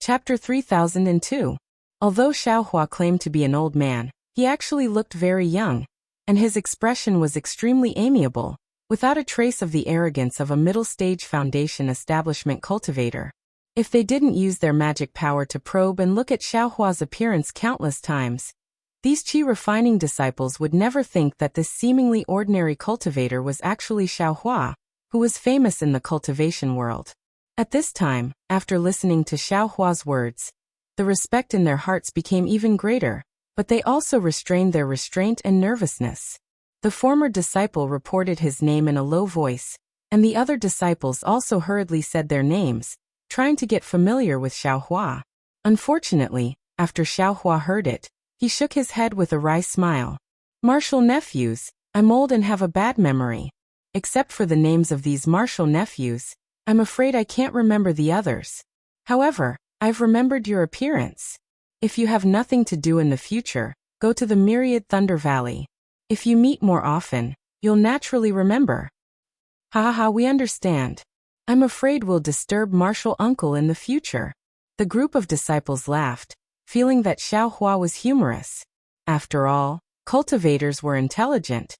Chapter 3002. Although Xiaohua claimed to be an old man, he actually looked very young, and his expression was extremely amiable, without a trace of the arrogance of a middle-stage foundation establishment cultivator. If they didn't use their magic power to probe and look at Xiaohua's appearance countless times, these qi refining disciples would never think that this seemingly ordinary cultivator was actually Xiaohua, who was famous in the cultivation world. At this time, after listening to Xiaohua's words, the respect in their hearts became even greater, but they also restrained their restraint and nervousness. The former disciple reported his name in a low voice, and the other disciples also hurriedly said their names, trying to get familiar with Xiaohua. Unfortunately, after Xiaohua heard it, he shook his head with a wry smile. "Martial nephews, I'm old and have a bad memory. Except for the names of these martial nephews, I'm afraid I can't remember the others. However, I've remembered your appearance. If you have nothing to do in the future, go to the Myriad Thunder Valley. If you meet more often, you'll naturally remember." "Ha ha ha, we understand. I'm afraid we'll disturb Martial Uncle in the future." The group of disciples laughed, feeling that Xiaohua was humorous. After all, cultivators were intelligent.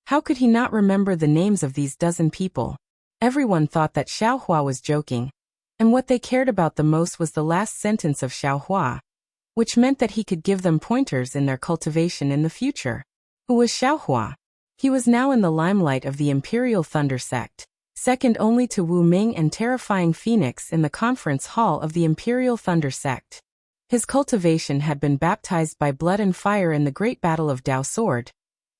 How could he not remember the names of these dozen people? Everyone thought that Xiaohua was joking, and what they cared about the most was the last sentence of Xiaohua, which meant that he could give them pointers in their cultivation in the future. Who was Xiaohua? He was now in the limelight of the Imperial Thunder Sect, second only to Wu Ming and Terrifying Phoenix in the conference hall of the Imperial Thunder Sect. His cultivation had been baptized by blood and fire in the Great Battle of Dao Sword,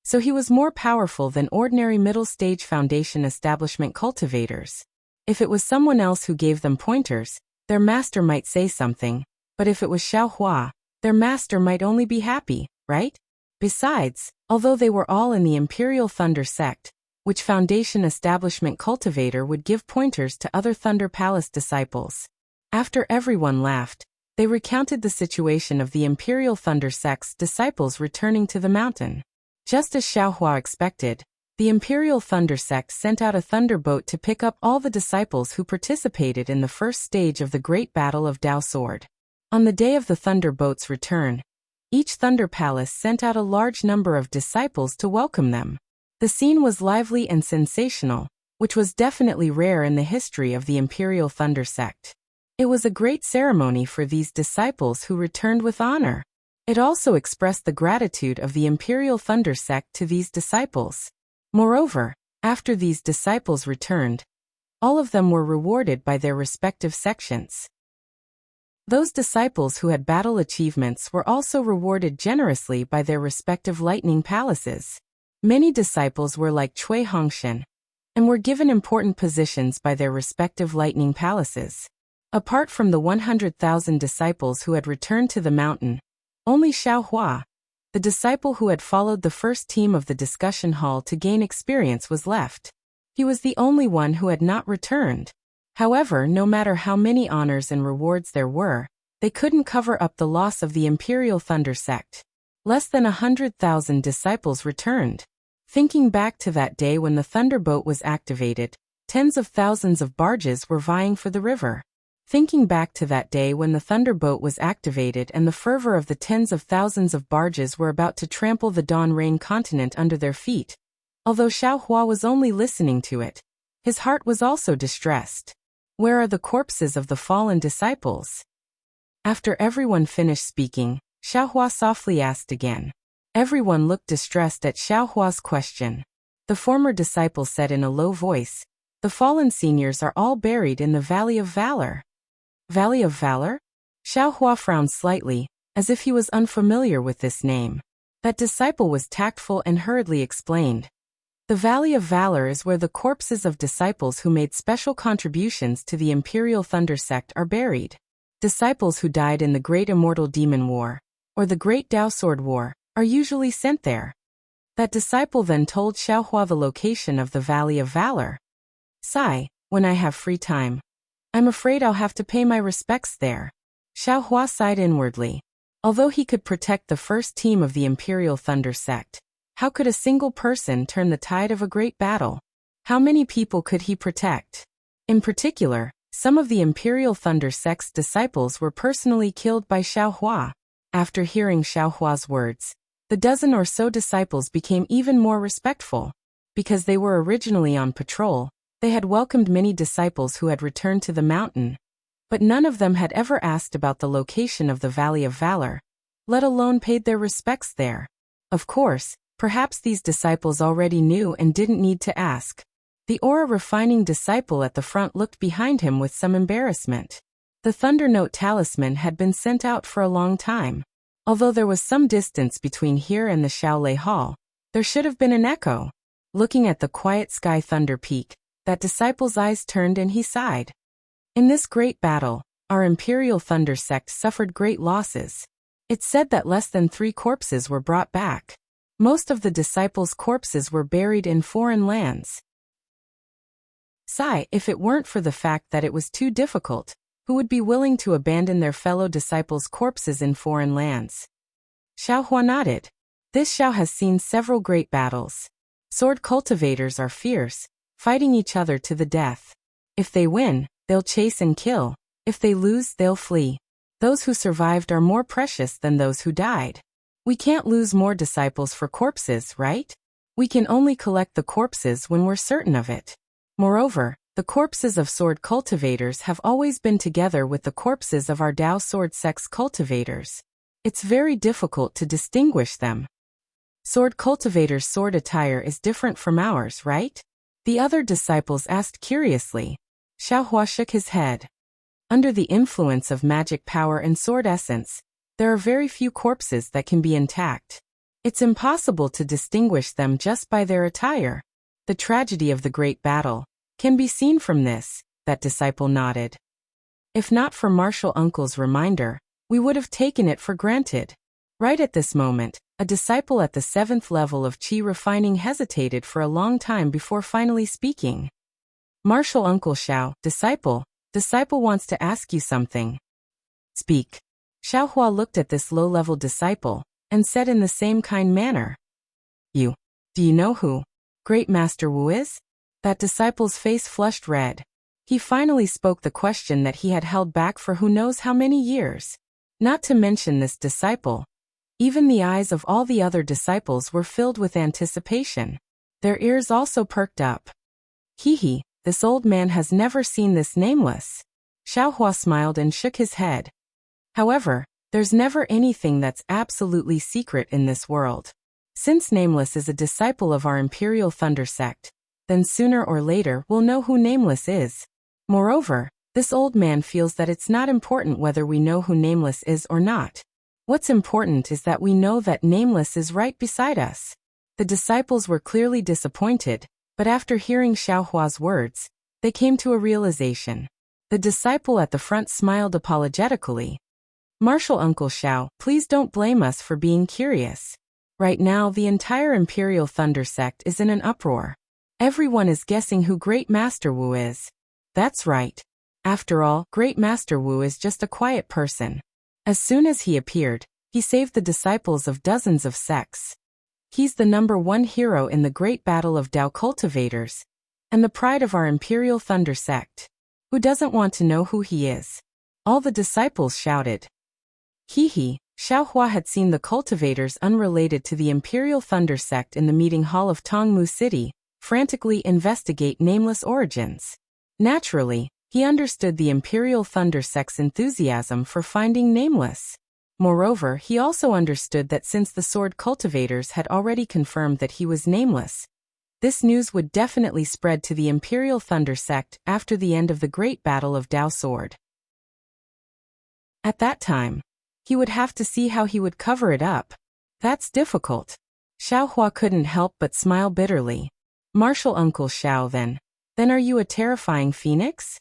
so he was more powerful than ordinary middle-stage foundation establishment cultivators. If it was someone else who gave them pointers, their master might say something, but if it was Xiaohua, their master might only be happy, right? Besides, although they were all in the Imperial Thunder Sect, which foundation establishment cultivator would give pointers to other Thunder Palace disciples? After everyone laughed, they recounted the situation of the Imperial Thunder Sect's disciples returning to the mountain. Just as Xiaohua expected, the Imperial Thunder Sect sent out a thunderboat to pick up all the disciples who participated in the first stage of the Great Battle of Dao Sword. On the day of the thunderboat's return, each Thunder Palace sent out a large number of disciples to welcome them. The scene was lively and sensational, which was definitely rare in the history of the Imperial Thunder Sect. It was a great ceremony for these disciples who returned with honor. It also expressed the gratitude of the Imperial Thunder Sect to these disciples. Moreover, after these disciples returned, all of them were rewarded by their respective sections. Those disciples who had battle achievements were also rewarded generously by their respective lightning palaces. Many disciples were like Cui Hongshan, and were given important positions by their respective lightning palaces. Apart from the 100,000 disciples who had returned to the mountain, only Xiaohua, the disciple who had followed the first team of the discussion hall to gain experience, was left. He was the only one who had not returned. However, no matter how many honors and rewards there were, they couldn't cover up the loss of the Imperial Thunder Sect. Less than 100,000 disciples returned. Thinking back to that day when the thunderboat was activated, tens of thousands of barges were vying for the river. Thinking back to that day when the thunderboat was activated and the fervor of the tens of thousands of barges were about to trample the Dawn Rain continent under their feet. Although Xiaohua was only listening to it, his heart was also distressed. Where are the corpses of the fallen disciples? After everyone finished speaking, Xiaohua softly asked again. Everyone looked distressed at Xiaohua's question. The former disciple said in a low voice, "The fallen seniors are all buried in the Valley of Valor." Valley of Valor? Xiaohua frowned slightly, as if he was unfamiliar with this name. That disciple was tactful and hurriedly explained. The Valley of Valor is where the corpses of disciples who made special contributions to the Imperial Thunder Sect are buried. Disciples who died in the Great Immortal Demon War, or the Great Dao Sword War, are usually sent there. That disciple then told Xiaohua the location of the Valley of Valor. "Sigh, when I have free time, I'm afraid I'll have to pay my respects there." Xiaohua sighed inwardly. Although he could protect the first team of the Imperial Thunder Sect, how could a single person turn the tide of a great battle? How many people could he protect? In particular, Some of the Imperial Thunder Sect's disciples were personally killed by Xiaohua. After hearing Xiaohua's words, the dozen or so disciples became even more respectful. Because they were originally on patrol, they had welcomed many disciples who had returned to the mountain. But none of them had ever asked about the location of the Valley of Valor, let alone paid their respects there. Of course, perhaps these disciples already knew and didn't need to ask. The aura-refining disciple at the front looked behind him with some embarrassment. The Thunder Note talisman had been sent out for a long time. Although there was some distance between here and the Shaolei Hall, there should have been an echo. Looking at the quiet sky Thunder Peak, that disciple's eyes turned and he sighed. In this great battle, our Imperial Thunder Sect suffered great losses. It's said that less than 3 corpses were brought back. Most of the disciples' corpses were buried in foreign lands. Sigh, if it weren't for the fact that it was too difficult, who would be willing to abandon their fellow disciples' corpses in foreign lands? Xiaohua nodded. This Xiao has seen several great battles. Sword cultivators are fierce, fighting each other to the death. If they win, they'll chase and kill. If they lose, they'll flee. Those who survived are more precious than those who died. We can't lose more disciples for corpses, right? We can only collect the corpses when we're certain of it. Moreover, the corpses of sword cultivators have always been together with the corpses of our Dao sword sex cultivators. It's very difficult to distinguish them. Sword cultivators' sword attire is different from ours, right? The other disciples asked curiously. Xiaohua shook his head. Under the influence of magic power and sword essence, there are very few corpses that can be intact. It's impossible to distinguish them just by their attire. The tragedy of the great battle can be seen from this, that disciple nodded. If not for Martial Uncle's reminder, we would have taken it for granted. Right at this moment, a disciple at the 7th level of Qi refining hesitated for a long time before finally speaking. Martial Uncle Xiao, disciple wants to ask you something. Speak. Xiaohua looked at this low-level disciple, and said in the same kind manner. Do you know who Great Master Wu is? That disciple's face flushed red. He finally spoke the question that he had held back for who knows how many years. Not to mention this disciple. Even the eyes of all the other disciples were filled with anticipation. Their ears also perked up. Hee, this old man has never seen this Nameless. Xiaohua smiled and shook his head. However, there's never anything that's absolutely secret in this world. Since Nameless is a disciple of our Imperial Thunder Sect, then sooner or later we'll know who Nameless is. Moreover, this old man feels that it's not important whether we know who Nameless is or not. What's important is that we know that Nameless is right beside us. The disciples were clearly disappointed, but after hearing Xiaohua's words, they came to a realization. The disciple at the front smiled apologetically. Martial Uncle Xiao, please don't blame us for being curious. Right now the entire Imperial Thunder Sect is in an uproar. Everyone is guessing who Great Master Wu is. That's right. After all, Great Master Wu is just a quiet person. As soon as he appeared, he saved the disciples of dozens of sects. He's the #1 hero in the great battle of Dao cultivators, and the pride of our Imperial Thunder Sect. Who doesn't want to know who he is? All the disciples shouted. Xiaohua had seen the cultivators unrelated to the Imperial Thunder Sect in the meeting hall of Tongmu City frantically investigate Nameless origins. Naturally, he understood the Imperial Thunder Sect's enthusiasm for finding Nameless. Moreover, he also understood that since the sword cultivators had already confirmed that he was Nameless, this news would definitely spread to the Imperial Thunder Sect after the end of the Great Battle of Dao Sword. At that time, he would have to see how he would cover it up. That's difficult. Xiaohua couldn't help but smile bitterly. Martial Uncle Xiao then are you a terrifying phoenix?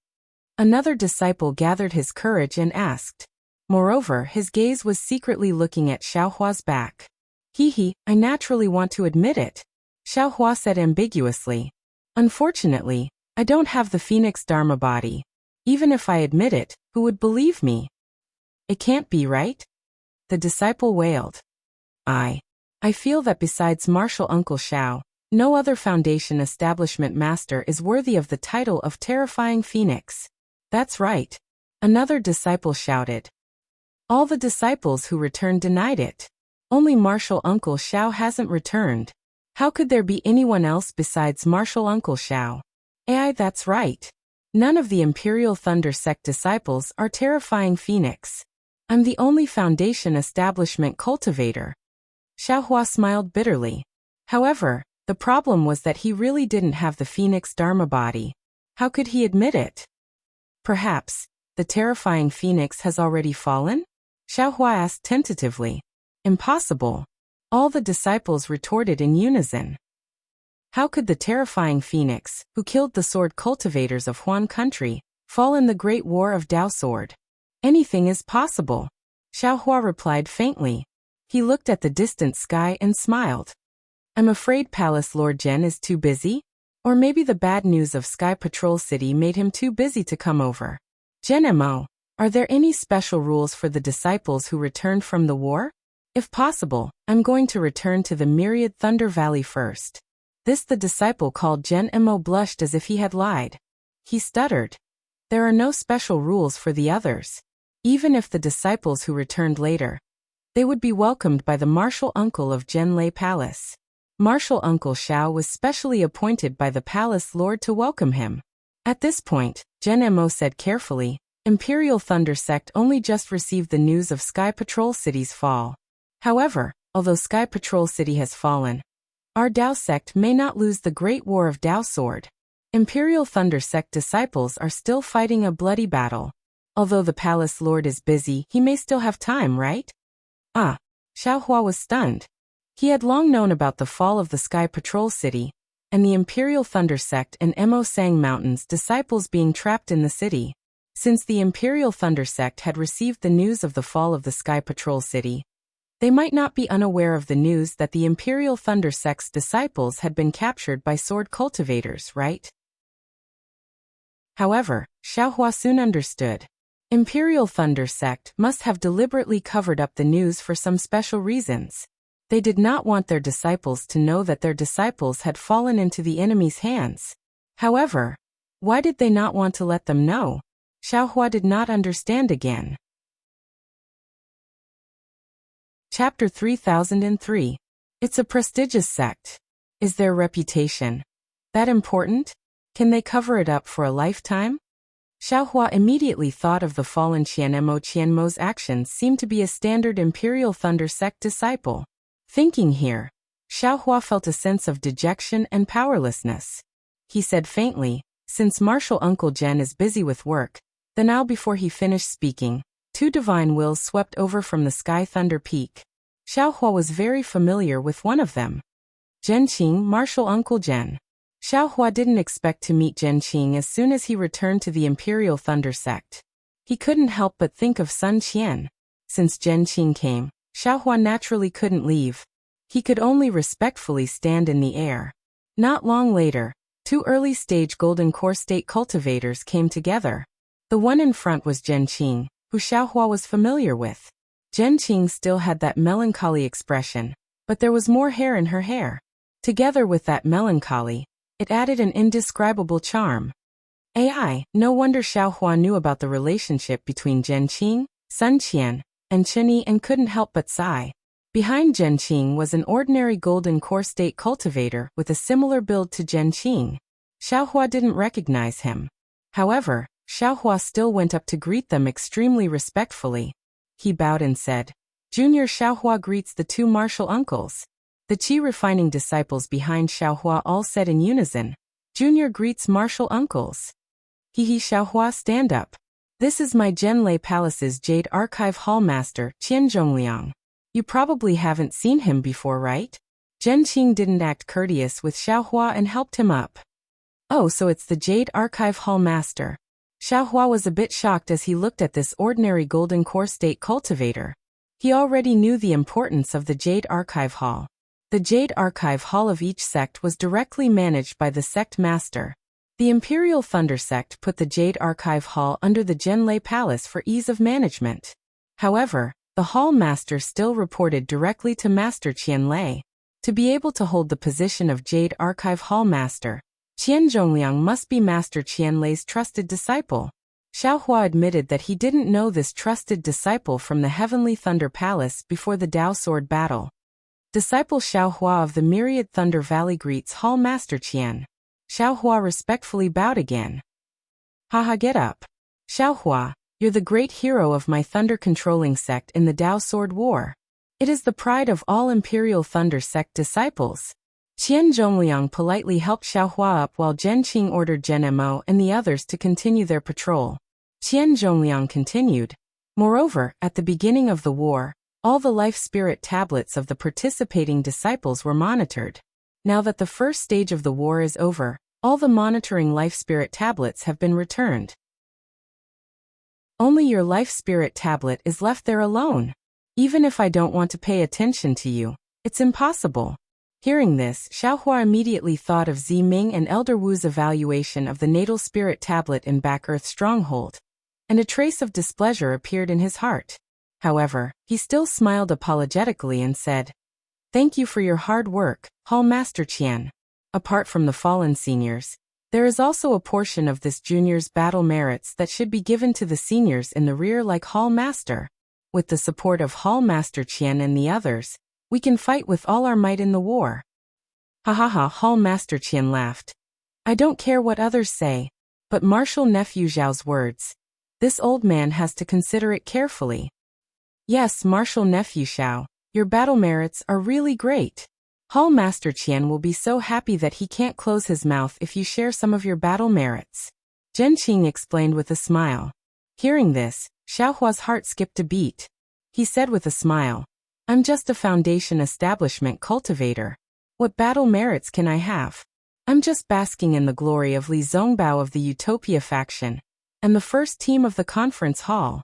Another disciple gathered his courage and asked. Moreover, his gaze was secretly looking at Xiaohua's back. I naturally want to admit it. Xiaohua said ambiguously. Unfortunately, I don't have the phoenix dharma body. Even if I admit it, who would believe me? It can't be right? The disciple wailed. I feel that besides Martial Uncle Xiao, no other Foundation establishment master is worthy of the title of Terrifying Phoenix. That's right. Another disciple shouted. All the disciples who returned denied it. Only Martial Uncle Xiao hasn't returned. How could there be anyone else besides Martial Uncle Xiao? AI, that's right. None of the Imperial Thunder Sect disciples are terrifying Phoenix. I'm the only Foundation Establishment cultivator. Xiaohua smiled bitterly. However, the problem was that he really didn't have the Phoenix Dharma body. How could he admit it? Perhaps, the terrifying Phoenix has already fallen? Xiaohua asked tentatively. Impossible. All the disciples retorted in unison. How could the terrifying Phoenix, who killed the sword cultivators of Huan country, fall in the Great War of Dao Sword? Anything is possible. Xiaohua replied faintly. He looked at the distant sky and smiled. I'm afraid Palace Lord Zhen is too busy? Or maybe the bad news of Sky Patrol City made him too busy to come over. Zhen Mo, are there any special rules for the disciples who returned from the war? If possible, I'm going to return to the Myriad Thunder Valley first. This the disciple called Zhen Mo blushed as if he had lied. He stuttered. There are no special rules for the others. Even if the disciples who returned later, they would be welcomed by the martial uncle of Zhenlei Palace. Martial Uncle Xiao was specially appointed by the Palace Lord to welcome him. At this point, Zhen Mo said carefully, Imperial Thunder Sect only just received the news of Sky Patrol City's fall. However, although Sky Patrol City has fallen, our Dao Sect may not lose the Great War of Dao Sword. Imperial Thunder Sect disciples are still fighting a bloody battle. Although the Palace Lord is busy, he may still have time, right? Ah, Xiaohua was stunned. He had long known about the fall of the Sky Patrol City, and the Imperial Thunder Sect and Mo Sang Mountains disciples being trapped in the city. Since the Imperial Thunder Sect had received the news of the fall of the Sky Patrol City, they might not be unaware of the news that the Imperial Thunder Sect's disciples had been captured by sword cultivators, right? However, Xiaohua soon understood. Imperial Thunder Sect must have deliberately covered up the news for some special reasons. They did not want their disciples to know that their disciples had fallen into the enemy's hands. However, why did they not want to let them know? Xiaohua did not understand again. Chapter 3003. It's a prestigious sect. Is their reputation that important? Can they cover it up for a lifetime? Xiaohua immediately thought of the fallen Qianmo. Qianmo's actions seemed to be a standard Imperial Thunder Sect disciple. Thinking here, Xiaohua felt a sense of dejection and powerlessness. He said faintly, since Martial Uncle Zhen is busy with work, then before he finished speaking, two divine wills swept over from the Sky Thunder Peak. Xiaohua was very familiar with one of them. Zhenqing, Martial Uncle Zhen. Xiaohua didn't expect to meet Zhenqing as soon as he returned to the Imperial Thunder Sect. He couldn't help but think of Sun Qian. Since Zhenqing came, Xiaohua naturally couldn't leave. He could only respectfully stand in the air. Not long later, two early-stage Golden Core State cultivators came together. The one in front was Zhenqing, who Xiaohua was familiar with. Zhenqing still had that melancholy expression, but there was more hair in her hair. Together with that melancholy, it added an indescribable charm. No wonder Xiaohua knew about the relationship between Zhenqing, Sun Qian, and Chenyi and couldn't help but sigh. Behind Zhenqing was an ordinary Golden Core State cultivator with a similar build to Zhenqing. Xiaohua didn't recognize him. However, Xiaohua still went up to greet them extremely respectfully. He bowed and said, Junior Xiaohua greets the two martial uncles. The Qi refining disciples behind Xiaohua all said in unison, Junior greets martial uncles. Xiaohua, stand up. This is my Zhenlei Palace's Jade Archive Hall Master, Qian Zhongliang. You probably haven't seen him before, right? Zhenqing didn't act courteous with Xiaohua and helped him up. Oh, so it's the Jade Archive Hall Master. Xiaohua was a bit shocked as he looked at this ordinary Golden Core State cultivator. He already knew the importance of the Jade Archive Hall. The Jade Archive Hall of each sect was directly managed by the sect master. The Imperial Thunder Sect put the Jade Archive Hall under the Zhenlei Palace for ease of management. However, the Hall Master still reported directly to Master Qianlei. To be able to hold the position of Jade Archive Hall Master, Qian Zhongliang must be Master Qianlei's trusted disciple. Xiaohua admitted that he didn't know this trusted disciple from the Heavenly Thunder Palace before the Dao Sword battle. Disciple Xiaohua of the Myriad Thunder Valley greets Hall Master Qian. Xiaohua respectfully bowed again. Haha, get up. Xiaohua, you're the great hero of my thunder-controlling sect in the Dao Sword War. It is the pride of all Imperial Thunder Sect disciples. Qian Zhongliang politely helped Xiaohua up while Zhen Qing ordered Zhen Mo and the others to continue their patrol. Qian Zhongliang continued. Moreover, at the beginning of the war, all the life spirit tablets of the participating disciples were monitored. Now that the first stage of the war is over, all the monitoring life spirit tablets have been returned. Only your life spirit tablet is left there alone. Even if I don't want to pay attention to you, it's impossible. Hearing this, Xiaohua immediately thought of Zi Ming and Elder Wu's evaluation of the natal spirit tablet in Back Earth Stronghold, and a trace of displeasure appeared in his heart. However, he still smiled apologetically and said, "Thank you for your hard work, Hall Master Qian. Apart from the fallen seniors, there is also a portion of this junior's battle merits that should be given to the seniors in the rear like Hall Master. With the support of Hall Master Qian and the others, we can fight with all our might in the war." Ha ha ha, Hall Master Qian laughed. "I don't care what others say, but Marshal Nephew Zhao's words. This old man has to consider it carefully." "Yes, Marshal Nephew Zhao, your battle merits are really great. Hall Master Qian will be so happy that he can't close his mouth if you share some of your battle merits," Zhen Qing explained with a smile. Hearing this, Xiaohua's heart skipped a beat. He said with a smile, "I'm just a Foundation Establishment cultivator. What battle merits can I have? I'm just basking in the glory of Li Zongbao of the Utopia faction, and the first team of the conference hall."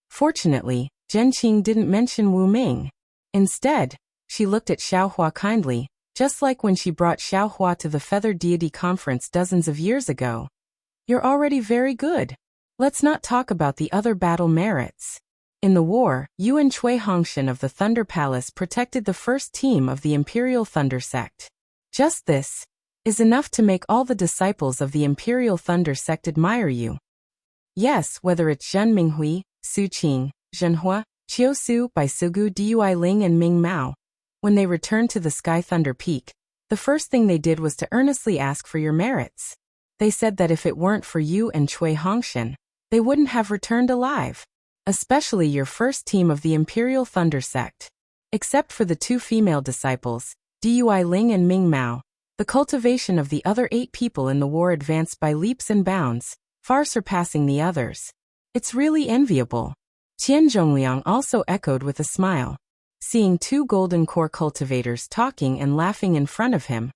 Fortunately, Zhen Qing didn't mention Wu Ming. Instead, she looked at Xiaohua kindly, just like when she brought Xiaohua to the Feather Deity Conference dozens of years ago. "You're already very good. Let's not talk about the other battle merits. In the war, Yuan Chui Hongshan of the Thunder Palace protected the first team of the Imperial Thunder Sect. Just this is enough to make all the disciples of the Imperial Thunder Sect admire you. Yes, whether it's Zhen Minghui, Su Qing, Zhenhua, Qiu Su, Bai Sugu, Dui Ling and Ming Mao. When they returned to the Sky Thunder Peak, the first thing they did was to earnestly ask for your merits. They said that if it weren't for you and Chui Hongshan, they wouldn't have returned alive. Especially your first team of the Imperial Thunder Sect. Except for the two female disciples, Dui Ling and Ming Mao, the cultivation of the other 8 people in the war advanced by leaps and bounds, far surpassing the others. It's really enviable." Qian Zhongliang also echoed with a smile. Seeing 2 golden core cultivators talking and laughing in front of him,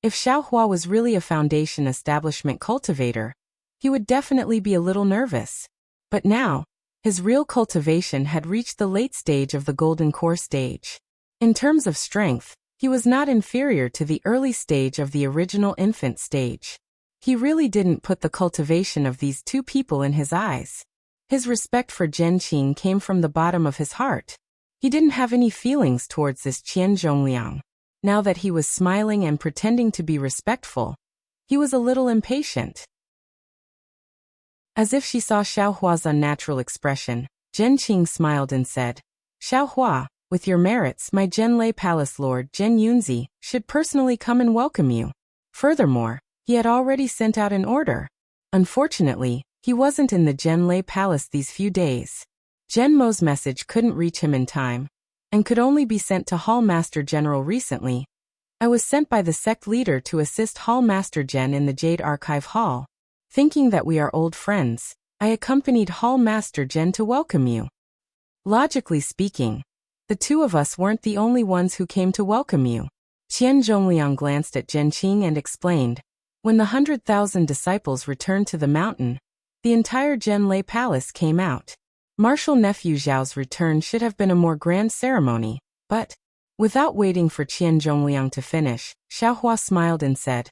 if Xiaohua was really a Foundation Establishment cultivator, he would definitely be a little nervous. But now, his real cultivation had reached the late stage of the golden core stage. In terms of strength, he was not inferior to the early stage of the original infant stage. He really didn't put the cultivation of these 2 people in his eyes. His respect for Zhen Qing came from the bottom of his heart. He didn't have any feelings towards this Qian Zhongliang. Now that he was smiling and pretending to be respectful, he was a little impatient. As if she saw Xiaohua's unnatural expression, Zhen Qing smiled and said, "Xiaohua, with your merits, my Zhenlei Palace Lord Zhen Yunzi should personally come and welcome you." Furthermore, he had already sent out an order. Unfortunately, he wasn't in the Zhenlei Palace these few days. Zhen Mo's message couldn't reach him in time, and could only be sent to Hall Master General recently. "I was sent by the sect leader to assist Hall Master Zhen in the Jade Archive Hall. Thinking that we are old friends, I accompanied Hall Master Zhen to welcome you." Logically speaking, the 2 of us weren't the only ones who came to welcome you. Qian Zhongliang glanced at Zhen Qing and explained, "When the 100,000 disciples returned to the mountain, the entire Zhenlei Palace came out. Marshal Nephew Zhao's return should have been a more grand ceremony, but..." Without waiting for Qian Zhongliang to finish, Xiaohua smiled and said,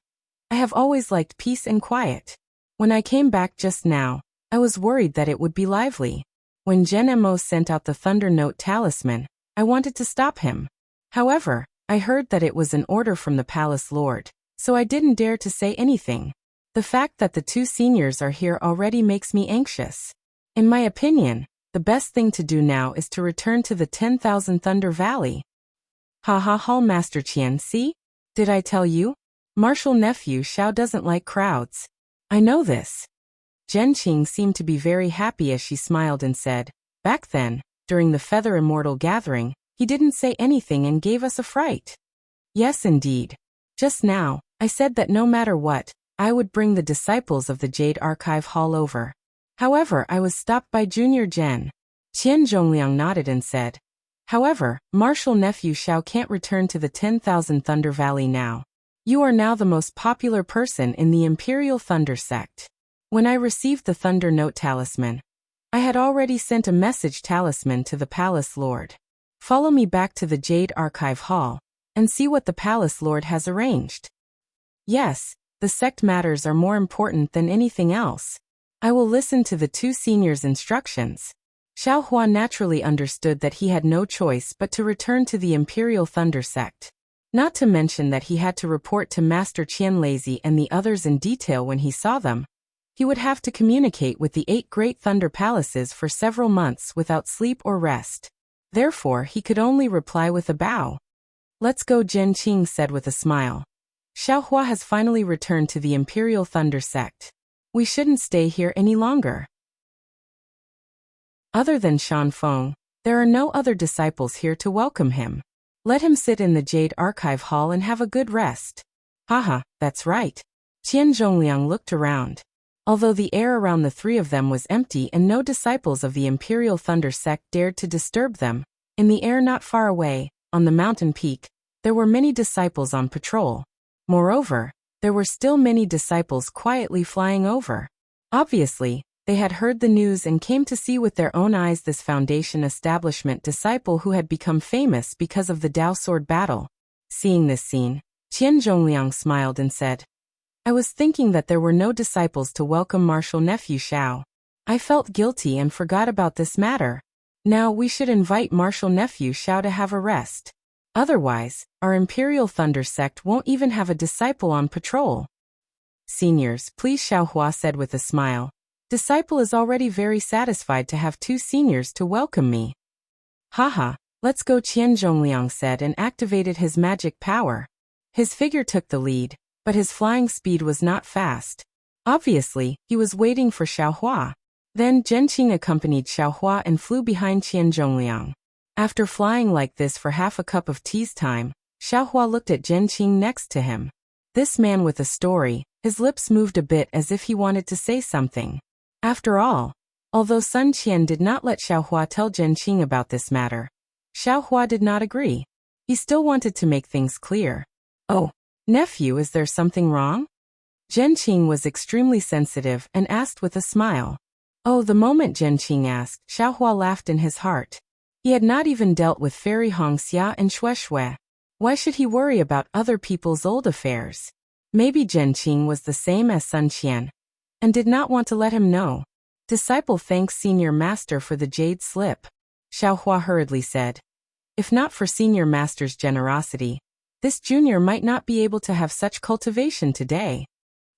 "I have always liked peace and quiet. When I came back just now, I was worried that it would be lively. When Zhen Mo sent out the Thunder Note talisman, I wanted to stop him. However, I heard that it was an order from the Palace Lord, so I didn't dare to say anything. The fact that the two seniors are here already makes me anxious. In my opinion, the best thing to do now is to return to the 10,000 Thunder Valley. Ha ha ha, Master Qian, see? Did I tell you? Martial nephew Xiao doesn't like crowds. I know this. Zhenqing seemed to be very happy as she smiled and said, back then, during the Feather Immortal gathering, he didn't say anything and gave us a fright. Yes, indeed. Just now, I said that no matter what, I would bring the disciples of the Jade Archive Hall over. However, I was stopped by Junior Zhen. Qian Zhongliang nodded and said, however, martial nephew Xiao can't return to the 10,000 Thunder Valley now. You are now the most popular person in the Imperial Thunder Sect. When I received the Thunder Note Talisman, I had already sent a message talisman to the Palace Lord. Follow me back to the Jade Archive Hall, and see what the Palace Lord has arranged. Yes, the sect matters are more important than anything else. I will listen to the two seniors' instructions. Xiao Hua naturally understood that he had no choice but to return to the Imperial Thunder Sect. Not to mention that he had to report to Master Qian Lazy and the others in detail when he saw them. He would have to communicate with the 8 Great Thunder Palaces for several months without sleep or rest. Therefore, he could only reply with a bow. Let's go, Zhenqing said with a smile. Xiao Hua has finally returned to the Imperial Thunder Sect. We shouldn't stay here any longer. Other than Shan Feng, there are no other disciples here to welcome him. Let him sit in the Jade Archive Hall and have a good rest. Haha, that's right. Qian Zhongliang looked around. Although the air around the three of them was empty and no disciples of the Imperial Thunder Sect dared to disturb them, in the air not far away, on the mountain peak, there were many disciples on patrol. Moreover, there were still many disciples quietly flying over. Obviously, they had heard the news and came to see with their own eyes this Foundation establishment disciple who had become famous because of the Dao Sword battle. Seeing this scene, Qian Zhongliang smiled and said, I was thinking that there were no disciples to welcome martial nephew Xiao. I felt guilty and forgot about this matter. Now we should invite martial nephew Xiao to have a rest. Otherwise, our Imperial Thunder Sect won't even have a disciple on patrol. Seniors, please, Xiao Hua said with a smile. Disciple is already very satisfied to have two seniors to welcome me. Haha, let's go, Qian Zhongliang said and activated his magic power. His figure took the lead, but his flying speed was not fast. Obviously, he was waiting for Xiao Hua. Then Zhenqing accompanied Xiao Hua and flew behind Qian Zhongliang. After flying like this for half a cup of tea's time, Xiao Hua looked at Zhenqing next to him. This man with a story, his lips moved a bit as if he wanted to say something. After all, although Sun Qian did not let Xiao Hua tell Zhenqing about this matter, Xiao Hua did not agree. He still wanted to make things clear. Oh, nephew, is there something wrong? Zhenqing was extremely sensitive and asked with a smile. Oh, the moment Zhenqing asked, Xiao Hua laughed in his heart. He had not even dealt with Fairy Hongxia and Shueshui. Why should he worry about other people's old affairs? Maybe Zhenqing was the same as Sun Qian, and did not want to let him know. Disciple thanks Senior Master for the jade slip, Xiao Hua hurriedly said. If not for Senior Master's generosity, this junior might not be able to have such cultivation today.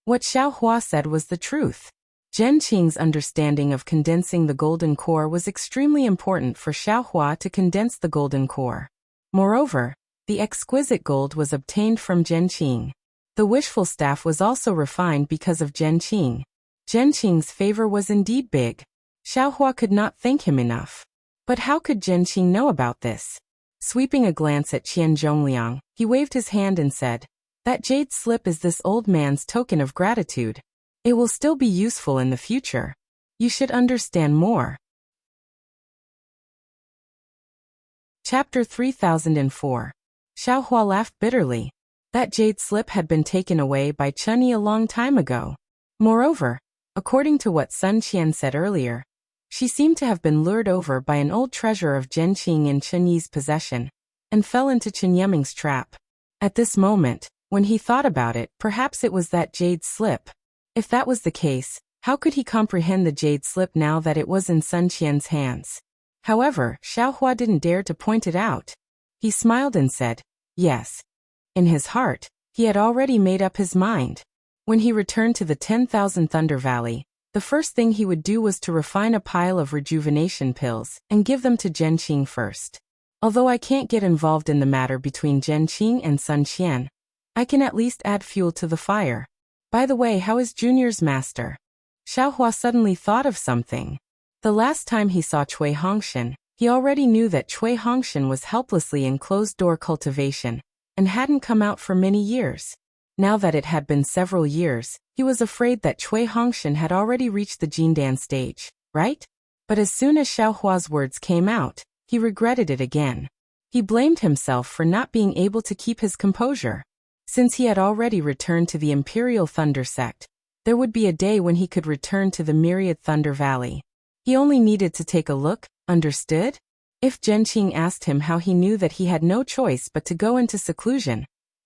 What Xiao Hua said was the truth. Zhenqing's understanding of condensing the golden core was extremely important for Xiao Hua to condense the golden core. Moreover, the exquisite gold was obtained from Zhenqing. The wishful staff was also refined because of Zhenqing. Zhenqing's favor was indeed big. Xiao Hua could not thank him enough. But how could Zhenqing know about this? Sweeping a glance at Qian Zhongliang, he waved his hand and said, that jade slip is this old man's token of gratitude. It will still be useful in the future. You should understand more. Chapter 3004. Xiao Hua laughed bitterly. That jade slip had been taken away by Chunyi a long time ago. Moreover, according to what Sun Qian said earlier, she seemed to have been lured over by an old treasure of Zhenqing in Chunyi's possession, and fell into Chen Yiming's trap. At this moment, when he thought about it, perhaps it was that jade slip. If that was the case, how could he comprehend the jade slip now that it was in Sun Qian's hands? However, Xiao Hua didn't dare to point it out. He smiled and said, yes. In his heart, he had already made up his mind. When he returned to the 10,000 Thunder Valley, the first thing he would do was to refine a pile of rejuvenation pills and give them to Zhenqing first. Although I can't get involved in the matter between Zhenqing and Sun Qian, I can at least add fuel to the fire. By the way, how is Junior's master? Xiaohua suddenly thought of something. The last time he saw Cui Hongshan, he already knew that Cui Hongshan was helplessly in closed-door cultivation and hadn't come out for many years. Now that it had been several years, he was afraid that Cui Hongshan had already reached the Jindan stage, right? But as soon as Xiaohua's words came out, he regretted it again. He blamed himself for not being able to keep his composure. Since he had already returned to the Imperial Thunder Sect, there would be a day when he could return to the Myriad Thunder Valley. He only needed to take a look, understood? If Zhenqing asked him how he knew that he had no choice but to go into seclusion,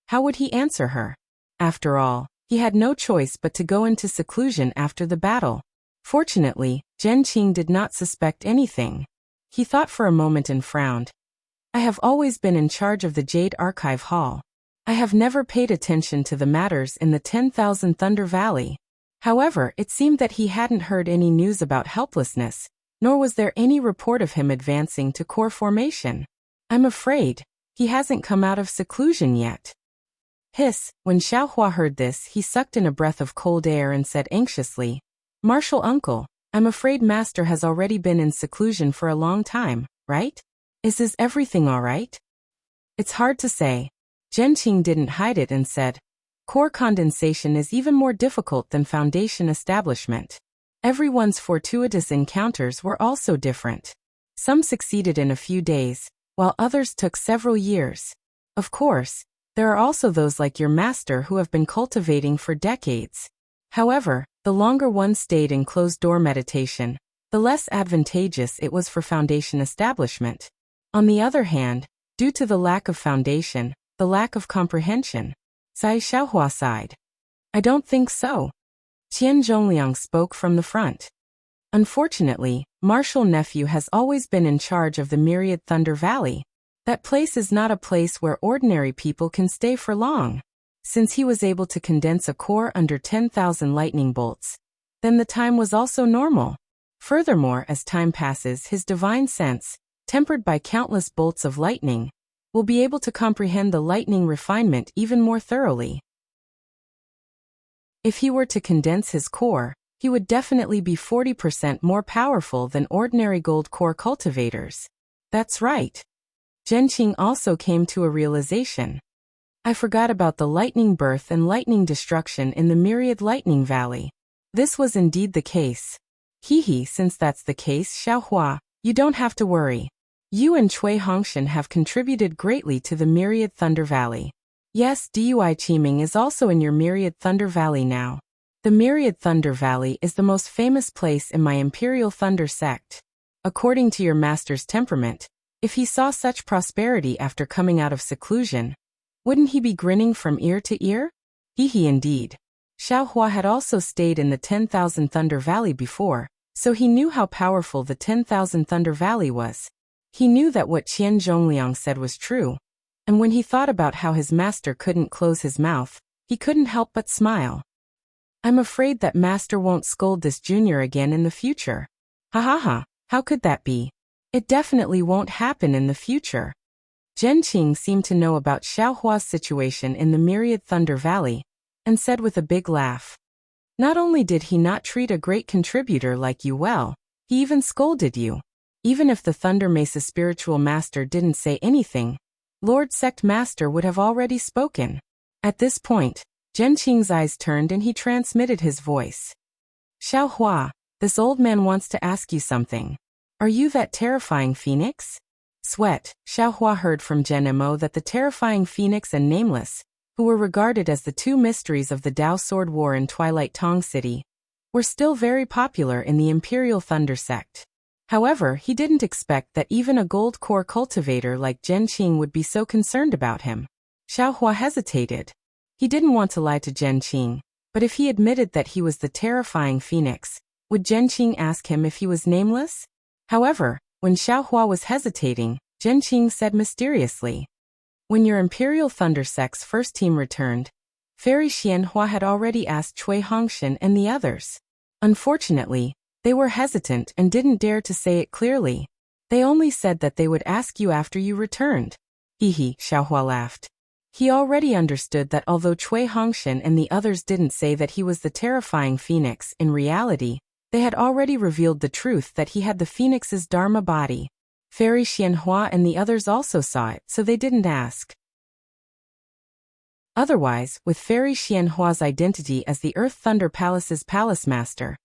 how would he answer her? After all, he had no choice but to go into seclusion after the battle. Fortunately, Zhenqing did not suspect anything. He thought for a moment and frowned. I have always been in charge of the Jade Archive Hall. I have never paid attention to the matters in the 10,000 Thunder Valley. However, it seemed that he hadn't heard any news about helplessness, nor was there any report of him advancing to core formation. I'm afraid he hasn't come out of seclusion yet. Hiss, when Xiaohua heard this, he sucked in a breath of cold air and said anxiously, Martial Uncle, I'm afraid Master has already been in seclusion for a long time, right? Is everything all right? It's hard to say. Zhenqing didn't hide it and said, core condensation is even more difficult than foundation establishment. Everyone's fortuitous encounters were also different. Some succeeded in a few days, while others took several years. Of course, there are also those like your master who have been cultivating for decades. However, the longer one stayed in closed-door meditation, the less advantageous it was for foundation establishment. On the other hand, due to the lack of foundation, the lack of comprehension, Cai Xiaohua sighed. I don't think so. Qian Zhongliang spoke from the front. Unfortunately, Martial Nephew has always been in charge of the Myriad Thunder Valley. That place is not a place where ordinary people can stay for long. Since he was able to condense a core under 10,000 lightning bolts, then the time was also normal. Furthermore, as time passes, his divine sense, tempered by countless bolts of lightning, will be able to comprehend the lightning refinement even more thoroughly. If he were to condense his core, he would definitely be 40% more powerful than ordinary gold core cultivators. That's right. Zhenqing also came to a realization. I forgot about the lightning birth and lightning destruction in the Myriad Lightning Valley. This was indeed the case. Since that's the case, Xiaohua, you don't have to worry. You and Cui Hongshan have contributed greatly to the Myriad Thunder Valley. Yes, Dui Qiming is also in your Myriad Thunder Valley now. The Myriad Thunder Valley is the most famous place in my Imperial Thunder sect. According to your master's temperament, if he saw such prosperity after coming out of seclusion, wouldn't he be grinning from ear to ear? Indeed. Xiaohua had also stayed in the 10,000 Thunder Valley before, so he knew how powerful the 10,000 Thunder Valley was. He knew that what Qian Zhongliang said was true, and when he thought about how his master couldn't close his mouth, he couldn't help but smile. I'm afraid that master won't scold this junior again in the future. How could that be? It definitely won't happen in the future. Zhenqing seemed to know about Xiaohua's situation in the Myriad Thunder Valley, and said with a big laugh. Not only did he not treat a great contributor like you well, he even scolded you. Even if the Thunder Mesa spiritual master didn't say anything, Lord Sect Master would have already spoken. At this point, Zhenqing's eyes turned and he transmitted his voice. Xiaohua, this old man wants to ask you something. Are you that terrifying phoenix? Sweat, Xiaohua heard from Zhen Mo that the terrifying phoenix and Nameless, who were regarded as the two mysteries of the Dao Sword War in Twilight Tong City, were still very popular in the Imperial Thunder sect. However, he didn't expect that even a gold core cultivator like Zhenqing would be so concerned about him. Xiaohua hesitated. He didn't want to lie to Zhenqing, but if he admitted that he was the terrifying phoenix, would Zhenqing ask him if he was nameless? However, when Xiaohua was hesitating, Zhenqing said mysteriously, when your Imperial Thunder Sect's first team returned, Fairy Xianhua had already asked Cui Hongshan and the others. Unfortunately, they were hesitant and didn't dare to say it clearly. They only said that they would ask you after you returned. Hehe, Xiaohua laughed. He already understood that although Cui Hongshan and the others didn't say that he was the terrifying phoenix, in reality, they had already revealed the truth that he had the phoenix's Dharma body. Fairy Xianhua and the others also saw it, so they didn't ask. Otherwise, with Fairy Xianhua's identity as the Earth Thunder Palace's palace master,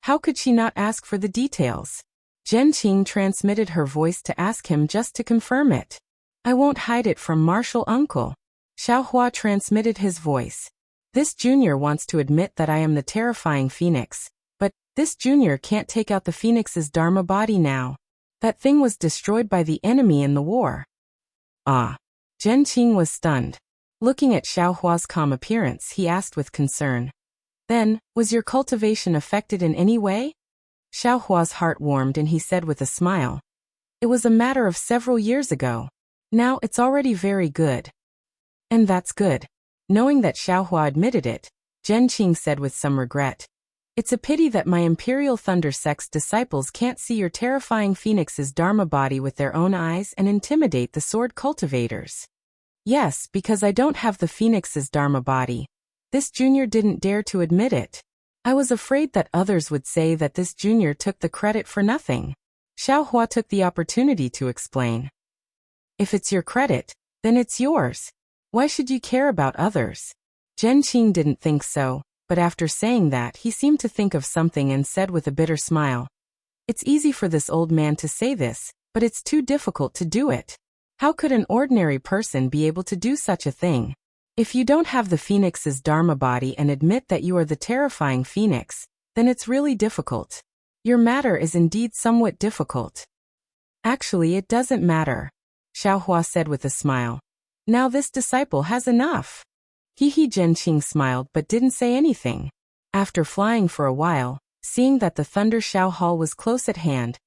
how could she not ask for the details? Zhen Qing transmitted her voice to ask him just to confirm it. I won't hide it from Martial Uncle. Xiaohua transmitted his voice. This junior wants to admit that I am the terrifying phoenix, but this junior can't take out the phoenix's Dharma body now. That thing was destroyed by the enemy in the war. Ah. Zhen Qing was stunned. Looking at Xiaohua's calm appearance, he asked with concern. Then, was your cultivation affected in any way? Xiaohua's heart warmed and he said with a smile. It was a matter of several years ago. Now it's already very good. And that's good. Knowing that Xiaohua admitted it, Zhen Qing said with some regret. It's a pity that my Imperial Thunder Sect's disciples can't see your terrifying phoenix's Dharma body with their own eyes and intimidate the sword cultivators. Yes, because I don't have the phoenix's Dharma body. This junior didn't dare to admit it. I was afraid that others would say that this junior took the credit for nothing. Xiaohua took the opportunity to explain. If it's your credit, then it's yours. Why should you care about others? Zhen Qing didn't think so, but after saying that he seemed to think of something and said with a bitter smile. It's easy for this old man to say this, but it's too difficult to do it. How could an ordinary person be able to do such a thing? If you don't have the phoenix's Dharma body and admit that you are the terrifying phoenix, then it's really difficult. Your matter is indeed somewhat difficult. Actually, it doesn't matter, Xiaohua said with a smile. Now this disciple has enough. Hehe. Zhen Qing smiled but didn't say anything. After flying for a while, seeing that the Thunder Shao Hall was close at hand,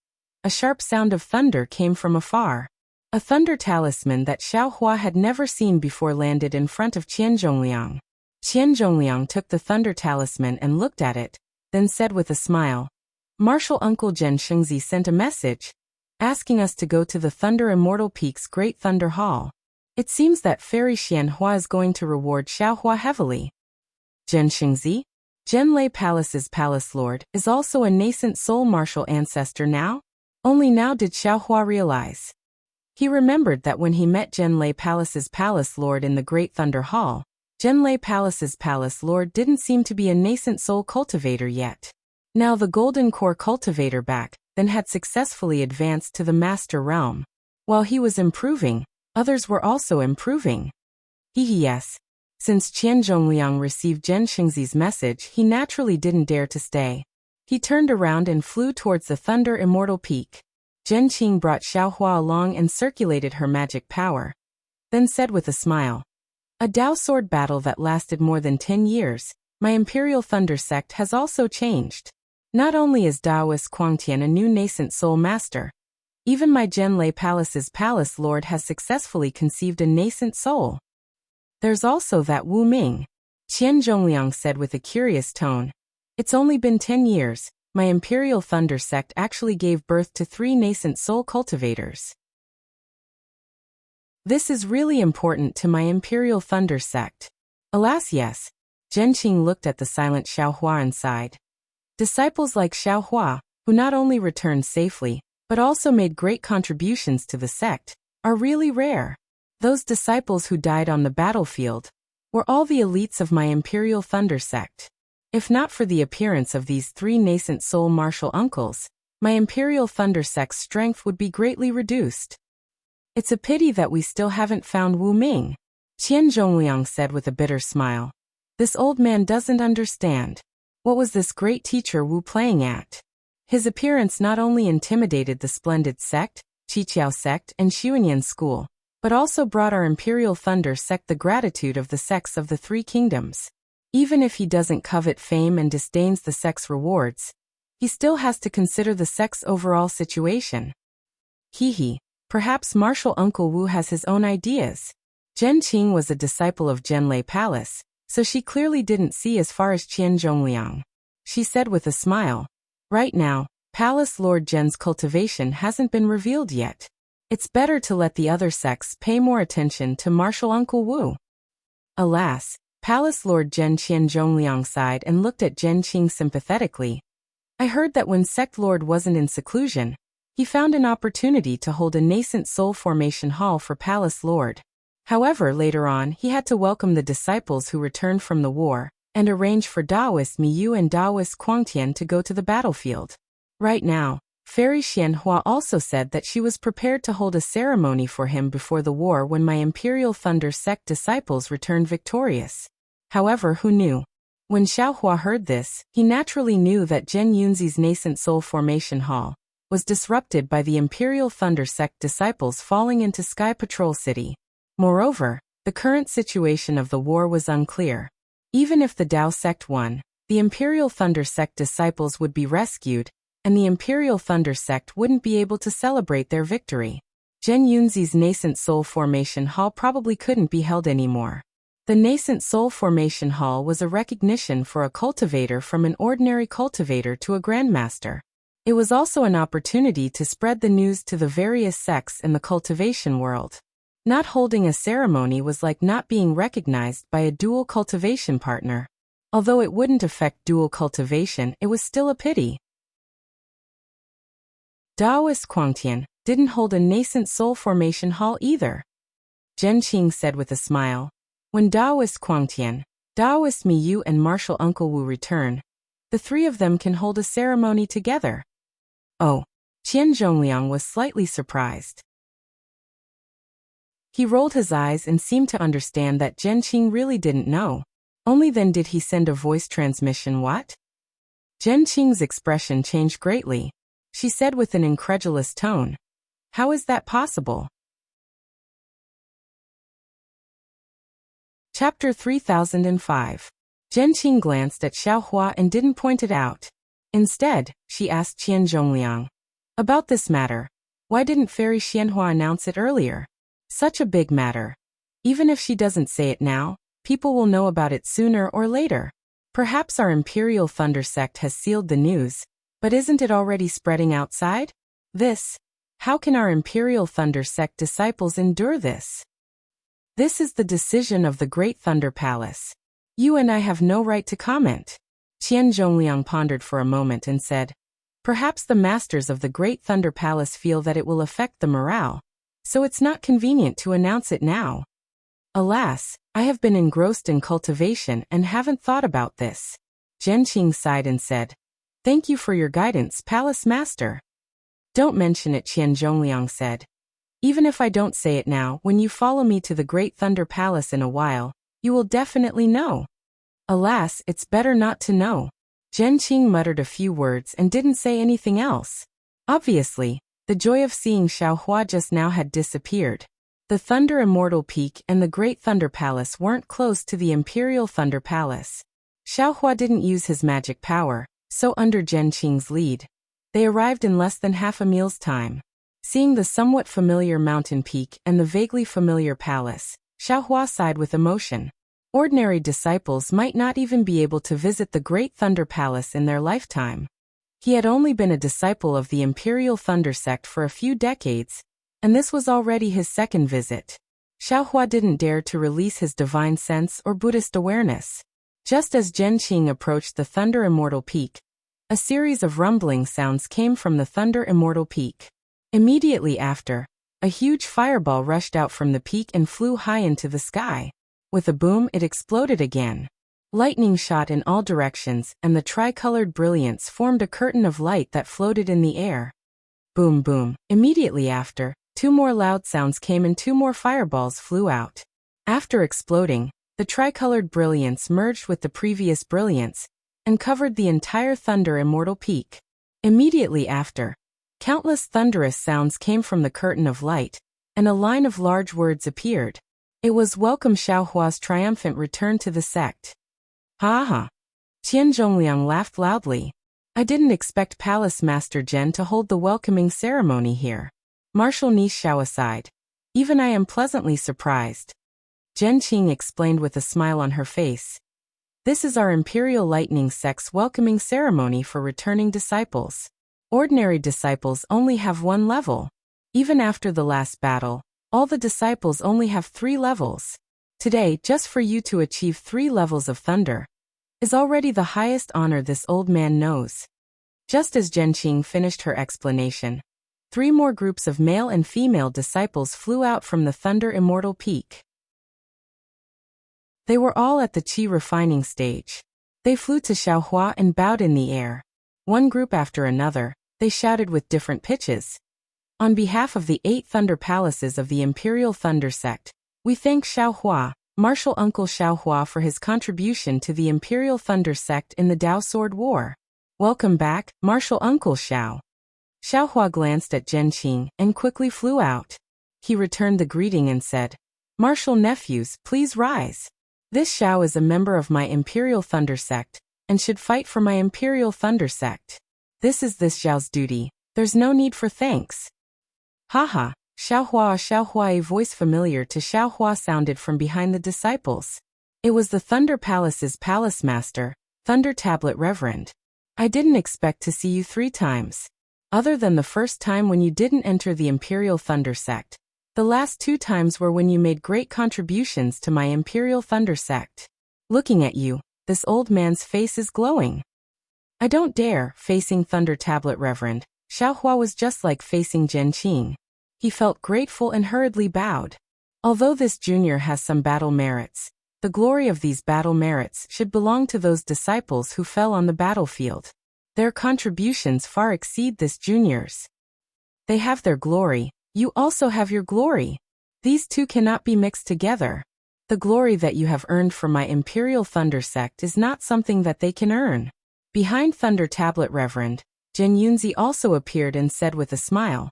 a sharp sound of thunder came from afar. A thunder talisman that Xiaohua had never seen before landed in front of Qianzhongliang. Qianzhongliang took the thunder talisman and looked at it, then said with a smile, Martial Uncle Zhen Shengzi sent a message, asking us to go to the Thunder Immortal Peak's Great Thunder Hall. It seems that Fairy Xianhua is going to reward Xiaohua heavily. Zhen Shengzi, Zhenlei Palace's palace lord, is also a nascent soul martial ancestor now? Only now did Xiaohua realize. He remembered that when he met Zhenlei Palace's palace lord in the Great Thunder Hall, Zhenlei Palace's palace lord didn't seem to be a nascent soul cultivator yet. Now the Golden Core cultivator back then had successfully advanced to the Master Realm. While he was improving, others were also improving. Yes. Since Qianzhongliang received Zhen Shengzi's message, he naturally didn't dare to stay. He turned around and flew towards the Thunder Immortal Peak. Zhen Qing brought Xiaohua along and circulated her magic power. Then said with a smile, a Dao sword battle that lasted more than 10 years, my Imperial Thunder sect has also changed. Not only is Daoist Quangtian a new nascent soul master, even my Zhenlei Palace's palace lord has successfully conceived a nascent soul. There's also that Wu Ming, Qianzhongliang said with a curious tone. It's only been 10 years. My Imperial Thunder sect actually gave birth to 3 nascent soul cultivators. This is really important to my Imperial Thunder sect. Alas, yes. Zhen Qing looked at the silent Xiaohua and sighed. Disciples like Xiaohua, who not only returned safely, but also made great contributions to the sect, are really rare. Those disciples who died on the battlefield were all the elites of my Imperial Thunder sect. If not for the appearance of these 3 nascent soul martial uncles, my Imperial Thunder sect's strength would be greatly reduced. It's a pity that we still haven't found Wu Ming, Qianzhongliang said with a bitter smile. This old man doesn't understand. What was this great teacher Wu playing at? His appearance not only intimidated the splendid sect, Qiqiao sect and Xuanyan school, but also brought our Imperial Thunder sect the gratitude of the sects of the 3 kingdoms. Even if he doesn't covet fame and disdains the sect's rewards, he still has to consider the sect's overall situation. Perhaps Martial Uncle Wu has his own ideas. Zhen Qing was a disciple of Zhenlei Palace, so she clearly didn't see as far as Qian Zhongliang. She said with a smile, "Right now, Palace Lord Zhen's cultivation hasn't been revealed yet. It's better to let the other sects pay more attention to Martial Uncle Wu." Alas, Palace Lord Zhen Qian Zhongliang sighed and looked at Zhen Qing sympathetically. "I heard that when Sect Lord wasn't in seclusion, he found an opportunity to hold a nascent soul formation hall for Palace Lord. However, later on he had to welcome the disciples who returned from the war, and arrange for Daoist Miyu and Daoist Quangtian to go to the battlefield. Right now, Fairy Xianhua also said that she was prepared to hold a ceremony for him before the war when my Imperial Thunder Sect disciples returned victorious. However, who knew? When Xiaohua heard this, he naturally knew that Zhen Yunzi's nascent soul formation hall was disrupted by the Imperial Thunder Sect disciples falling into Sky Patrol City. Moreover, the current situation of the war was unclear. Even if the Dao sect won, the Imperial Thunder Sect disciples would be rescued, and the Imperial Thunder Sect wouldn't be able to celebrate their victory. Zhen Yunzi's nascent soul formation hall probably couldn't be held anymore. The nascent soul formation hall was a recognition for a cultivator from an ordinary cultivator to a grandmaster. It was also an opportunity to spread the news to the various sects in the cultivation world. Not holding a ceremony was like not being recognized by a dual cultivation partner. Although it wouldn't affect dual cultivation, it was still a pity. Daoist Quangtian didn't hold a nascent soul formation hall either. Zhen Qing said with a smile. When Daoist Quangtian, Daoist Miyu and Martial Uncle Wu return, the three of them can hold a ceremony together. Oh, Qian Zhongliang was slightly surprised. He rolled his eyes and seemed to understand that Zhen Qing really didn't know. Only then did he send a voice transmission. What? Zhen Qing's expression changed greatly. She said with an incredulous tone, "How is that possible?" Chapter 3005. Zhen Qing glanced at Xiaohua and didn't point it out. Instead, she asked Qian Zhongliang, "About this matter, why didn't Fairy Xianhua announce it earlier? Such a big matter. Even if she doesn't say it now, people will know about it sooner or later. Perhaps our Imperial Thunder Sect has sealed the news, but isn't it already spreading outside? How can our Imperial Thunder Sect disciples endure this? This is the decision of the Great Thunder Palace. You and I have no right to comment." Qian Zhongliang pondered for a moment and said, "Perhaps the masters of the Great Thunder Palace feel that it will affect the morale, so it's not convenient to announce it now. Alas, I have been engrossed in cultivation and haven't thought about this." Zhen Qing sighed and said, "Thank you for your guidance, Palace Master." "Don't mention it," Qian Zhongliang said. "Even if I don't say it now, when you follow me to the Great Thunder Palace in a while, you will definitely know." "Alas, it's better not to know." Zhen Qing muttered a few words and didn't say anything else. Obviously, the joy of seeing Xiaohua just now had disappeared. The Thunder Immortal Peak and the Great Thunder Palace weren't close to the Imperial Thunder Palace. Xiaohua didn't use his magic power, so under Zhen Qing's lead, they arrived in less than half a meal's time. Seeing the somewhat familiar mountain peak and the vaguely familiar palace, Xiaohua sighed with emotion. Ordinary disciples might not even be able to visit the Great Thunder Palace in their lifetime. He had only been a disciple of the Imperial Thunder Sect for a few decades, and this was already his second visit. Xiaohua didn't dare to release his divine sense or Buddhist awareness. Just as Zhen Qing approached the Thunder Immortal Peak, a series of rumbling sounds came from the Thunder Immortal Peak. Immediately after, a huge fireball rushed out from the peak and flew high into the sky. With a boom, it exploded again. Lightning shot in all directions, and the tricolored brilliance formed a curtain of light that floated in the air. Boom, boom. Immediately after, two more loud sounds came and two more fireballs flew out. After exploding, the tricolored brilliance merged with the previous brilliance and covered the entire Thunder Immortal Peak. Immediately after, countless thunderous sounds came from the curtain of light, and a line of large words appeared. It was welcome Xiaohua's triumphant return to the sect. Ha ha! Qian Zhongliang laughed loudly. "I didn't expect Palace Master Zhen to hold the welcoming ceremony here." Martial Ni Xiao aside. "Even I am pleasantly surprised." Zhen Qing explained with a smile on her face. This is our Imperial Lightning Sect's welcoming ceremony for returning disciples. Ordinary disciples only have 1 level. Even after the last battle, all the disciples only have 3 levels. Today, just for you to achieve 3 levels of thunder, is already the highest honor this old man knows. Just as Zhen Qing finished her explanation, 3 more groups of male and female disciples flew out from the Thunder Immortal Peak. They were all at the Qi refining stage. They flew to Xiaohua and bowed in the air. One group after another, they shouted with different pitches. On behalf of the 8 Thunder Palaces of the Imperial Thunder Sect, we thank Xiaohua, Martial Uncle Xiaohua, for his contribution to the Imperial Thunder Sect in the Dao Sword War. Welcome back, Martial Uncle Xiao. Xiaohua glanced at Zhen Qing and quickly flew out. He returned the greeting and said, Martial nephews, please rise. This Xiao is a member of my Imperial Thunder Sect, and should fight for my Imperial Thunder Sect. This is this Xiao's duty, there's no need for thanks. Haha, Xiaohua, a voice familiar to Xiaohua sounded from behind the disciples. It was the Thunder Palace's Palace Master, Thunder Tablet Reverend. I didn't expect to see you 3 times. Other than the first time when you didn't enter the Imperial Thunder Sect, the last 2 times were when you made great contributions to my Imperial Thunder Sect. Looking at you, this old man's face is glowing. I don't dare, facing Thunder Tablet Reverend, Xiaohua was just like facing Zhen Qing. He felt grateful and hurriedly bowed. Although this junior has some battle merits, the glory of these battle merits should belong to those disciples who fell on the battlefield. Their contributions far exceed this junior's. They have their glory, you also have your glory. These 2 cannot be mixed together. The glory that you have earned from my Imperial Thunder Sect is not something that they can earn. Behind Thunder Tablet Reverend, Zhen Yunzi also appeared and said with a smile,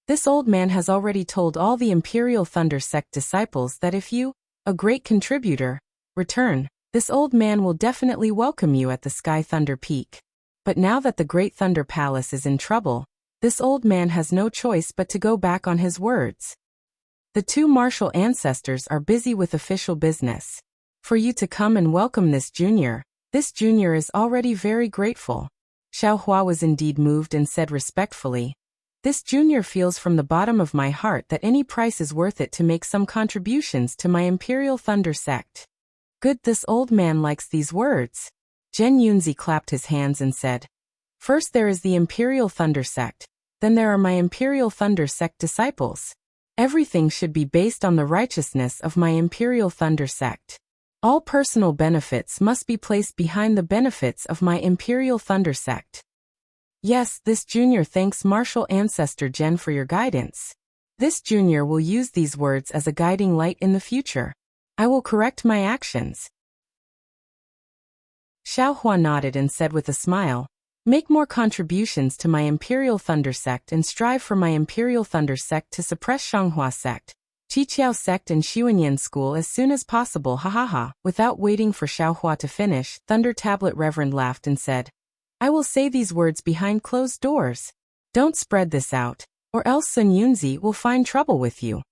This old man has already told all the Imperial Thunder Sect disciples that if you, a great contributor, return, this old man will definitely welcome you at the Sky Thunder Peak. But now that the Great Thunder Palace is in trouble, this old man has no choice but to go back on his words. The 2 martial ancestors are busy with official business. For you to come and welcome this junior is already very grateful. Xiaohua was indeed moved and said respectfully, This junior feels from the bottom of my heart that any price is worth it to make some contributions to my Imperial Thunder Sect. Good, this old man likes these words. Zhen Yunzi clapped his hands and said, First there is the Imperial Thunder Sect, then there are my Imperial Thunder Sect disciples. Everything should be based on the righteousness of my Imperial Thunder Sect. All personal benefits must be placed behind the benefits of my Imperial Thunder Sect. Yes, this junior thanks Martial Ancestor Zhen for your guidance. This junior will use these words as a guiding light in the future. I will correct my actions. Xiaohua nodded and said with a smile, Make more contributions to my Imperial Thunder Sect and strive for my Imperial Thunder Sect to suppress Shanghua Sect, Qiqiao Sect and Xuanyan School as soon as possible. Ha ha ha. Without waiting for Xiaohua to finish, Thunder Tablet Reverend laughed and said, I will say these words behind closed doors. Don't spread this out, or else Sun Yunzi will find trouble with you.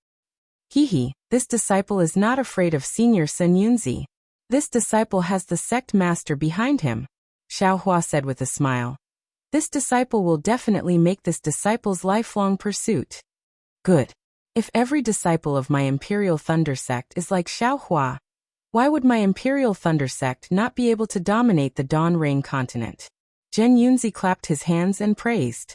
Hehe, this disciple is not afraid of Senior Sun Yunzi. This disciple has the sect master behind him. Xiaohua said with a smile. This disciple will definitely make this disciple's lifelong pursuit. Good. If every disciple of my Imperial Thunder Sect is like Xiaohua, why would my Imperial Thunder Sect not be able to dominate the Dawn Rain continent? Zhen Yunzi clapped his hands and praised.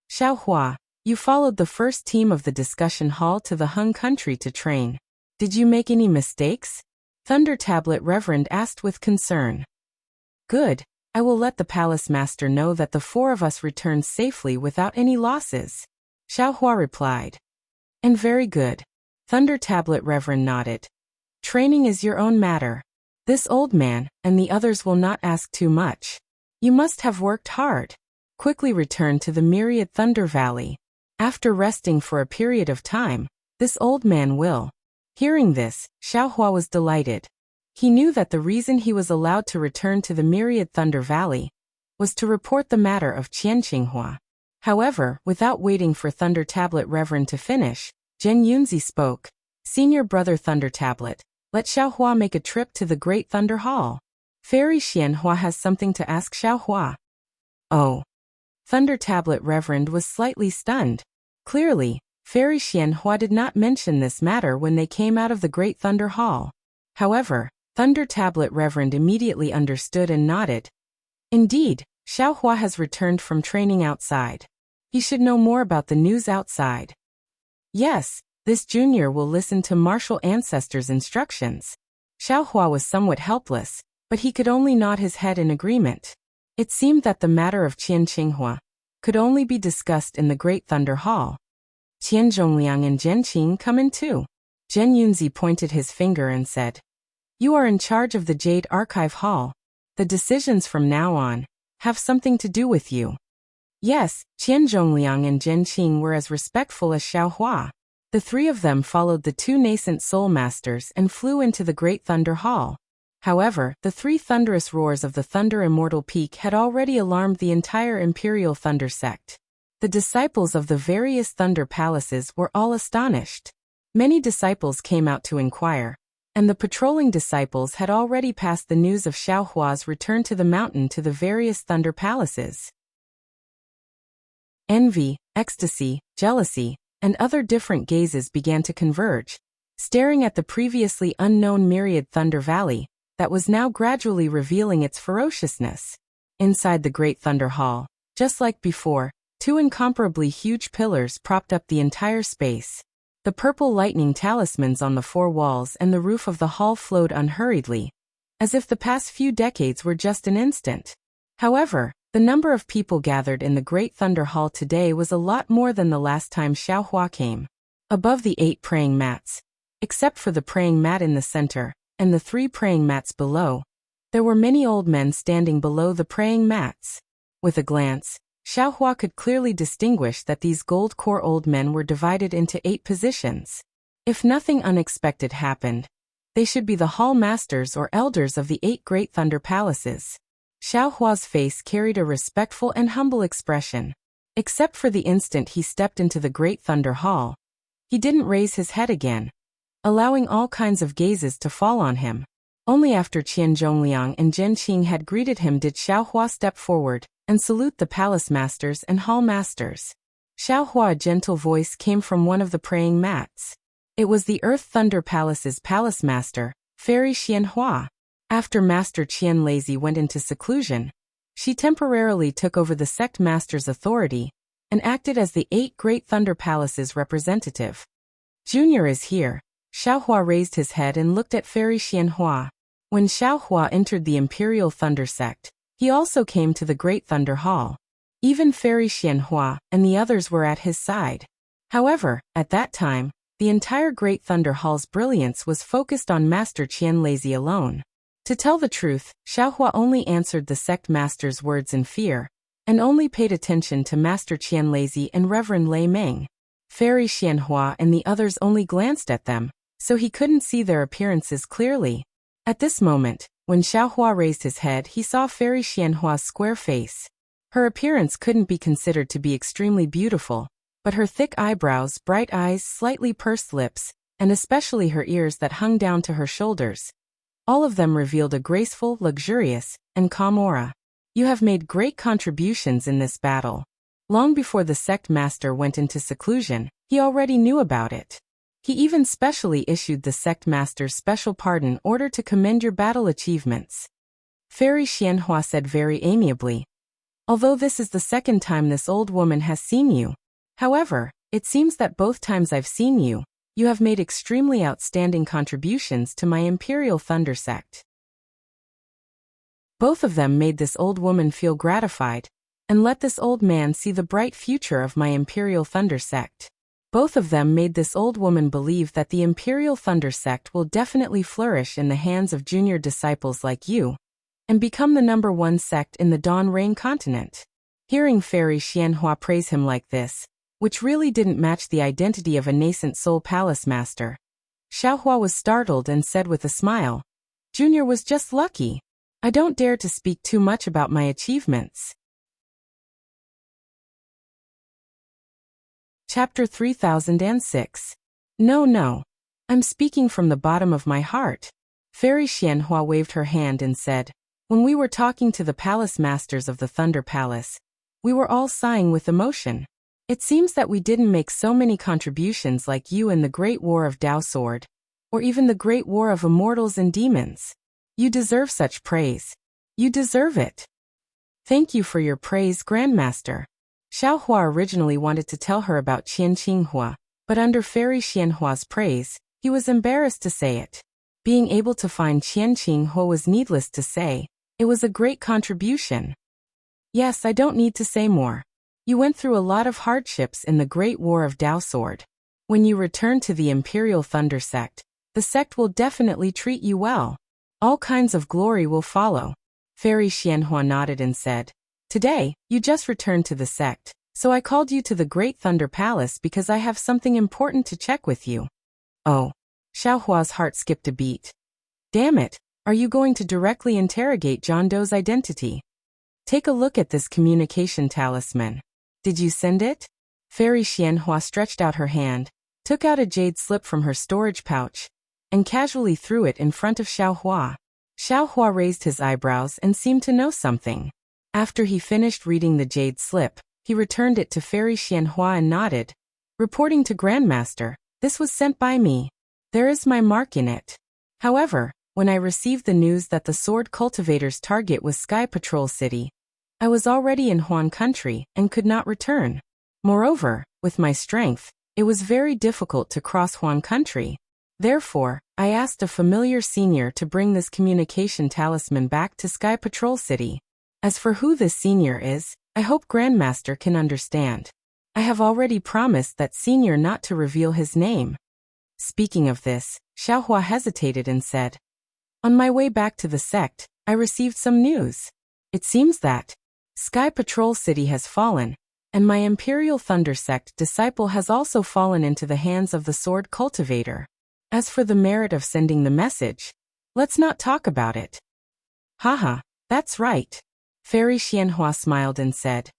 Xiaohua, you followed the first team of the discussion hall to the Hung country to train. Did you make any mistakes? Thunder Tablet Reverend asked with concern. Good. I will let the Palace Master know that the 4 of us returned safely without any losses. Xiaohua replied. And very good. Thunder Tablet Reverend nodded. Training is your own matter. This old man and the others will not ask too much. You must have worked hard. Quickly return to the Myriad Thunder Valley. After resting for a period of time, this old man will. Hearing this, Xiaohua was delighted. He knew that the reason he was allowed to return to the Myriad Thunder Valley was to report the matter of Qianqinghua. However, without waiting for Thunder Tablet Reverend to finish, Zhen Yunzi spoke. Senior Brother Thunder Tablet, let Xiaohua make a trip to the Great Thunder Hall. Fairy Xianhua has something to ask Xiaohua. Oh. Thunder Tablet Reverend was slightly stunned. Clearly, Fairy Xianhua did not mention this matter when they came out of the Great Thunder Hall. However, Thunder Tablet Reverend immediately understood and nodded. Indeed, Xiaohua has returned from training outside. He should know more about the news outside. Yes, this junior will listen to martial ancestors' instructions. Xiaohua was somewhat helpless, but he could only nod his head in agreement. It seemed that the matter of Qian Qinghua could only be discussed in the Great Thunder Hall. Qian Zhongliang and Zhen Qing come in too. Zhen Yunzi pointed his finger and said, "You are in charge of the Jade Archive Hall. The decisions from now on have something to do with you." Yes, Qian Zhongliang and Zhen Qing were as respectful as Xiaohua. The three of them followed the two nascent soul masters and flew into the Great Thunder Hall. However, the three thunderous roars of the Thunder Immortal Peak had already alarmed the entire Imperial Thunder sect. The disciples of the various Thunder Palaces were all astonished. Many disciples came out to inquire, and the patrolling disciples had already passed the news of Xiaohua's return to the mountain to the various Thunder Palaces. Envy, ecstasy, jealousy, and other different gazes began to converge, staring at the previously unknown myriad Thunder Valley that was now gradually revealing its ferociousness. Inside the Great Thunder Hall, just like before, two incomparably huge pillars propped up the entire space. The purple lightning talismans on the four walls and the roof of the hall flowed unhurriedly, as if the past few decades were just an instant. However, the number of people gathered in the Great Thunder Hall today was a lot more than the last time Xiaohua came. Above the 8 praying mats, except for the praying mat in the center, and the 3 praying mats below, there were many old men standing below the praying mats. With a glance, Xiaohua could clearly distinguish that these gold core old men were divided into 8 positions. If nothing unexpected happened, they should be the hall masters or elders of the 8 Great Thunder Palaces. Xiaohua's face carried a respectful and humble expression. Except for the instant he stepped into the Great Thunder Hall, he didn't raise his head again, allowing all kinds of gazes to fall on him. Only after Qian Zhongliang and Zhen Qing had greeted him did Xiaohua step forward and salute the palace masters and hall masters. Xiaohua, a gentle voice came from one of the praying mats. It was the Earth Thunder Palace's palace master, Fairy Xianhua. After Master Qian Lazy went into seclusion, she temporarily took over the sect master's authority and acted as the 8 Great Thunder Palaces representative. Junior is here. Xiaohua raised his head and looked at Fairy Xianhua. When Xiaohua entered the Imperial Thunder sect, he also came to the Great Thunder Hall. Even Fairy Xianhua and the others were at his side. However, at that time, the entire Great Thunder Hall's brilliance was focused on Master Qian Lazy alone. To tell the truth, Xiaohua only answered the sect master's words in fear, and only paid attention to Master Qian Lazy and Reverend Lei Meng. Fairy Xianhua and the others only glanced at them, so he couldn't see their appearances clearly. At this moment, when Xiaohua raised his head, he saw Fairy Xianhua's square face. Her appearance couldn't be considered to be extremely beautiful, but her thick eyebrows, bright eyes, slightly pursed lips, and especially her ears that hung down to her shoulders, all of them revealed a graceful, luxurious, and calm aura. You have made great contributions in this battle. Long before the sect master went into seclusion, he already knew about it. He even specially issued the sect master's special pardon order to commend your battle achievements. Fairy Xianhua said very amiably, "Although this is the second time this old woman has seen you. However, it seems that both times I've seen you, you have made extremely outstanding contributions to my Imperial Thunder sect." Both of them made this old woman feel gratified, and let this old man see the bright future of my Imperial Thunder sect. Both of them made this old woman believe that the Imperial Thunder sect will definitely flourish in the hands of junior disciples like you, and become the #1 sect in the Dawn Rain continent. Hearing Fairy Xianhua praise him like this, which really didn't match the identity of a nascent soul palace master, Xiaohua was startled and said with a smile, "Junior was just lucky. I don't dare to speak too much about my achievements." Chapter 3006. No. I'm speaking from the bottom of my heart. Fairy Xianhua waved her hand and said, when we were talking to the palace masters of the Thunder Palace, we were all sighing with emotion. It seems that we didn't make so many contributions like you in the Great War of Dao Sword, or even the Great War of Immortals and Demons. You deserve such praise. You deserve it. Thank you for your praise, Grandmaster. Xiaohua originally wanted to tell her about Qian Qinghua, but under Fairy Xianhua's praise, he was embarrassed to say it. Being able to find Qian Qinghua was needless to say. It was a great contribution. Yes, I don't need to say more. You went through a lot of hardships in the Great War of Dao Sword. When you return to the Imperial Thunder Sect, the sect will definitely treat you well. All kinds of glory will follow. Fairy Xianhua nodded and said, today, you just returned to the sect, so I called you to the Great Thunder Palace because I have something important to check with you. Oh. Xiaohua's heart skipped a beat. Damn it, are you going to directly interrogate John Doe's identity? Take a look at this communication talisman. Did you send it? Fairy Xianhua stretched out her hand, took out a jade slip from her storage pouch, and casually threw it in front of Xiaohua. Xiaohua raised his eyebrows and seemed to know something. After he finished reading the jade slip, he returned it to Fairy Xianhua and nodded. Reporting to Grandmaster, this was sent by me. There is my mark in it. However, when I received the news that the Sword Cultivator's target was Sky Patrol City, I was already in Huan Country and could not return. Moreover, with my strength, it was very difficult to cross Huan Country. Therefore, I asked a familiar senior to bring this communication talisman back to Sky Patrol City. As for who this senior is, I hope Grandmaster can understand. I have already promised that senior not to reveal his name. Speaking of this, Xiaohua hesitated and said, on my way back to the sect, I received some news. It seems that Sky Patrol City has fallen, and my Imperial Thunder Sect disciple has also fallen into the hands of the Sword Cultivator. As for the merit of sending the message, let's not talk about it. Haha, that's right. Fairy Xianhua smiled and said,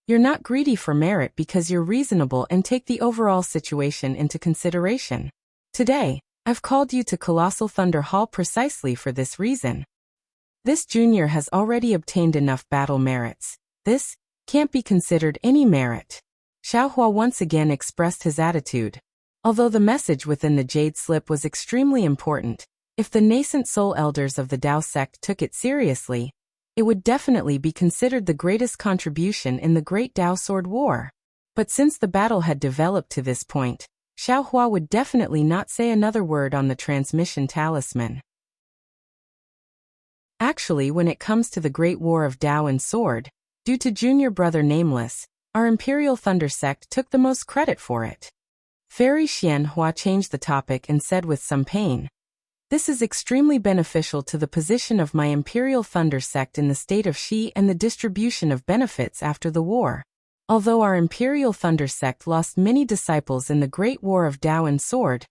you're not greedy for merit because you're reasonable and take the overall situation into consideration. Today, I've called you to Colossal Thunder Hall precisely for this reason. This junior has already obtained enough battle merits. This can't be considered any merit. Xiaohua once again expressed his attitude. Although the message within the jade slip was extremely important, if the nascent soul elders of the Dao sect took it seriously, it would definitely be considered the greatest contribution in the Great Dao Sword War. But since the battle had developed to this point, Xiaohua would definitely not say another word on the transmission talisman. Actually, when it comes to the Great War of Dao and Sword, due to junior brother Nameless, our Imperial Thunder Sect took the most credit for it. Fairy Xianhua changed the topic and said with some pain, this is extremely beneficial to the position of my Imperial Thunder Sect in the state of Xi and the distribution of benefits after the war. Although our Imperial Thunder Sect lost many disciples in the Great War of Dao and Sword,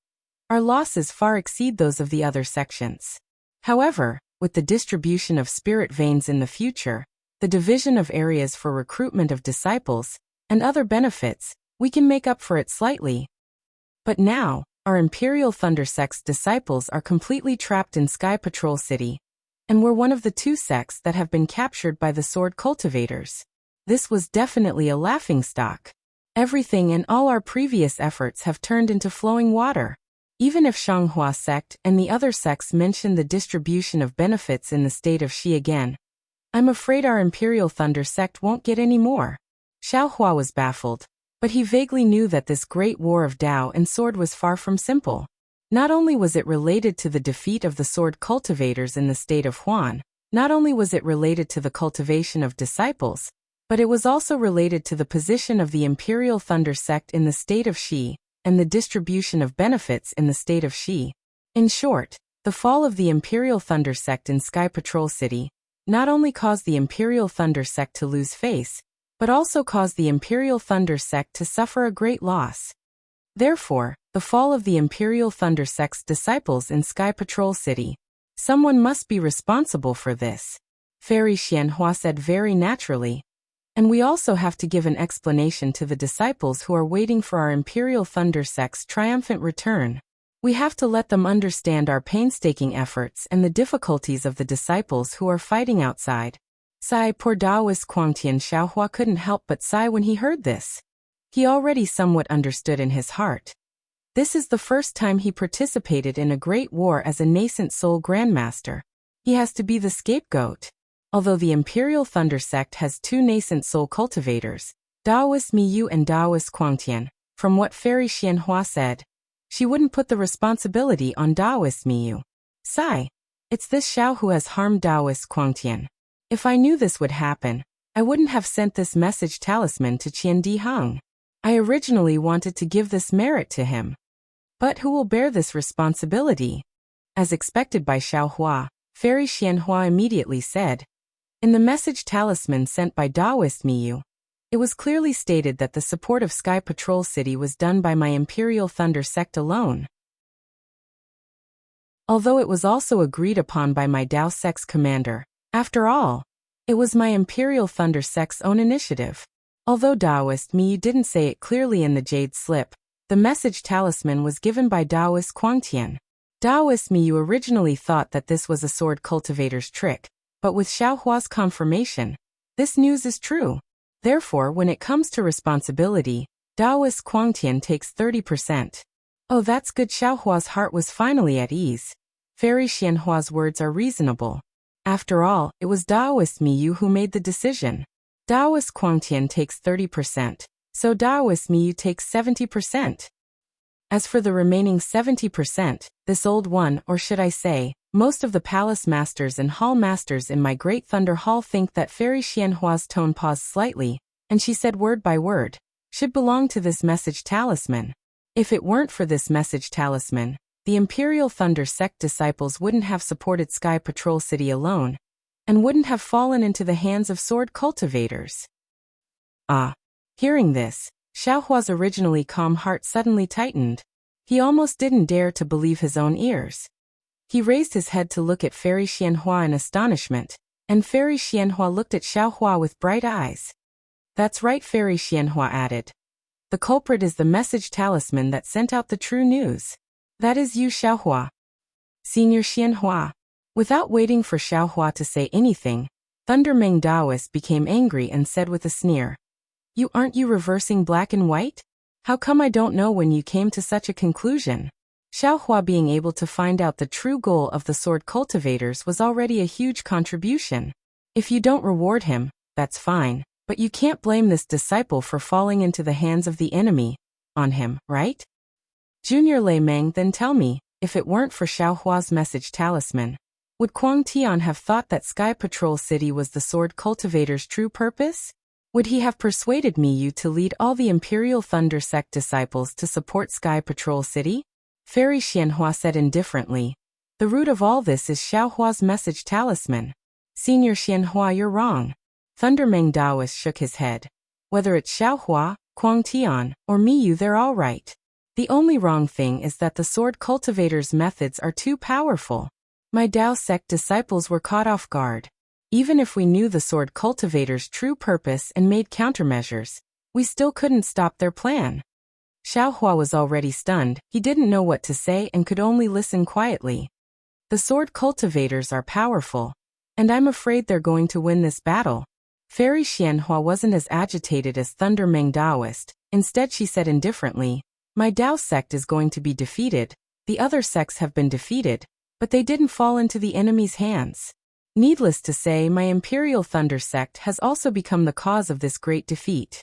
our losses far exceed those of the other sections. However, with the distribution of spirit veins in the future, the division of areas for recruitment of disciples, and other benefits, we can make up for it slightly. But now, our Imperial Thunder Sect's disciples are completely trapped in Sky Patrol City, and we're one of the 2 sects that have been captured by the Sword Cultivators. This was definitely a laughingstock. Everything and all our previous efforts have turned into flowing water. Even if Shanghua sect and the other sects mention the distribution of benefits in the state of Xi again, I'm afraid our Imperial Thunder Sect won't get any more. Xiaohua was baffled, but he vaguely knew that this great war of Dao and Sword was far from simple. Not only was it related to the defeat of the Sword Cultivators in the state of Huan, not only was it related to the cultivation of disciples, but it was also related to the position of the Imperial Thunder Sect in the state of Xi, and the distribution of benefits in the state of Xi. In short, the fall of the Imperial Thunder Sect in Sky Patrol City not only caused the Imperial Thunder Sect to lose face, but also caused the Imperial Thunder Sect to suffer a great loss. Therefore, the fall of the Imperial Thunder Sect's disciples in Sky Patrol City. Someone must be responsible for this. Fairy Xianhua said very naturally. And we also have to give an explanation to the disciples who are waiting for our Imperial Thunder Sect's triumphant return. We have to let them understand our painstaking efforts and the difficulties of the disciples who are fighting outside. Sigh, poor Taoist Quangtian. Xiaohua couldn't help but sigh when he heard this. He already somewhat understood in his heart. This is the first time he participated in a great war as a nascent soul grandmaster. He has to be the scapegoat. Although the Imperial Thunder Sect has two nascent soul cultivators, Taoist Miyu and Taoist Quangtian, from what Fairy Xianhua said, she wouldn't put the responsibility on Taoist Miyu. Sigh. It's this Xiao who has harmed Taoist Quangtian. If I knew this would happen, I wouldn't have sent this message talisman to Qian Di Heng. I originally wanted to give this merit to him. But who will bear this responsibility? As expected by Xiaohua, Fairy Xianhua immediately said, in the message talisman sent by Taoist Miyu, it was clearly stated that the support of Sky Patrol City was done by my Imperial Thunder Sect alone. Although it was also agreed upon by my Tao Sect's commander, after all, it was my Imperial Thunder Sect's own initiative. Although Taoist Miyu didn't say it clearly in the Jade Slip, the message talisman was given by Taoist Quangtian. Taoist Miyu originally thought that this was a sword cultivator's trick, but with Xiaohua's confirmation, this news is true. Therefore, when it comes to responsibility, Taoist Quangtian takes 30%. Oh, that's good. Xiaohua's heart was finally at ease. Fairy Xianhua's words are reasonable. After all, it was Taoist Miyu who made the decision. Taoist Quangtian takes 30%, so Taoist Miyu takes 70%. As for the remaining 70%, this old one, or should I say, most of the palace masters and hall masters in my Great Thunder Hall think that Fairy Xianhua's tone paused slightly, and she said word by word, should belong to this message talisman. If it weren't for this message talisman, the Imperial Thunder Sect disciples wouldn't have supported Sky Patrol City alone, and wouldn't have fallen into the hands of sword cultivators. Ah. Hearing this, Xiaohua's originally calm heart suddenly tightened. He almost didn't dare to believe his own ears. He raised his head to look at Fairy Xianhua in astonishment, and Fairy Xianhua looked at Xiaohua with bright eyes. That's right, Fairy Xianhua added. The culprit is the message talisman that sent out the true news. That is you, Xiaohua. Senior Xianhua. Without waiting for Xiaohua to say anything, Thundermeng Taoist became angry and said with a sneer, Aren't you reversing black and white? How come I don't know when you came to such a conclusion? Xiaohua being able to find out the true goal of the sword cultivators was already a huge contribution. If you don't reward him, that's fine, but you can't blame this disciple for falling into the hands of the enemy. On him, right? Junior Lei Meng, then tell me, if it weren't for Xiaohua's message talisman, would Quang Tian have thought that Sky Patrol City was the sword cultivator's true purpose? Would he have persuaded Miyu to lead all the Imperial Thunder Sect disciples to support Sky Patrol City? Fairy Xianhua said indifferently. The root of all this is Xiaohua's message talisman. Senior Xianhua, you're wrong. Thundermeng Taoist shook his head. Whether it's Xiaohua, Quang Tian, or Miyu, they're all right. The only wrong thing is that the sword cultivator's methods are too powerful. My Tao Sect disciples were caught off guard. Even if we knew the sword cultivator's true purpose and made countermeasures, we still couldn't stop their plan. Xiaohua was already stunned. He didn't know what to say and could only listen quietly. The sword cultivators are powerful, and I'm afraid they're going to win this battle. Fairy Xianhua wasn't as agitated as Thundermeng Taoist. Instead, she said indifferently, my Tao Sect is going to be defeated. The other sects have been defeated, but they didn't fall into the enemy's hands. Needless to say, my Imperial Thunder Sect has also become the cause of this great defeat.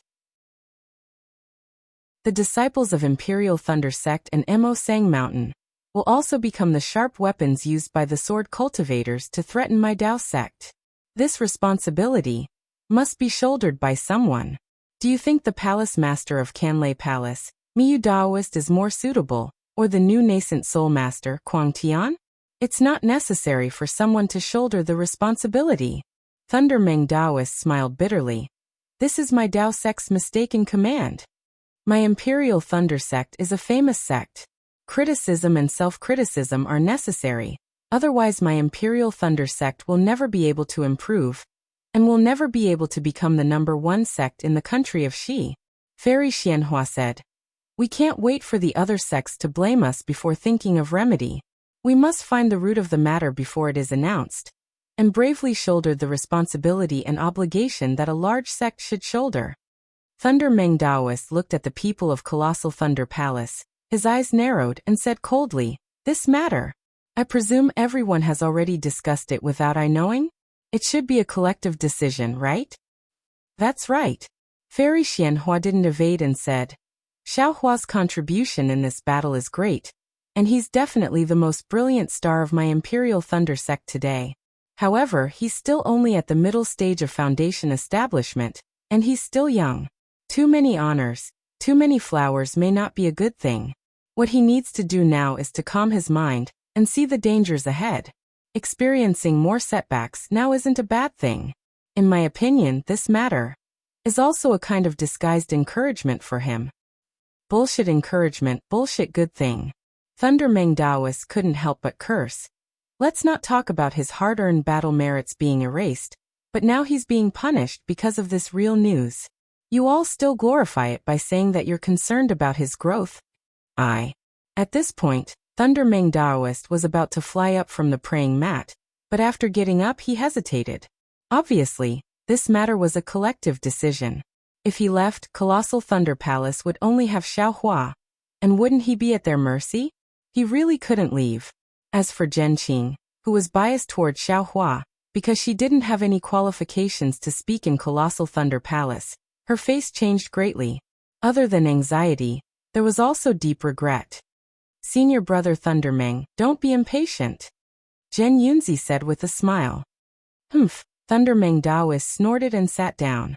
The disciples of Imperial Thunder Sect and Mo Sang Mountain will also become the sharp weapons used by the sword cultivators to threaten my Tao Sect. This responsibility must be shouldered by someone. Do you think the Palace Master of Canlei Palace, Miyu Taoist, is more suitable, or the new nascent Soul Master, Quang Tian? It's not necessary for someone to shoulder the responsibility. Thundermeng Taoist smiled bitterly. This is my Tao Sect's mistaken command. My Imperial Thunder Sect is a famous sect. Criticism and self-criticism are necessary, otherwise my Imperial Thunder Sect will never be able to improve, and will never be able to become the #1 sect in the country of Xi. Fairy Xianhua said. We can't wait for the other sects to blame us before thinking of remedy. We must find the root of the matter before it is announced, and bravely shouldered the responsibility and obligation that a large sect should shoulder. Thunder Meng Daoist looked at the people of Colossal Thunder Palace. His eyes narrowed and said coldly, "This matter? I presume everyone has already discussed it without I knowing? It should be a collective decision, right?" "That's right." Fairy Xianhua didn't evade and said, "Xiaohua's contribution in this battle is great, and he's definitely the most brilliant star of my Imperial Thunder sect today. However, he's still only at the middle stage of foundation establishment, and he's still young. Too many honors, too many flowers may not be a good thing. What he needs to do now is to calm his mind and see the dangers ahead. Experiencing more setbacks now isn't a bad thing. In my opinion, this matter is also a kind of disguised encouragement for him." Bullshit encouragement, bullshit good thing. Thunder Meng Daoist couldn't help but curse. Let's not talk about his hard-earned battle merits being erased, but now he's being punished because of this real news. You all still glorify it by saying that you're concerned about his growth. At this point, Thunder Meng Daoist was about to fly up from the praying mat, but after getting up he hesitated. Obviously, this matter was a collective decision. If he left, Colossal Thunder Palace would only have Xiaohua, and wouldn't he be at their mercy? He really couldn't leave. As for Zhen Qing, who was biased toward Xiaohua, because she didn't have any qualifications to speak in Colossal Thunder Palace, her face changed greatly. Other than anxiety, there was also deep regret. "Senior brother Thunder Meng, don't be impatient," Zhen Yunzi said with a smile. "Humph," Thunder Meng Daoist snorted and sat down.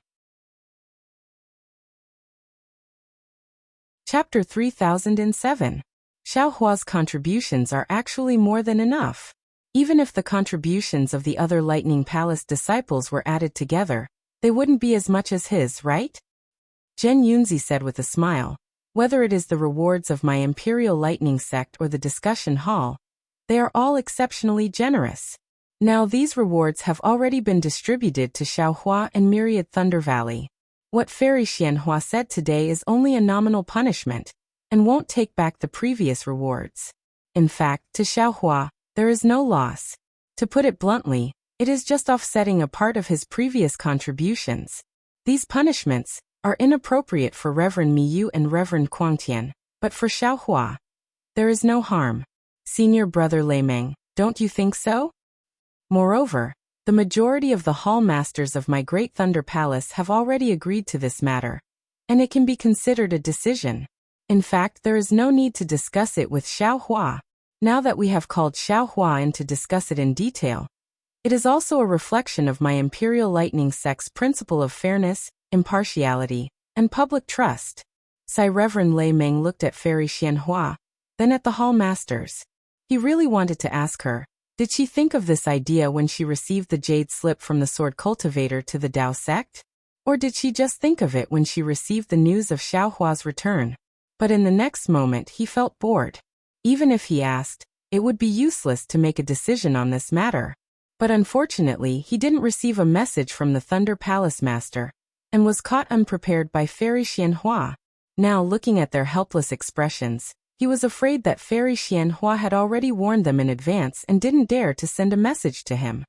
Chapter 3007. Xiaohua's contributions are actually more than enough. Even if the contributions of the other Lightning Palace disciples were added together, they wouldn't be as much as his, right? Zhen Yunzi said with a smile. Whether it is the rewards of my Imperial Lightning sect or the discussion hall, they are all exceptionally generous. Now these rewards have already been distributed to Xiaohua and Myriad Thunder Valley. What Fairy Xianhua said today is only a nominal punishment, and won't take back the previous rewards. In fact, to Xiaohua, there is no loss. To put it bluntly, it is just offsetting a part of his previous contributions. These punishments are inappropriate for Reverend Miyu and Reverend Quangtian, but for Xiaohua, there is no harm. Senior brother Lei Meng, don't you think so? Moreover, the majority of the hall masters of my Great Thunder Palace have already agreed to this matter, and it can be considered a decision. In fact, there is no need to discuss it with Xiaohua. Now that we have called Xiaohua in to discuss it in detail, it is also a reflection of my Imperial Lightning sect's principle of fairness, impartiality, and public trust. Reverend Lei Meng looked at Fairy Xianhua, then at the hall masters. He really wanted to ask her, did she think of this idea when she received the jade slip from the sword cultivator to the Dao sect? Or did she just think of it when she received the news of Xiaohua's return? But in the next moment he felt bored. Even if he asked, it would be useless to make a decision on this matter. But unfortunately he didn't receive a message from the Thunder Palace Master, and was caught unprepared by Fairy Xianhua. Now looking at their helpless expressions, he was afraid that Fairy Xianhua had already warned them in advance and didn't dare to send a message to him.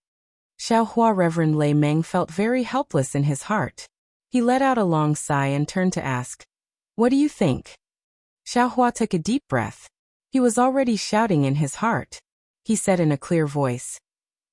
Xiaohua Reverend Lei Meng felt very helpless in his heart. He let out a long sigh and turned to ask, "What do you think?" Xiaohua took a deep breath. He was already shouting in his heart. He said in a clear voice,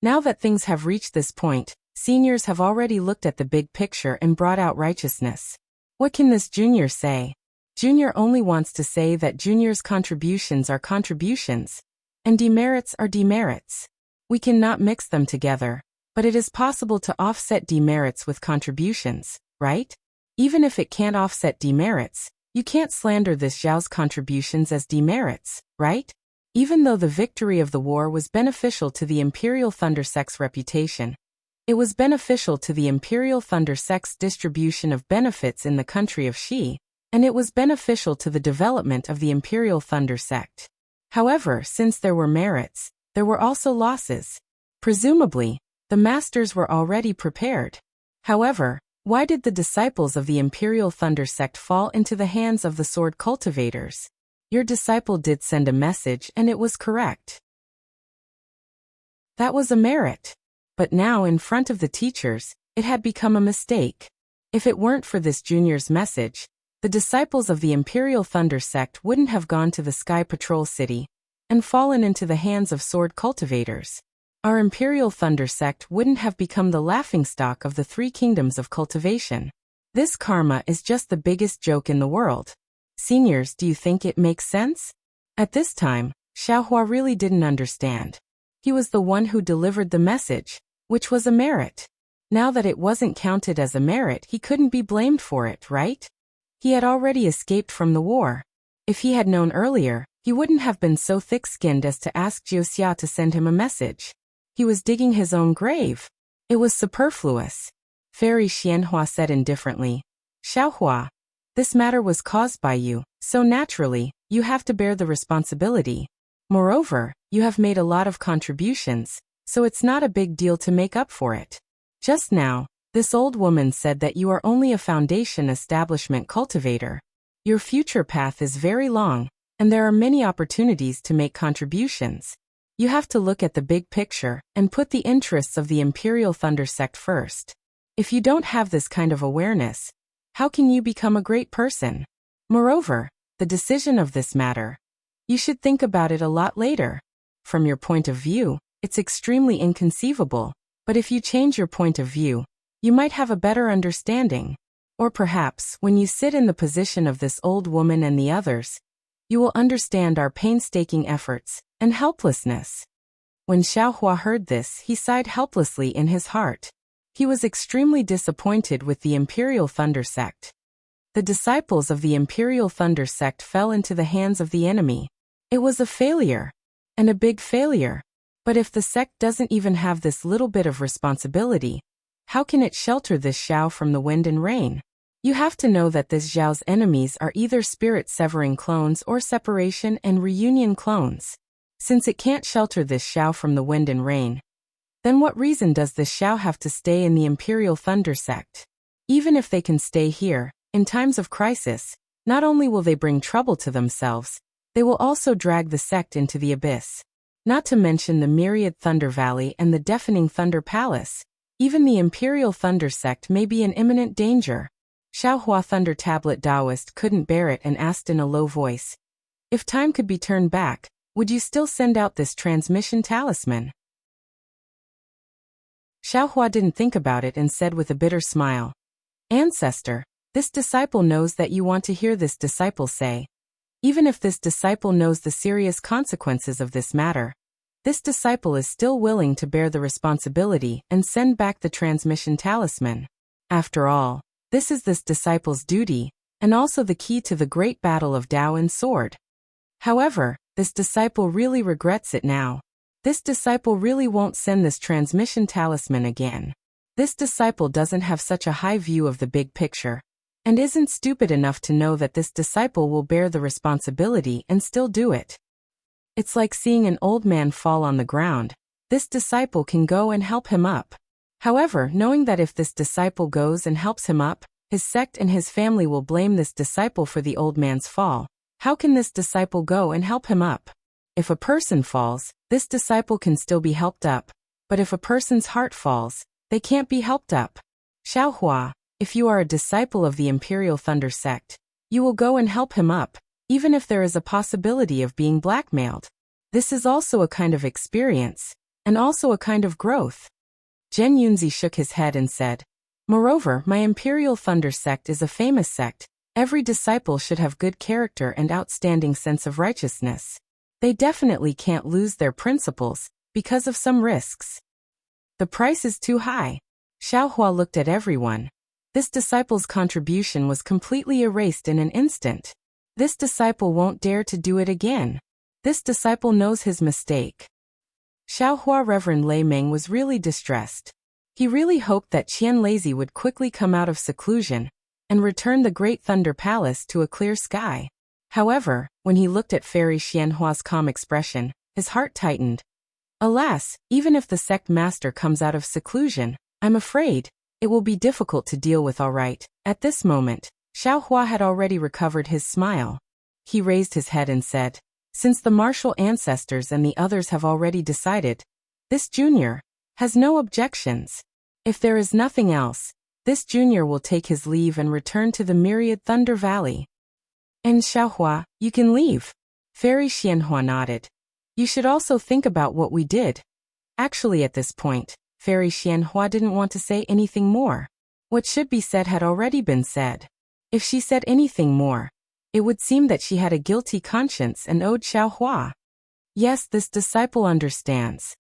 "Now that things have reached this point, seniors have already looked at the big picture and brought out righteousness. What can this junior say? Junior only wants to say that junior's contributions are contributions, and demerits are demerits. We cannot mix them together, but it is possible to offset demerits with contributions, right? Even if it can't offset demerits, you can't slander this Zhao's contributions as demerits, right? Even though the victory of the war was beneficial to the Imperial Thunder Sect's reputation, it was beneficial to the Imperial Thunder Sect's distribution of benefits in the country of Xi, and it was beneficial to the development of the Imperial Thunder Sect. However, since there were merits, there were also losses. Presumably, the masters were already prepared. However, Why did the disciples of the Imperial Thunder sect fall into the hands of the sword cultivators? Your disciple did send a message and it was correct. That was a merit. But now in front of the teachers, it had become a mistake. If it weren't for this junior's message, the disciples of the Imperial Thunder sect wouldn't have gone to the Sky Patrol City and fallen into the hands of sword cultivators. Our Imperial Thunder sect wouldn't have become the laughingstock of the 3 kingdoms of cultivation. This karma is just the biggest joke in the world. Seniors, do you think it makes sense? At this time, Xiaohua really didn't understand. He was the one who delivered the message, which was a merit. Now that it wasn't counted as a merit, he couldn't be blamed for it, right? He had already escaped from the war. If he had known earlier, he wouldn't have been so thick-skinned as to ask Wuxia to send him a message. He was digging his own grave. It was superfluous. Fairy Xianhua said indifferently. Xiaohua, this matter was caused by you, so naturally, you have to bear the responsibility. Moreover, you have made a lot of contributions, so it's not a big deal to make up for it. Just now, this old woman said that you are only a foundation establishment cultivator. Your future path is very long, and there are many opportunities to make contributions. You have to look at the big picture and put the interests of the Imperial Thunder sect first. If you don't have this kind of awareness, how can you become a great person? Moreover, the decision of this matter, you should think about it a lot later. From your point of view, it's extremely inconceivable, but if you change your point of view, you might have a better understanding. Or perhaps, when you sit in the position of this old woman and the others, you will understand our painstaking efforts and helplessness. When Xiaohua heard this, he sighed helplessly in his heart. He was extremely disappointed with the Imperial Thunder sect. The disciples of the Imperial Thunder sect fell into the hands of the enemy. It was a failure. And a big failure. But if the sect doesn't even have this little bit of responsibility, how can it shelter this Xiao from the wind and rain? You have to know that this Xiao's enemies are either spirit-severing clones or separation and reunion clones. Since it can't shelter this Xiao from the wind and rain, then what reason does this Xiao have to stay in the Imperial Thunder sect? Even if they can stay here, in times of crisis, not only will they bring trouble to themselves, they will also drag the sect into the abyss. Not to mention the myriad Thunder Valley and the deafening Thunder Palace. Even the Imperial Thunder sect may be in imminent danger. Xiaohua Thunder Tablet Taoist couldn't bear it and asked in a low voice, if time could be turned back, would you still send out this transmission talisman? Xiaohua didn't think about it and said with a bitter smile, Ancestor, this disciple knows that you want to hear this disciple say. Even if this disciple knows the serious consequences of this matter, this disciple is still willing to bear the responsibility and send back the transmission talisman. After all, this is this disciple's duty, and also the key to the great battle of Tao and Sword. However, this disciple really regrets it now. This disciple really won't send this transmission talisman again. This disciple doesn't have such a high view of the big picture, and isn't stupid enough to know that this disciple will bear the responsibility and still do it. It's like seeing an old man fall on the ground. This disciple can go and help him up. However, knowing that if this disciple goes and helps him up, his sect and his family will blame this disciple for the old man's fall, how can this disciple go and help him up? If a person falls, this disciple can still be helped up, but if a person's heart falls, they can't be helped up. Xiaohua, if you are a disciple of the Imperial Thunder sect, you will go and help him up, even if there is a possibility of being blackmailed. This is also a kind of experience, and also a kind of growth. Zhen Yunzi shook his head and said, Moreover, my Imperial Thunder sect is a famous sect. Every disciple should have good character and outstanding sense of righteousness. They definitely can't lose their principles, because of some risks. The price is too high. Xiaohua looked at everyone. This disciple's contribution was completely erased in an instant. This disciple won't dare to do it again. This disciple knows his mistake. Xiaohua Reverend Lei Meng was really distressed. He really hoped that Qian Lazy would quickly come out of seclusion and return the Great Thunder Palace to a clear sky. However, when he looked at Fairy Xianhua's calm expression, his heart tightened. Alas, even if the sect master comes out of seclusion, I'm afraid It will be difficult to deal with, all right. At this moment, Xiaohua had already recovered his smile. He raised his head and said, since the martial ancestors and the others have already decided, this junior has no objections. If there is nothing else, this junior will take his leave and return to the myriad Thunder Valley. And Xiaohua, you can leave. Fairy Xianhua nodded. You should also think about what we did. Actually, at this point, Fairy Xianhua didn't want to say anything more. What should be said had already been said. If she said anything more, it would seem that she had a guilty conscience and owed Xiaohua. Yes, this disciple understands.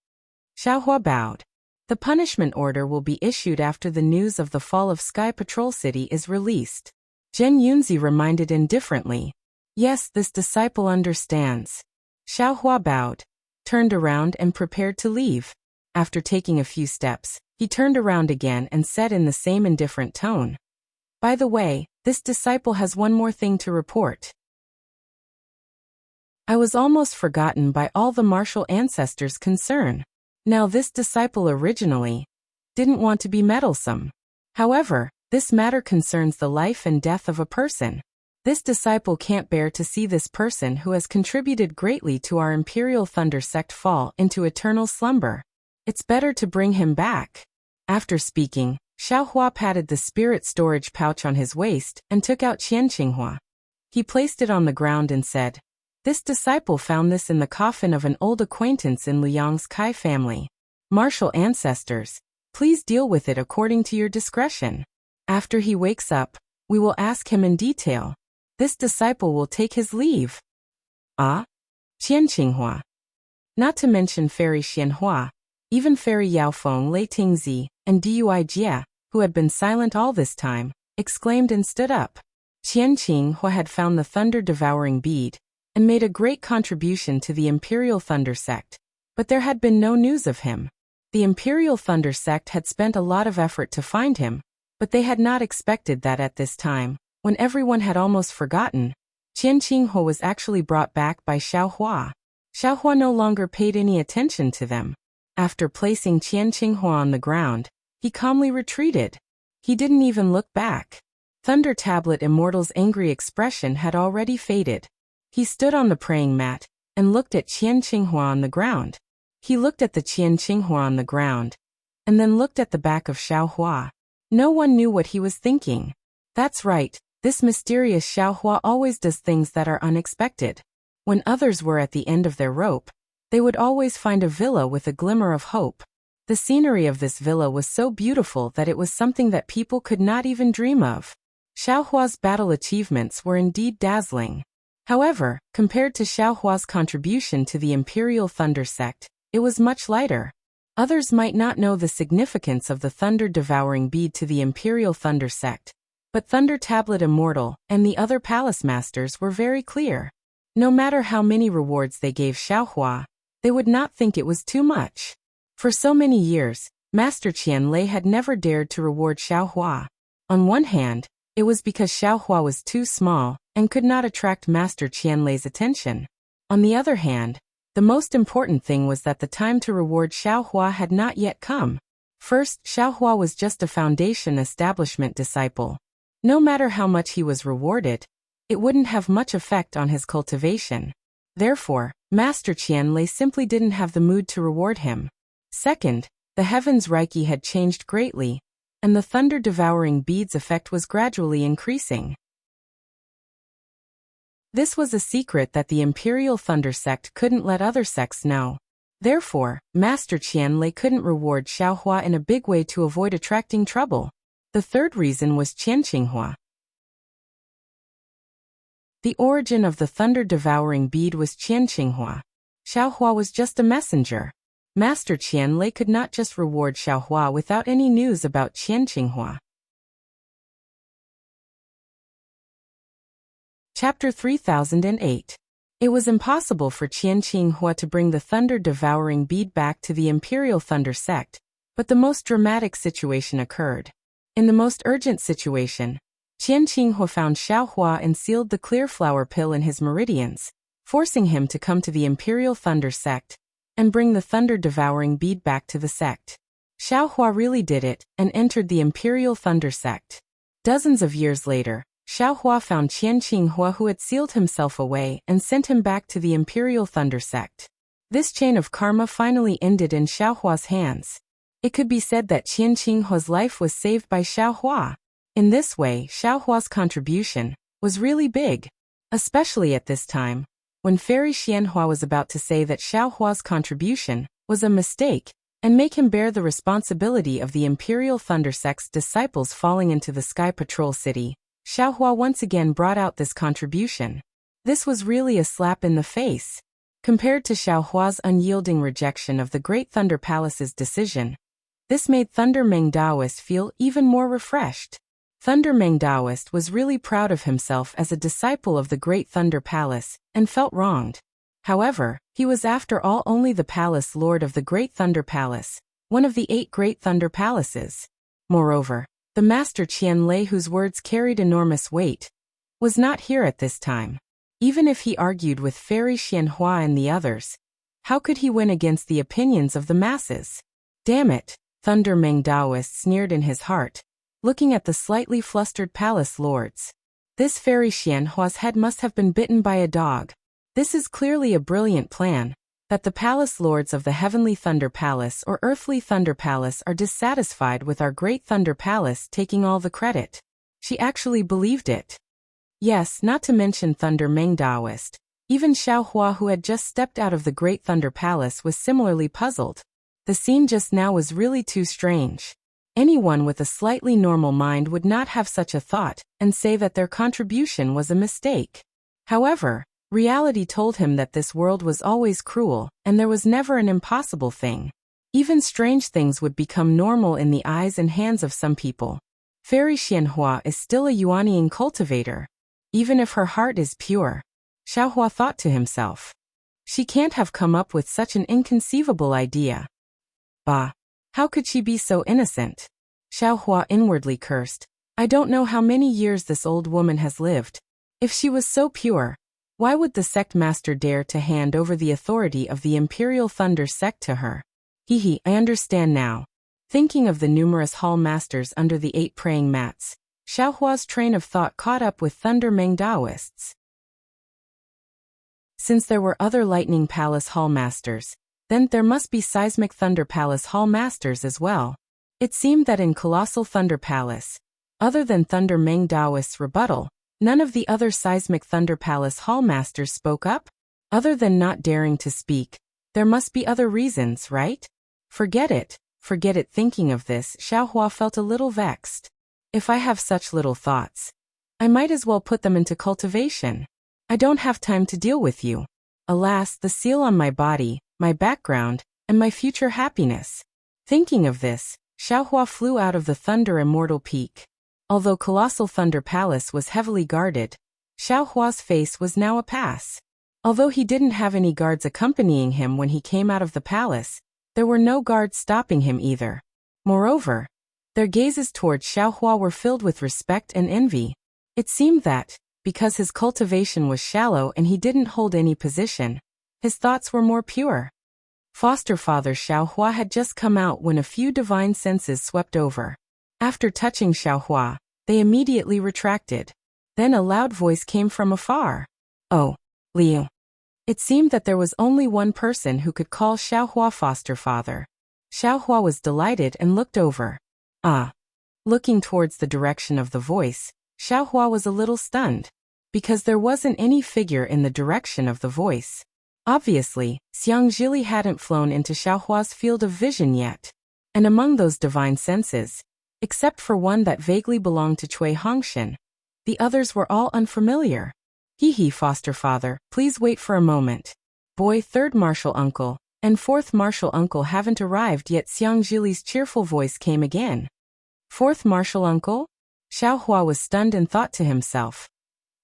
Xiaohua bowed. The punishment order will be issued after the news of the fall of Sky Patrol City is released. Zhen Yunzi reminded indifferently. Yes, this disciple understands. Xiaohua bowed, turned around and prepared to leave. After taking a few steps, he turned around again and said in the same indifferent tone, by the way, this disciple has one more thing to report. I was almost forgotten by all the martial ancestors concerned. Now this disciple originally didn't want to be meddlesome. However, this matter concerns the life and death of a person. This disciple can't bear to see this person who has contributed greatly to our Imperial Thunder Sect fall into eternal slumber. It's better to bring him back. After speaking, Xiaohua patted the spirit storage pouch on his waist and took out Qianqinghua. He placed it on the ground and said, this disciple found this in the coffin of an old acquaintance in Liang's Kai family. Martial ancestors, please deal with it according to your discretion. After he wakes up, we will ask him in detail. This disciple will take his leave. Ah? Qianqinghua. Not to mention Fairy Xianhua, even Fairy Yaofeng Lei Tingzi, and Dui Jie, who had been silent all this time, exclaimed and stood up. Qianqinghua had found the thunder-devouring bead, and made a great contribution to the Imperial Thunder Sect, but there had been no news of him. The Imperial Thunder Sect had spent a lot of effort to find him, but they had not expected that at this time, when everyone had almost forgotten, Qianqinghua was actually brought back by Xiaohua. Xiaohua no longer paid any attention to them. After placing Qianqinghua on the ground, he calmly retreated. He didn't even look back. Thunder Tablet Immortal's angry expression had already faded. He stood on the praying mat and looked at Qianqinghua on the ground. He looked at the Qianqinghua on the ground, and then looked at the back of Xiaohua. No one knew what he was thinking. That's right, this mysterious Xiaohua always does things that are unexpected. When others were at the end of their rope, they would always find a villa with a glimmer of hope. The scenery of this villa was so beautiful that it was something that people could not even dream of. Xiaohua's battle achievements were indeed dazzling. However, compared to Xiaohua's contribution to the Imperial Thunder Sect, it was much lighter. Others might not know the significance of the thunder-devouring bead to the Imperial Thunder Sect, but Thunder Tablet Immortal and the other palace masters were very clear. No matter how many rewards they gave Xiaohua, they would not think it was too much. For so many years, Master Qianlei had never dared to reward Xiaohua. On one hand, it was because Xiaohua was too small and could not attract Master Qianlei's attention. On the other hand, the most important thing was that the time to reward Xiaohua had not yet come. First, Xiaohua was just a foundation establishment disciple. No matter how much he was rewarded, it wouldn't have much effect on his cultivation. Therefore, Master Qianlei simply didn't have the mood to reward him. Second, the heavens Reiki had changed greatly, and the thunder-devouring beads effect was gradually increasing. This was a secret that the Imperial Thunder Sect couldn't let other sects know. Therefore, Master Qianlei couldn't reward Xiaohua in a big way to avoid attracting trouble. The third reason was Qianqinghua. The origin of the thunder-devouring bead was Qianqinghua. Xiaohua was just a messenger. Master Qianlei could not just reward Xiaohua without any news about Qianqinghua. Chapter 3008. It was impossible for Qianqinghua to bring the thunder-devouring bead back to the Imperial Thunder Sect, but the most dramatic situation occurred. In the most urgent situation, Qianqinghua found Xiaohua and sealed the clear flower pill in his meridians, forcing him to come to the Imperial Thunder Sect and bring the thunder-devouring bead back to the sect. Xiaohua really did it and entered the Imperial Thunder Sect. Dozens of years later, Xiaohua found Qian Qinghua, who had sealed himself away, and sent him back to the Imperial Thunder Sect. This chain of karma finally ended in Xiaohua's hands. It could be said that Qian Qinghua's life was saved by Xiaohua. In this way, Xiaohua's contribution was really big, especially at this time, when Fairy Xianhua was about to say that Xiaohua's contribution was a mistake and make him bear the responsibility of the Imperial Thunder Sect's disciples falling into the Sky Patrol City. Xiaohua once again brought out this contribution. This was really a slap in the face. Compared to Xiaohua's unyielding rejection of the Great Thunder Palace's decision, this made Thunder Meng Daoist feel even more refreshed. Thunder Meng Daoist was really proud of himself as a disciple of the Great Thunder Palace and felt wronged. However, he was after all only the Palace Lord of the Great Thunder Palace, one of the 8 Great Thunder Palaces. Moreover, the Master Qian Lei, whose words carried enormous weight, was not here at this time. Even if he argued with Fairy Xianhua and the others, how could he win against the opinions of the masses? Damn it, Thunder Meng Daoist sneered in his heart, looking at the slightly flustered palace lords. This Fairy Xianhua's head must have been bitten by a dog. This is clearly a brilliant plan, that the palace lords of the Heavenly Thunder Palace or Earthly Thunder Palace are dissatisfied with our Great Thunder Palace taking all the credit. She actually believed it. Yes, not to mention Thunder Meng Daoist. Even Xiaohua, who had just stepped out of the Great Thunder Palace, was similarly puzzled. The scene just now was really too strange. Anyone with a slightly normal mind would not have such a thought and say that their contribution was a mistake. However, reality told him that this world was always cruel, and there was never an impossible thing. Even strange things would become normal in the eyes and hands of some people. Fairy Xianhua is still a Yuanying cultivator. Even if her heart is pure, Xiaohua thought to himself. She can't have come up with such an inconceivable idea. Bah! How could she be so innocent? Xiaohua inwardly cursed. I don't know how many years this old woman has lived. If she was so pure, why would the sect master dare to hand over the authority of the Imperial Thunder sect to her? I understand now. Thinking of the numerous hall masters under the 8 praying mats, Xiaohua's train of thought caught up with Thunder Meng Daoists. Since there were other Lightning Palace hall masters, then there must be Seismic Thunder Palace hall masters as well. It seemed that in Colossal Thunder Palace, other than Thunder Meng Daoist's rebuttal, none of the other Seismic Thunder Palace hall masters spoke up. Other than not daring to speak, there must be other reasons, right? Forget it. Thinking of this, Xiaohua felt a little vexed. If I have such little thoughts, I might as well put them into cultivation. I don't have time to deal with you. Alas, the seal on my body, my background, and my future happiness. Thinking of this, Xiaohua flew out of the Thunder Immortal Peak. Although Colossal Thunder Palace was heavily guarded, Xiaohua's face was now a pass. Although he didn't have any guards accompanying him when he came out of the palace, there were no guards stopping him either. Moreover, their gazes towards Xiaohua were filled with respect and envy. It seemed that, because his cultivation was shallow and he didn't hold any position, his thoughts were more pure. Foster father Xiaohua had just come out when a few divine senses swept over. After touching Xiaohua, they immediately retracted. Then a loud voice came from afar. Oh, Liu. It seemed that there was only one person who could call Xiaohua foster father. Xiaohua was delighted and looked over. Looking towards the direction of the voice, Xiaohua was a little stunned, because there wasn't any figure in the direction of the voice. Obviously, Xiang Zhili hadn't flown into Xiaohua's field of vision yet. And among those divine senses, except for one that vaguely belonged to Cui Hongshan, the others were all unfamiliar. Foster father, please wait for a moment. Boy, 3rd martial uncle, and 4th martial uncle haven't arrived yet. Xiang Zhili's cheerful voice came again. 4th martial uncle? Xiaohua was stunned and thought to himself.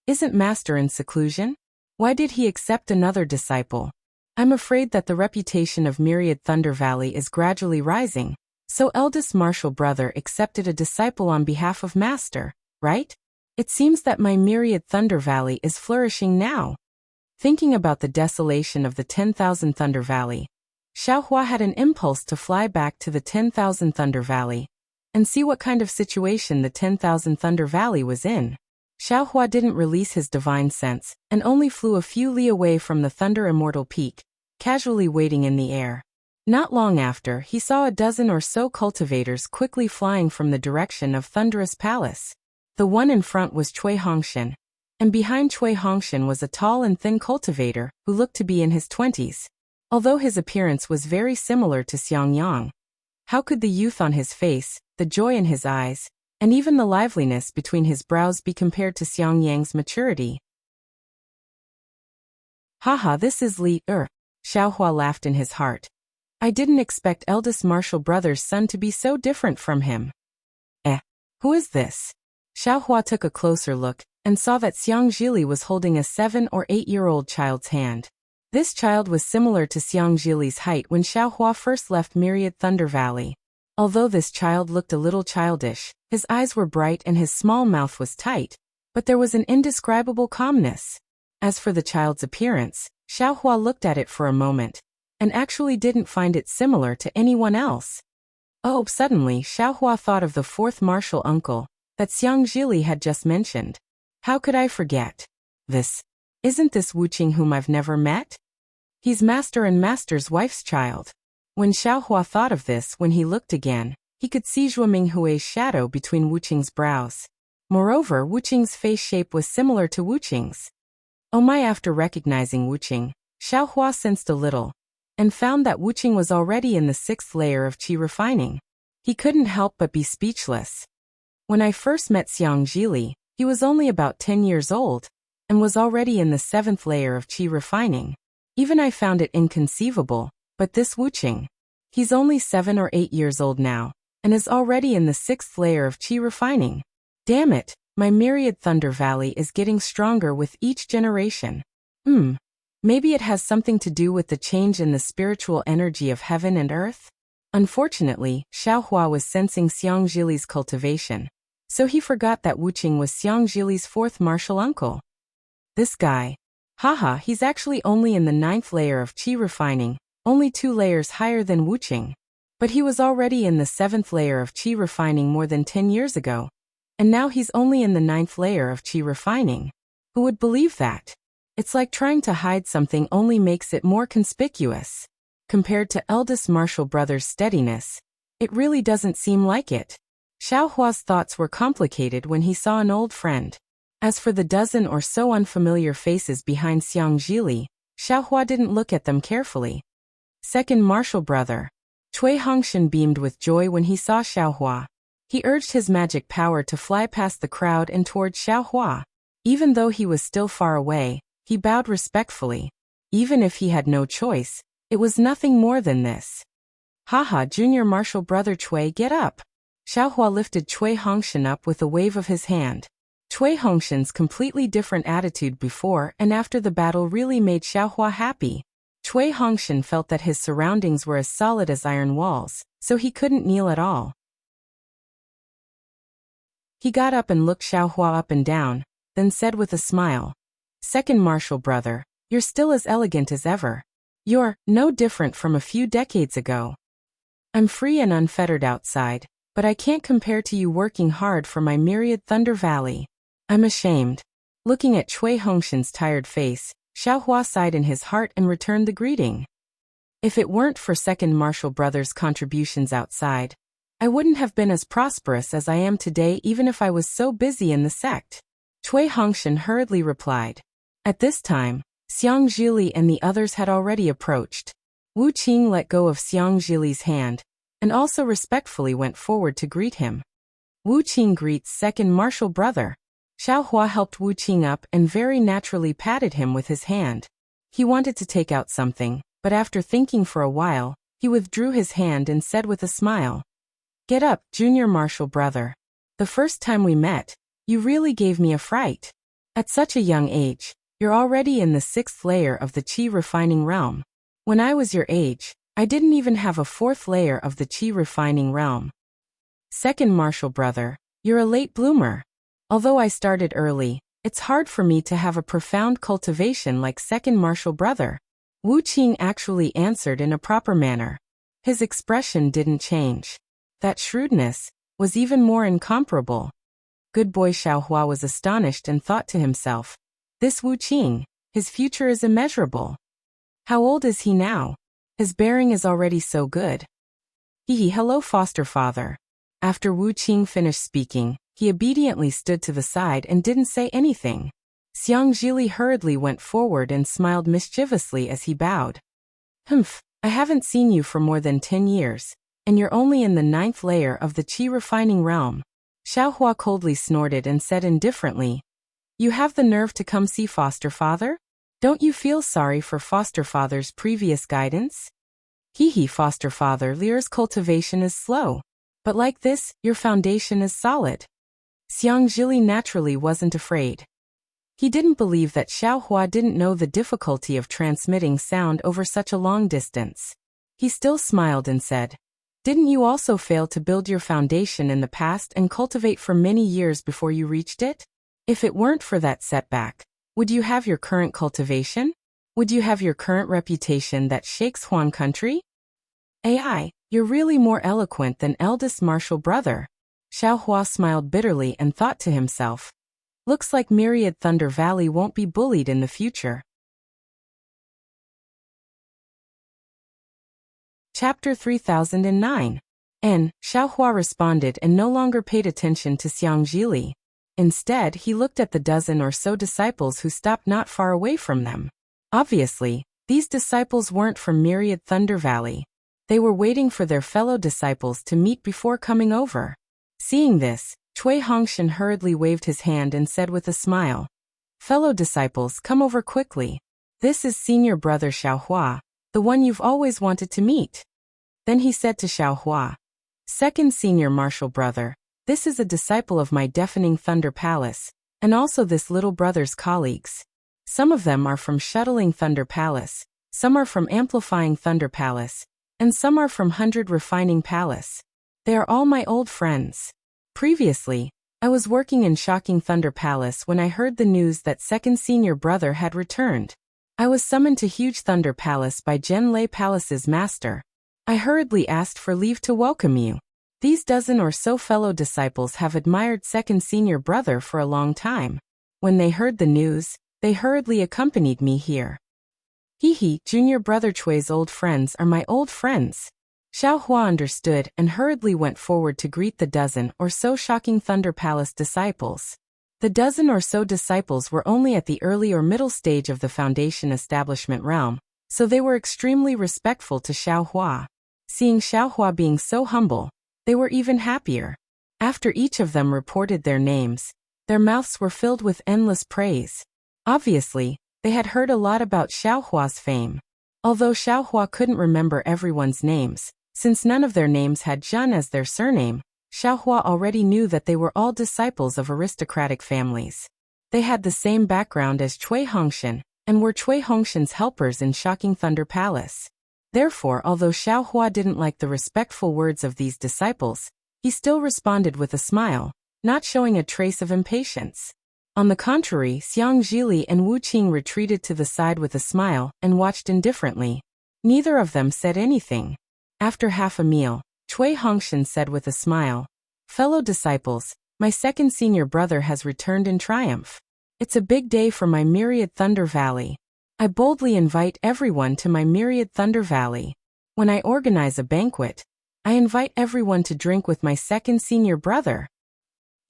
Isn't master in seclusion? Why did he accept another disciple? I'm afraid that the reputation of Myriad Thunder Valley is gradually rising, so eldest martial brother accepted a disciple on behalf of master, right? It seems that my Myriad Thunder Valley is flourishing now. Thinking about the desolation of the 10,000 Thunder Valley, Xiaohua had an impulse to fly back to the 10,000 Thunder Valley and see what kind of situation the 10,000 Thunder Valley was in. Xiaohua didn't release his divine sense and only flew a few li away from the Thunder Immortal Peak, casually waiting in the air. Not long after, he saw a dozen or so cultivators quickly flying from the direction of Thunderous Palace. The one in front was Cui Hongshan, and behind Cui Hongshan was a tall and thin cultivator who looked to be in his 20s. Although his appearance was very similar to Xiang Yang, how could the youth on his face, the joy in his eyes, and even the liveliness between his brows be compared to Xiang Yang's maturity? Haha, this is Li Xiaohua laughed in his heart. I didn't expect eldest martial brother's son to be so different from him. Who is this? Xiaohua took a closer look and saw that Xiang Zhili was holding a 7 or 8-year-old child's hand. This child was similar to Xiang Zhili's height when Xiaohua first left Myriad Thunder Valley. Although this child looked a little childish, his eyes were bright and his small mouth was tight, but there was an indescribable calmness. As for the child's appearance, Xiaohua looked at it for a moment, and actually didn't find it similar to anyone else. Oh, suddenly Xiaohua thought of the fourth martial uncle that Xiang Zhili had just mentioned. How could I forget? Isn't this Wuqing whom I've never met? He's master and master's wife's child. When Xiaohua thought of this, when he looked again, he could see Zhuo Minghui's shadow between Wuqing's brows. Moreover, Wuqing's face shape was similar to Wuqing's. Oh my! After recognizing Wuqing, Xiaohua sensed a little, and found that Wuqing was already in the 6th layer of qi refining. He couldn't help but be speechless. When I first met Xiang Zhili, he was only about 10 years old, and was already in the 7th layer of qi refining. Even I found it inconceivable, but this Wuqing, he's only 7 or 8 years old now, and is already in the 6th layer of qi refining. Damn it, my Myriad Thunder Valley is getting stronger with each generation. Maybe it has something to do with the change in the spiritual energy of heaven and earth? Unfortunately, Xiaohua was sensing Xiang Zhili's cultivation, so he forgot that Wuqing was Xiang Zhili's 4th martial uncle. This guy. Haha, he's actually only in the 9th layer of qi refining, only 2 layers higher than Wuqing. But he was already in the 7th layer of qi refining more than 10 years ago, and now he's only in the 9th layer of qi refining. Who would believe that? It's like trying to hide something only makes it more conspicuous. Compared to eldest martial brother's steadiness, it really doesn't seem like it. Xiaohua's thoughts were complicated when he saw an old friend. As for the dozen or so unfamiliar faces behind Xiang Zhili, Xiaohua didn't look at them carefully. Second martial brother. Cui Hongshan beamed with joy when he saw Xiaohua. He urged his magic power to fly past the crowd and toward Xiaohua. Even though he was still far away, he bowed respectfully. Even if he had no choice, it was nothing more than this. Haha, junior martial brother Cui, get up. Xiaohua lifted Cui Hongshan up with a wave of his hand. Cui Hongshan's completely different attitude before and after the battle really made Xiaohua happy. Cui Hongshan felt that his surroundings were as solid as iron walls, so he couldn't kneel at all. He got up and looked Xiaohua up and down, then said with a smile, "Second martial brother, you're still as elegant as ever. You're no different from a few decades ago. I'm free and unfettered outside, but I can't compare to you working hard for my Myriad Thunder Valley. I'm ashamed." Looking at Cui Hongshan's tired face, Xiaohua sighed in his heart and returned the greeting. If it weren't for second martial brother's contributions outside, I wouldn't have been as prosperous as I am today even if I was so busy in the sect. Cui Hongshan hurriedly replied. At this time, Xiang Zhili and the others had already approached. Wu Qing let go of Xiang Zhili's hand, and also respectfully went forward to greet him. Wu Qing greets second martial brother. Xiaohua helped Wu Qing up and very naturally patted him with his hand. He wanted to take out something, but after thinking for a while, he withdrew his hand and said with a smile, "Get up, junior martial brother. The first time we met, you really gave me a fright. At such a young age, you're already in the 6th layer of the qi refining realm. When I was your age, I didn't even have a 4th layer of the qi refining realm. Second martial brother, you're a late bloomer. Although I started early, it's hard for me to have a profound cultivation like second martial brother." Wu Qing actually answered in a proper manner. His expression didn't change. That shrewdness was even more incomparable. Good boy Xiaohua was astonished and thought to himself, this Wu Qing, his future is immeasurable. How old is he now? His bearing is already so good. Hello foster father. After Wu Qing finished speaking, he obediently stood to the side and didn't say anything. Xiang Zhili hurriedly went forward and smiled mischievously as he bowed. Humph, I haven't seen you for more than 10 years, and you're only in the 9th layer of the qi refining realm. Xiaohua coldly snorted and said indifferently, you have the nerve to come see foster father? Don't you feel sorry for foster father's previous guidance? Foster father Lear's cultivation is slow. But like this, your foundation is solid. Xiang Zhili naturally wasn't afraid. He didn't believe that Xiaohua didn't know the difficulty of transmitting sound over such a long distance. He still smiled and said, didn't you also fail to build your foundation in the past and cultivate for many years before you reached it? If it weren't for that setback, would you have your current cultivation? Would you have your current reputation that shakes Huan country? AI, you're really more eloquent than eldest martial brother. Xiaohua smiled bitterly and thought to himself, looks like Myriad Thunder Valley won't be bullied in the future. Chapter 3009. Xiaohua responded and no longer paid attention to Xiang Zhili. Instead, he looked at the dozen or so disciples who stopped not far away from them. Obviously, these disciples weren't from Myriad Thunder Valley. They were waiting for their fellow disciples to meet before coming over. Seeing this, Cui Hongshan hurriedly waved his hand and said with a smile, fellow disciples, come over quickly. This is senior brother Xiaohua, the one you've always wanted to meet. Then he said to Xiaohua, second senior martial brother, this is a disciple of my deafening Thunder Palace, and also this little brother's colleagues. Some of them are from Shuttling Thunder Palace, some are from Amplifying Thunder Palace, and some are from 100 Refining Palace. They are all my old friends. Previously, I was working in Shocking Thunder Palace when I heard the news that second senior brother had returned. I was summoned to Huge Thunder Palace by Zhen Lei Palace's master. I hurriedly asked for leave to welcome you. These dozen or so fellow disciples have admired second senior brother for a long time. When they heard the news, they hurriedly accompanied me here. Junior brother Chui's old friends are my old friends. Xiaohua understood and hurriedly went forward to greet the dozen or so Shocking Thunder Palace disciples. The dozen or so disciples were only at the early or middle stage of the foundation establishment realm, so they were extremely respectful to Xiaohua. Seeing Xiaohua being so humble, they were even happier. After each of them reported their names, their mouths were filled with endless praise. Obviously, they had heard a lot about Xiaohua's fame. Although Xiaohua couldn't remember everyone's names, since none of their names had Zhen as their surname, Xiaohua already knew that they were all disciples of aristocratic families. They had the same background as Cui Hongshan, and were Cui Hongshan's helpers in Shocking Thunder Palace. Therefore, although Xiaohua didn't like the respectful words of these disciples, he still responded with a smile, not showing a trace of impatience. On the contrary, Xiang Zhili and Wu Qing retreated to the side with a smile and watched indifferently. Neither of them said anything. After half a meal, Cui Hongshan said with a smile, fellow disciples, my second senior brother has returned in triumph. It's a big day for my Myriad Thunder Valley. I boldly invite everyone to my Myriad Thunder Valley. When I organize a banquet, I invite everyone to drink with my second senior brother.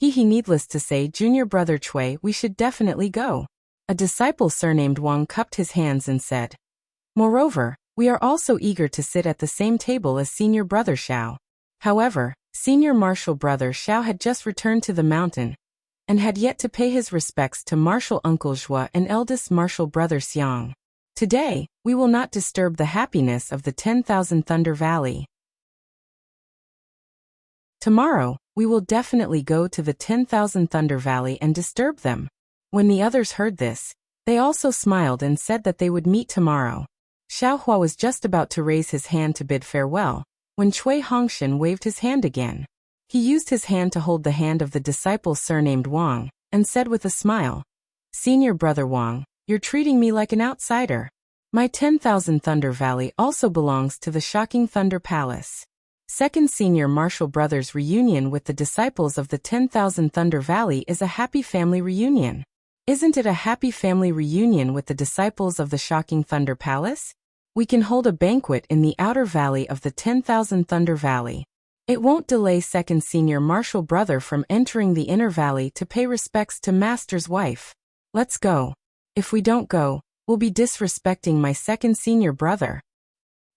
Needless to say, junior brother Cui, we should definitely go. A disciple surnamed Wang cupped his hands and said, moreover, we are also eager to sit at the same table as senior brother Xiao. However, senior martial brother Xiao had just returned to the mountain, and had yet to pay his respects to martial uncle Zhua and eldest martial brother Xiang. Today, we will not disturb the happiness of the 10,000 Thunder Valley. Tomorrow, we will definitely go to the 10,000 Thunder Valley and disturb them. When the others heard this, they also smiled and said that they would meet tomorrow. Xiaohua was just about to raise his hand to bid farewell, when Cui Hongshan waved his hand again. He used his hand to hold the hand of the disciple surnamed Wang, and said with a smile, senior brother Wang, you're treating me like an outsider. My 10,000 Thunder Valley also belongs to the Shocking Thunder Palace. Second Senior Martial Brothers reunion with the disciples of the 10,000 Thunder Valley is a happy family reunion. Isn't it a happy family reunion with the disciples of the Shocking Thunder Palace? We can hold a banquet in the outer valley of the 10,000 Thunder Valley. It won't delay Second Senior Martial Brother from entering the inner valley to pay respects to Master's wife. Let's go. If we don't go, we'll be disrespecting my Second Senior Brother.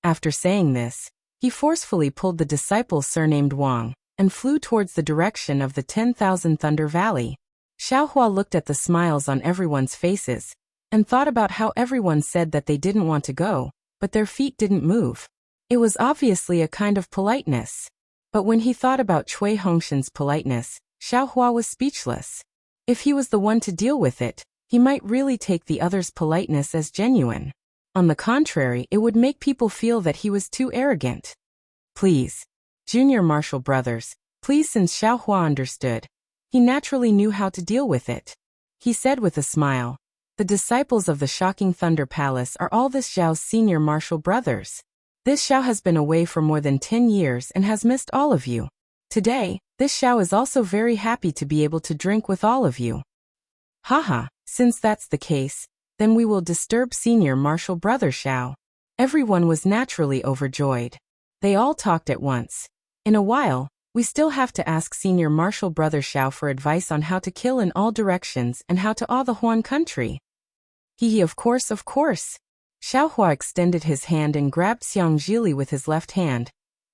After saying this, he forcefully pulled the disciple surnamed Wang and flew towards the direction of the 10,000 Thunder Valley. Xiaohua looked at the smiles on everyone's faces and thought about how everyone said that they didn't want to go, but their feet didn't move. It was obviously a kind of politeness. But when he thought about Cui Hongshan's politeness, Xiaohua was speechless. If he was the one to deal with it, he might really take the other's politeness as genuine. On the contrary, it would make people feel that he was too arrogant. Please, Junior Martial Brothers, please. Since Xiaohua understood, he naturally knew how to deal with it. He said with a smile, the disciples of the Shocking Thunder Palace are all this Xiao's Senior Martial Brothers. This Xiao has been away for more than 10 years and has missed all of you. Today, this Xiao is also very happy to be able to drink with all of you. Haha, since that's the case, then we will disturb Senior Martial Brother Xiao. Everyone was naturally overjoyed. They all talked at once. In a while, we still have to ask Senior Martial Brother Xiao for advice on how to kill in all directions and how to awe the Huan country. He, of course. Xiaohua extended his hand and grabbed Xiang Zhili with his left hand,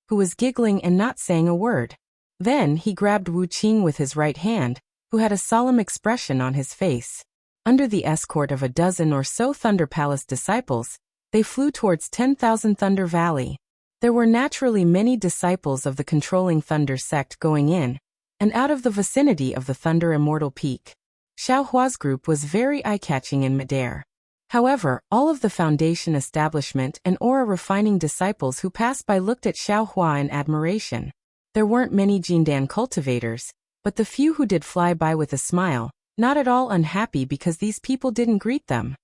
who was giggling and not saying a word. Then he grabbed Wu Qing with his right hand, who had a solemn expression on his face. Under the escort of a dozen or so Thunder Palace disciples, they flew towards 10,000 Thunder Valley. There were naturally many disciples of the controlling Thunder sect going in and out of the vicinity of the Thunder Immortal Peak. Xiaohua's group was very eye-catching in midair. However, all of the Foundation establishment and aura refining disciples who passed by looked at Xiaohua in admiration. There weren't many Jindan cultivators, but the few who did fly by with a smile, not at all unhappy because these people didn't greet them.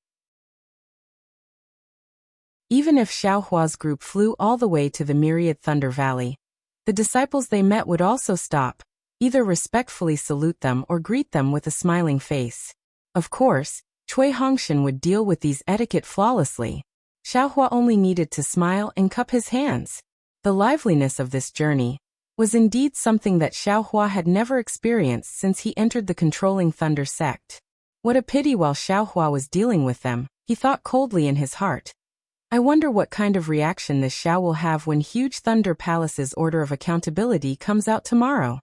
Even if Xiaohua's group flew all the way to the myriad Thunder Valley, the disciples they met would also stop, either respectfully salute them or greet them with a smiling face. Of course, Cui Hongshan would deal with these etiquette flawlessly. Xiaohua only needed to smile and cup his hands. The liveliness of this journey was indeed something that Xiaohua had never experienced since he entered the controlling Thunder sect. What a pity. While Xiaohua was dealing with them, he thought coldly in his heart. I wonder what kind of reaction this Xiao will have when huge Thunder Palace's Order of Accountability comes out tomorrow.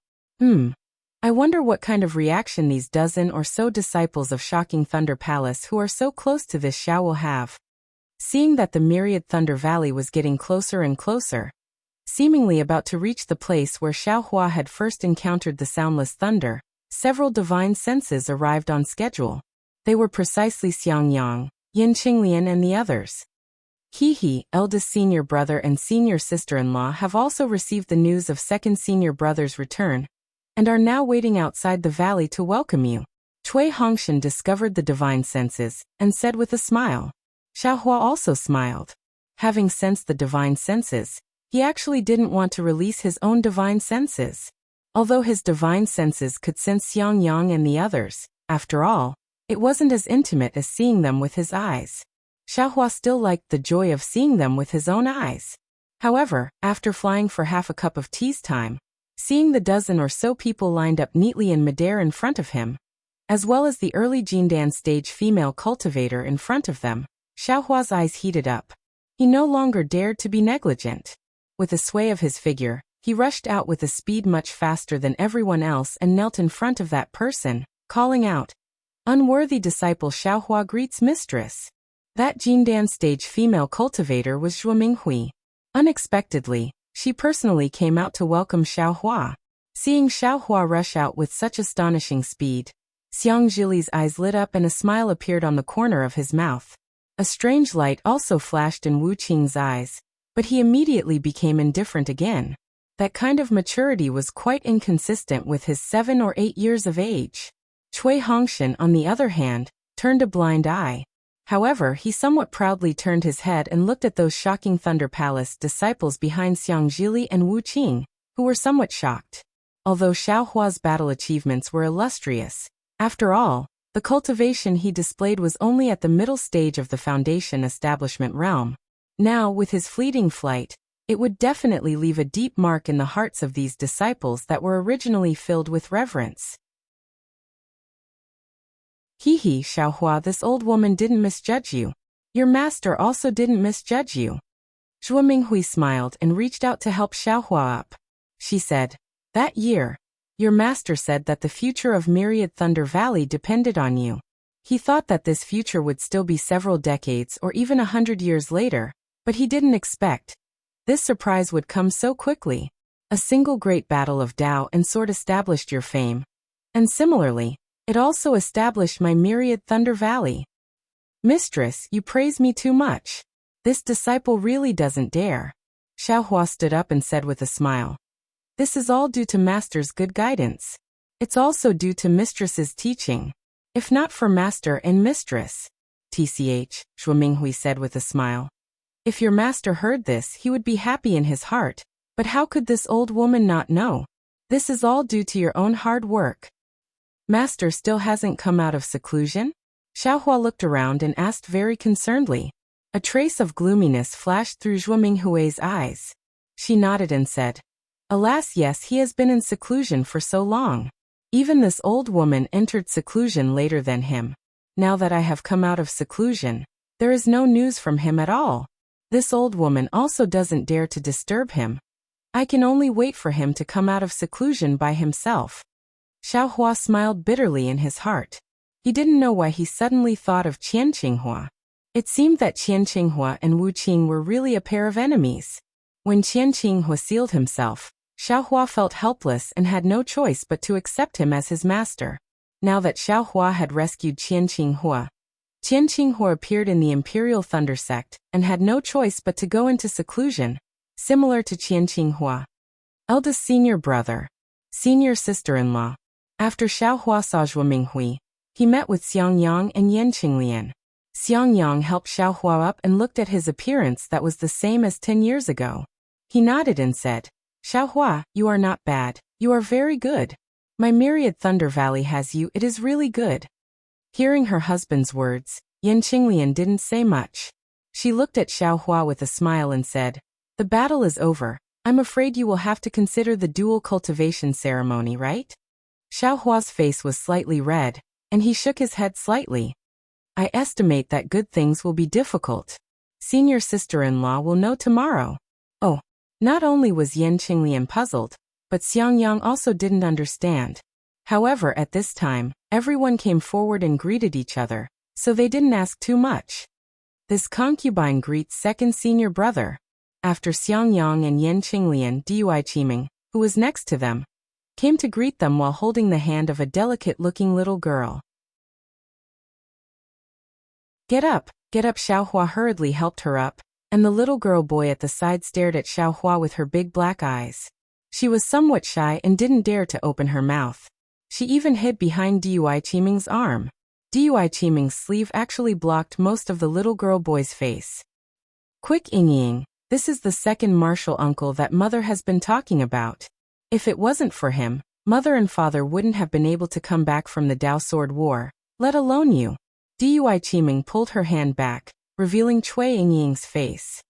I wonder what kind of reaction these dozen or so disciples of Shocking Thunder Palace who are so close to this Xiao will have. Seeing that the myriad Thunder Valley was getting closer and closer, seemingly about to reach the place where Xiaohua had first encountered the soundless thunder, several divine senses arrived on schedule. They were precisely Xiang Yang, Yin Qinglian and the others. Eldest Senior Brother and Senior Sister-in-law have also received the news of Second Senior Brother's return, and are now waiting outside the valley to welcome you. Cui Hongshan discovered the divine senses, and said with a smile. Xiaohua also smiled. Having sensed the divine senses, he actually didn't want to release his own divine senses. Although his divine senses could sense Xiang Yang and the others, after all, it wasn't as intimate as seeing them with his eyes. Xiaohua still liked the joy of seeing them with his own eyes. However, after flying for half a cup of tea's time, seeing the dozen or so people lined up neatly in midair in front of him, as well as the early Jindan stage female cultivator in front of them, Xiaohua's eyes heated up. He no longer dared to be negligent. With a sway of his figure, he rushed out with a speed much faster than everyone else and knelt in front of that person, calling out, "Unworthy disciple Xiaohua greets mistress." That Jindan stage female cultivator was Zhuo Minghui. Unexpectedly, she personally came out to welcome Xiaohua. Seeing Xiaohua rush out with such astonishing speed, Xiang Zhili's eyes lit up and a smile appeared on the corner of his mouth. A strange light also flashed in Wu Qing's eyes, but he immediately became indifferent again. That kind of maturity was quite inconsistent with his 7 or 8 years of age. Cui Hongshan, on the other hand, turned a blind eye. However, he somewhat proudly turned his head and looked at those shocking Thunder Palace disciples behind Xiang Zhili and Wu Qing, who were somewhat shocked. Although Xiao Hua's battle achievements were illustrious, after all, the cultivation he displayed was only at the middle stage of the foundation establishment realm. Now, with his fleeting flight, it would definitely leave a deep mark in the hearts of these disciples that were originally filled with reverence. Hee, Xiao Hua, this old woman didn't misjudge you. Your master also didn't misjudge you. Zhuo Minghui smiled and reached out to help Xiao Hua up. She said, that year, your master said that the future of Myriad Thunder Valley depended on you. He thought that this future would still be several decades or even 100 years later, but he didn't expect this surprise would come so quickly. A single great battle of Dao and sword established your fame. And similarly, it also established my Myriad Thunder Valley. Mistress, you praise me too much. This disciple really doesn't dare. Xiao Hua stood up and said with a smile. This is all due to master's good guidance. It's also due to mistress's teaching. If not for master and mistress. TCH, Zhuo Minghui said with a smile. If your master heard this, he would be happy in his heart. But how could this old woman not know? This is all due to your own hard work. Master still hasn't come out of seclusion? Xiao Hua looked around and asked very concernedly. A trace of gloominess flashed through Zhuo Minghui's eyes. She nodded and said, alas, yes, he has been in seclusion for so long. Even this old woman entered seclusion later than him. Now that I have come out of seclusion, there is no news from him at all. This old woman also doesn't dare to disturb him. I can only wait for him to come out of seclusion by himself. Xiao Hua smiled bitterly in his heart. He didn't know why he suddenly thought of Qian Qinghua. It seemed that Qian Qinghua and Wu Qing were really a pair of enemies. When Qian Qinghua sealed himself, Xiao Hua felt helpless and had no choice but to accept him as his master. Now that Xiao Hua had rescued Qian Qinghua appeared in the Imperial Thunder Sect and had no choice but to go into seclusion, similar to Qian Qinghua. Eldest senior brother, senior sister-in-law. After Xiao Hua saw Zhuo Minghui, he met with Xiang Yang and Yan Qinglian. Xiang Yang helped Xiao Hua up and looked at his appearance that was the same as 10 years ago. He nodded and said, Xiao Hua, you are not bad, you are very good. My Myriad Thunder Valley has you, it is really good. Hearing her husband's words, Yan Qinglian didn't say much. She looked at Xiao Hua with a smile and said, the battle is over. I'm afraid you will have to consider the dual cultivation ceremony, right? Xiao Hua's face was slightly red, and he shook his head slightly. I estimate that good things will be difficult. Senior sister-in-law will know tomorrow. Oh, not only was Yan Qinglian puzzled, but Xiang Yang also didn't understand. However, at this time, everyone came forward and greeted each other, so they didn't ask too much. This concubine greets second senior brother. After Xiang Yang and Yan Qinglian, Dui Qiming, who was next to them, came to greet them while holding the hand of a delicate-looking little girl. Get up, Xiao Hua hurriedly helped her up, and the little girl boy at the side stared at Xiao Hua with her big black eyes. She was somewhat shy and didn't dare to open her mouth. She even hid behind Dui Qiming's arm. Dui Qiming's sleeve actually blocked most of the little girl boy's face. Quick Ying, this is the second martial uncle that mother has been talking about. If it wasn't for him, mother and father wouldn't have been able to come back from the Dao Sword War, let alone you. Dui Qiming pulled her hand back, revealing Cui Yingying's face.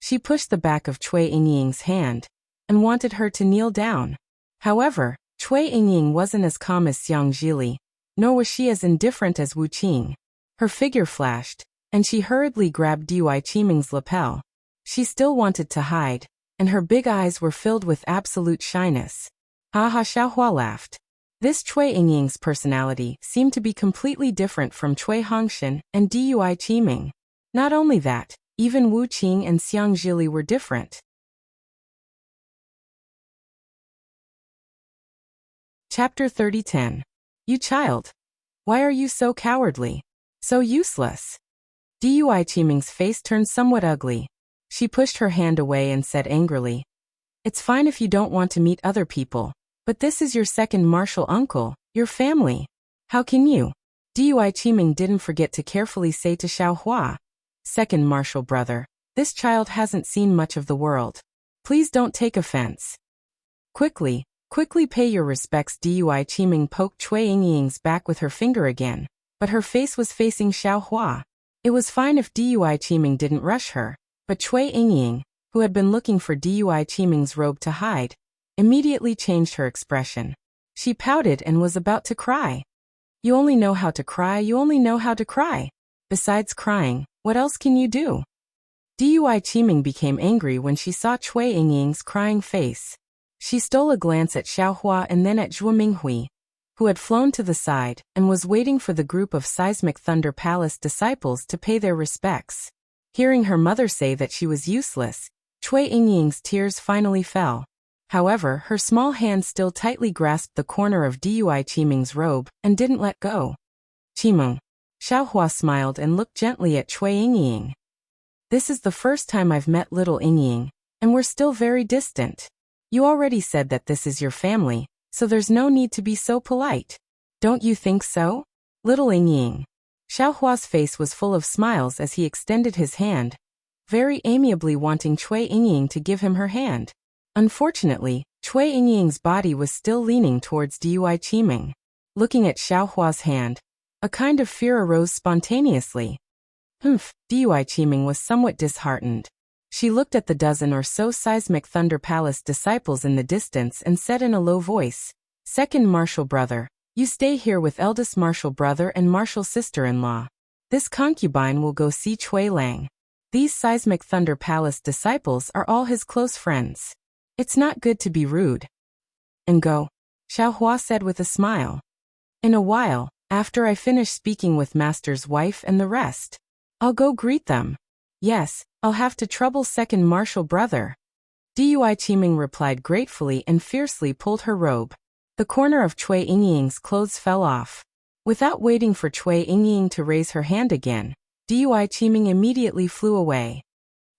She pushed the back of Cui Yingying's hand and wanted her to kneel down. However, Cui Yingying wasn't as calm as Xiang Zhili, nor was she as indifferent as Wu Qing. Her figure flashed, and she hurriedly grabbed Dui Qiming's lapel. She still wanted to hide, and her big eyes were filled with absolute shyness. Haha, Xiao Hua laughed. This Cui Yingying's personality seemed to be completely different from Cui Hongshan and Dui Qiming. Not only that, even Wu Qing and Xiang Zhili were different. Chapter 30:10. You child. Why are you so cowardly? So useless? Dui Qiming's face turned somewhat ugly. She pushed her hand away and said angrily, it's fine if you don't want to meet other people, but this is your second martial uncle, your family. How can you? Dui Qiming didn't forget to carefully say to Xiaohua, second martial brother, this child hasn't seen much of the world. Please don't take offense. Quickly pay your respects. Dui Qiming poked Cui Yingying's back with her finger again, but her face was facing Xiaohua. It was fine if Dui Qiming didn't rush her, but Cui Yingying, who had been looking for Dui Qiming's robe to hide, immediately changed her expression. She pouted and was about to cry. You only know how to cry, you only know how to cry. Besides crying, what else can you do? Dui Qiming became angry when she saw Cui Yingying's crying face. She stole a glance at Xiaohua and then at Zhuo Minghui, who had flown to the side and was waiting for the group of Seismic Thunder Palace disciples to pay their respects. Hearing her mother say that she was useless, Cui Yingying's tears finally fell. However, her small hand still tightly grasped the corner of Dui Qiming's robe and didn't let go. Qimeng. Xiaohua smiled and looked gently at Cui Yingying. This is the first time I've met little Yingying, and we're still very distant. You already said that this is your family, so there's no need to be so polite. Don't you think so? Little Yingying. Xiaohua's face was full of smiles as he extended his hand, very amiably wanting Cui Yingying to give him her hand. Unfortunately, Cui Yingying's body was still leaning towards Dui Qiming. Looking at Xiaohua's hand, a kind of fear arose spontaneously. Dui Qiming was somewhat disheartened. She looked at the dozen or so Seismic Thunder Palace disciples in the distance and said in a low voice, second martial brother, you stay here with eldest martial brother and martial sister-in-law. This concubine will go see Cui Lang. These Seismic Thunder Palace disciples are all his close friends. It's not good to be rude. And go, Xiaohua said with a smile. In a while, after I finish speaking with Master's wife and the rest, I'll go greet them. Yes, I'll have to trouble second martial brother. Dui Qiming replied gratefully and fiercely pulled her robe. The corner of Cui Yingying's clothes fell off. Without waiting for Cui Yingying to raise her hand again, Dui Qiming immediately flew away.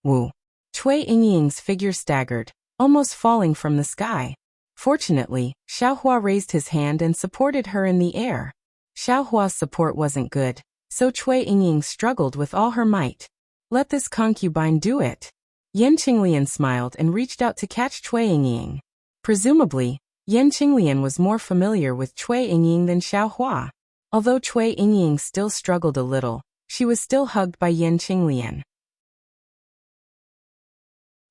Woo! Cui Yingying's figure staggered, almost falling from the sky. Fortunately, Xiaohua raised his hand and supported her in the air. Xiaohua's support wasn't good, so Cui Yingying struggled with all her might. Let this concubine do it. Yan Qinglian smiled and reached out to catch Cui Yingying. Presumably, Yan Qinglian was more familiar with Cui Yingying than Xiaohua. Although Cui Yingying still struggled a little, she was still hugged by Yan Qinglian.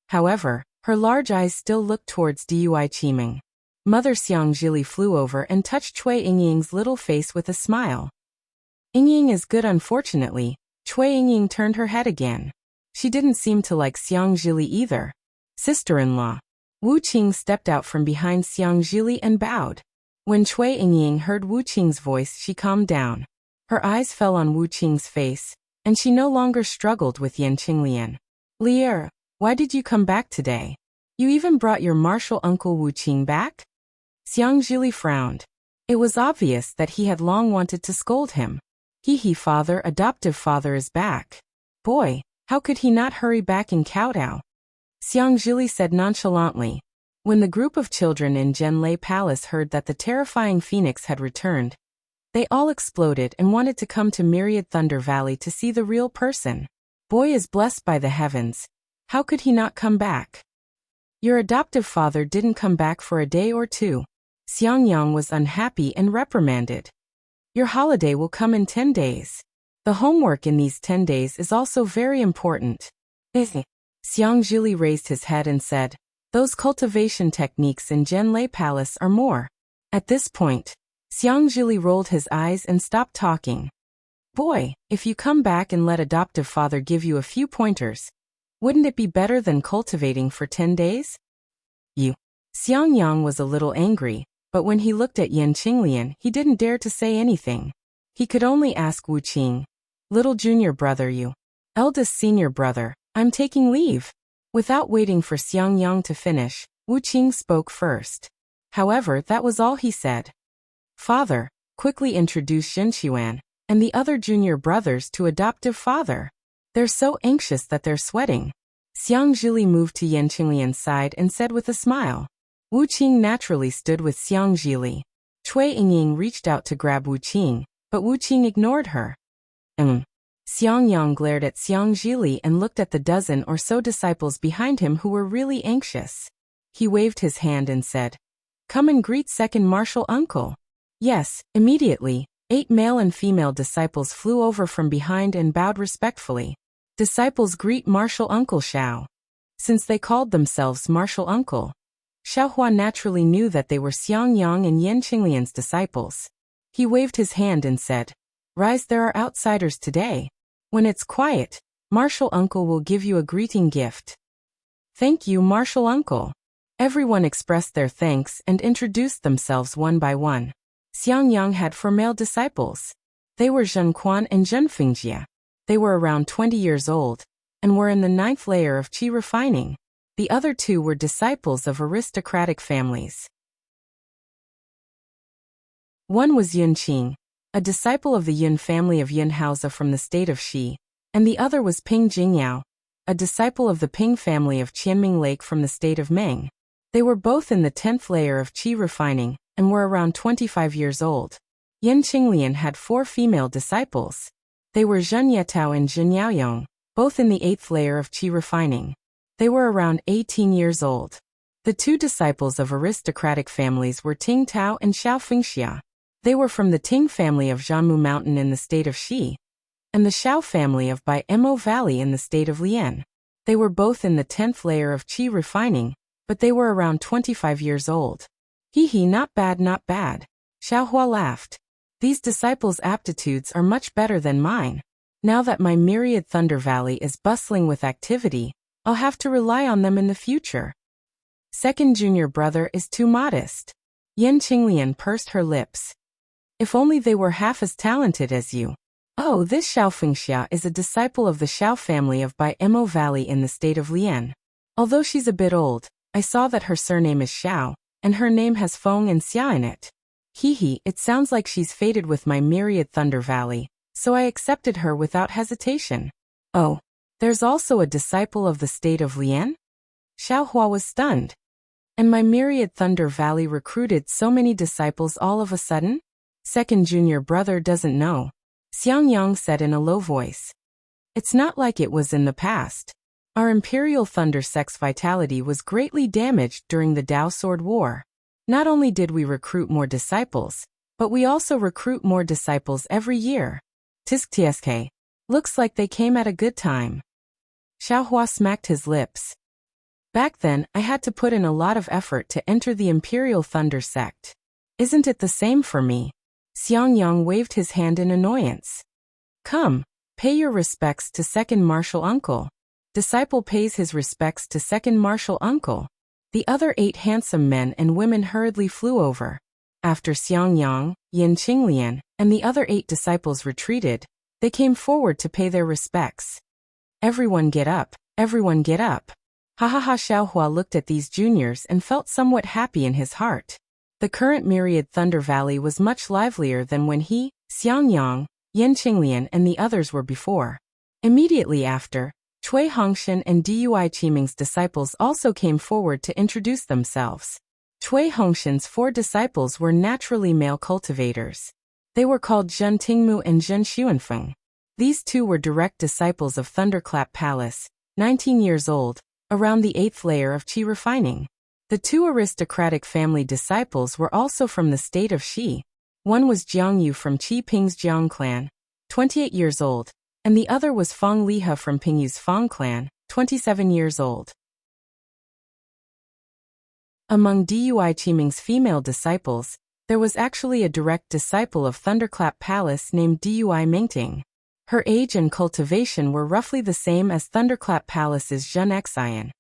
However, her large eyes still looked towards Dui Qiming. Mother Xiang Zhili flew over and touched Cui Yingying's little face with a smile. Yingying is good. Unfortunately, Cui Yingying turned her head again. She didn't seem to like Xiang Zhili either. Sister-in-law. Wu Qing stepped out from behind Xiang Zhili and bowed. When Cui Yingying heard Wu Qing's voice, she calmed down. Her eyes fell on Wu Qing's face, and she no longer struggled with Yan Qinglian. Lier, why did you come back today? You even brought your martial uncle Wu Qing back? Xiang Zhili frowned. It was obvious that he had long wanted to scold him. Father, adoptive father is back. Boy, how could he not hurry back and kowtow? Xiang Zhili said nonchalantly. When the group of children in Zhenlei Palace heard that the terrifying phoenix had returned, they all exploded and wanted to come to Myriad Thunder Valley to see the real person. Boy is blessed by the heavens. How could he not come back? Your adoptive father didn't come back for a day or two. Xiang Yang was unhappy and reprimanded. Your holiday will come in 10 days. The homework in these 10 days is also very important. Xiang Zhili raised his head and said, those cultivation techniques in Zhenlei Palace are more. At this point, Xiang Zhili rolled his eyes and stopped talking. Boy, if you come back and let adoptive father give you a few pointers, wouldn't it be better than cultivating for 10 days? Xiang Yang was a little angry, but when he looked at Yan Qinglian, he didn't dare to say anything. He could only ask Wu Qing, little junior brother, you eldest senior brother, I'm taking leave. Without waiting for Xiang Yang to finish, Wu Qing spoke first. However, that was all he said. Father, quickly introduce Xinqiuan and the other junior brothers to adoptive father. They're so anxious that they're sweating. Xiang Zhili moved to Yan Qinglian's side and said with a smile. Wu Qing naturally stood with Xiang Zhili. Cui Yingying reached out to grab Wu Qing, but Wu Qing ignored her. Xiang Yang glared at Xiang Zhili and looked at the dozen or so disciples behind him who were really anxious. He waved his hand and said, "Come and greet second martial uncle." Yes, immediately, 8 male and female disciples flew over from behind and bowed respectfully. Disciples greet martial uncle Xiao. Since they called themselves martial uncle, Xiaohua naturally knew that they were Xiang Yang and Yan Qinglian's disciples. He waved his hand and said, "Rise, there are outsiders today. When it's quiet, martial uncle will give you a greeting gift." "Thank you, martial uncle." Everyone expressed their thanks and introduced themselves one by one. Xiang Yang had 4 male disciples. They were Zhen Quan and Zhen Fingjie. They were around 20 years old, and were in the 9th layer of qi refining. The other 2 were disciples of aristocratic families. One was Yun Qing, a disciple of the Yun family of Yunhausa from the state of Xi, and the other was Ping Jingyao, a disciple of the Ping family of Qianming Lake from the state of Meng. They were both in the 10th layer of qi refining, and were around 25 years old. Yan Qinglian had 4 female disciples. They were Zhen Yetao and Zhen Yaoyong, both in the 8th layer of qi refining. They were around 18 years old. The 2 disciples of aristocratic families were Ting Tao and Xiao Fingxia. They were from the Ting family of Zhanmu Mountain in the state of Xi, and the Xiao family of Bai Mo Valley in the state of Lian. They were both in the 10th layer of qi refining, but they were around 25 years old. Hee, not bad, not bad. Xiaohua laughed. These disciples' aptitudes are much better than mine. Now that my myriad Thunder Valley is bustling with activity, I'll have to rely on them in the future. Second junior brother is too modest. Yan Qinglian pursed her lips. If only they were half as talented as you. Oh, this Xiao Fingxia is a disciple of the Xiao family of Bai Mo Valley in the state of Lian. Although she's a bit old, I saw that her surname is Xiao, and her name has Feng and Xia in it. Hee, it sounds like she's fated with my myriad Thunder Valley, so I accepted her without hesitation. Oh, there's also a disciple of the state of Lian? Xiaohua was stunned. And my myriad Thunder Valley recruited so many disciples all of a sudden? Second junior brother doesn't know. Xiang Yang said in a low voice. It's not like it was in the past. Our Imperial Thunder Sect's vitality was greatly damaged during the Dao Sword War. Not only did we recruit more disciples, but we also recruit more disciples every year. Tsk, looks like they came at a good time. Xiaohua smacked his lips. Back then, I had to put in a lot of effort to enter the Imperial Thunder Sect. Isn't it the same for me? Xiang Yang waved his hand in annoyance. Come, pay your respects to second martial uncle. Disciple pays his respects to second martial uncle. The other 8 handsome men and women hurriedly flew over. After Xiang Yang, Yan Qinglian, and the other 8 disciples retreated, they came forward to pay their respects. Everyone get up, everyone get up. Ha ha ha. Xiaohua looked at these juniors and felt somewhat happy in his heart. The current myriad Thunder Valley was much livelier than when he, Xiang Yang, Yan Qinglian and the others were before. Immediately after, Cui Hongshan and Dui Qiming's disciples also came forward to introduce themselves. Cui Hongshan's 4 disciples were naturally male cultivators. They were called Zhen Tingmu and Zhen Xuanfeng. These 2 were direct disciples of Thunderclap Palace, 19 years old, around the 8th layer of qi refining. The 2 aristocratic family disciples were also from the state of Xi. One was Jiang Yu from Qi Ping's Jiang clan, 28 years old, and the other was Fang Lihe from Pingyu's Fang clan, 27 years old. Among Dui Qiming's female disciples, there was actually a direct disciple of Thunderclap Palace named Dui Mingting. Her age and cultivation were roughly the same as Thunderclap Palace's Zhen Xian.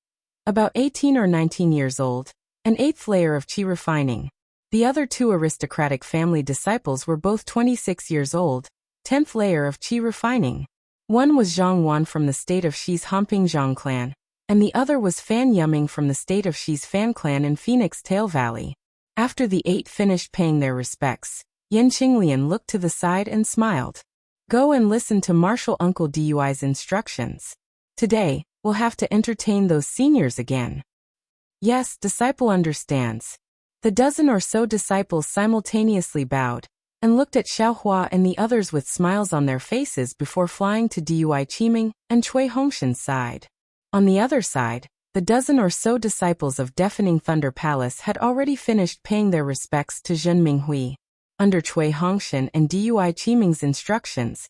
About 18 or 19 years old, an 8th layer of qi refining. The other 2 aristocratic family disciples were both 26 years old, 10th layer of qi refining. One was Zhang Wan from the state of Xi's Homping Zhang clan, and the other was Fan Yuming from the state of Xi's Fan clan in Phoenix Tail Valley. After the 8 finished paying their respects, Yan Qinglian looked to the side and smiled. Go and listen to Martial Uncle Dui's instructions. Today, we'll have to entertain those seniors again. Yes, disciple understands. The dozen or so disciples simultaneously bowed, and looked at Xiaohua and the others with smiles on their faces before flying to Dui Qiming and Cui Hongshan's side. On the other side, the dozen or so disciples of Deafening Thunder Palace had already finished paying their respects to Zhen Minghui. Under Cui Hongshan and Dui Qiming's instructions,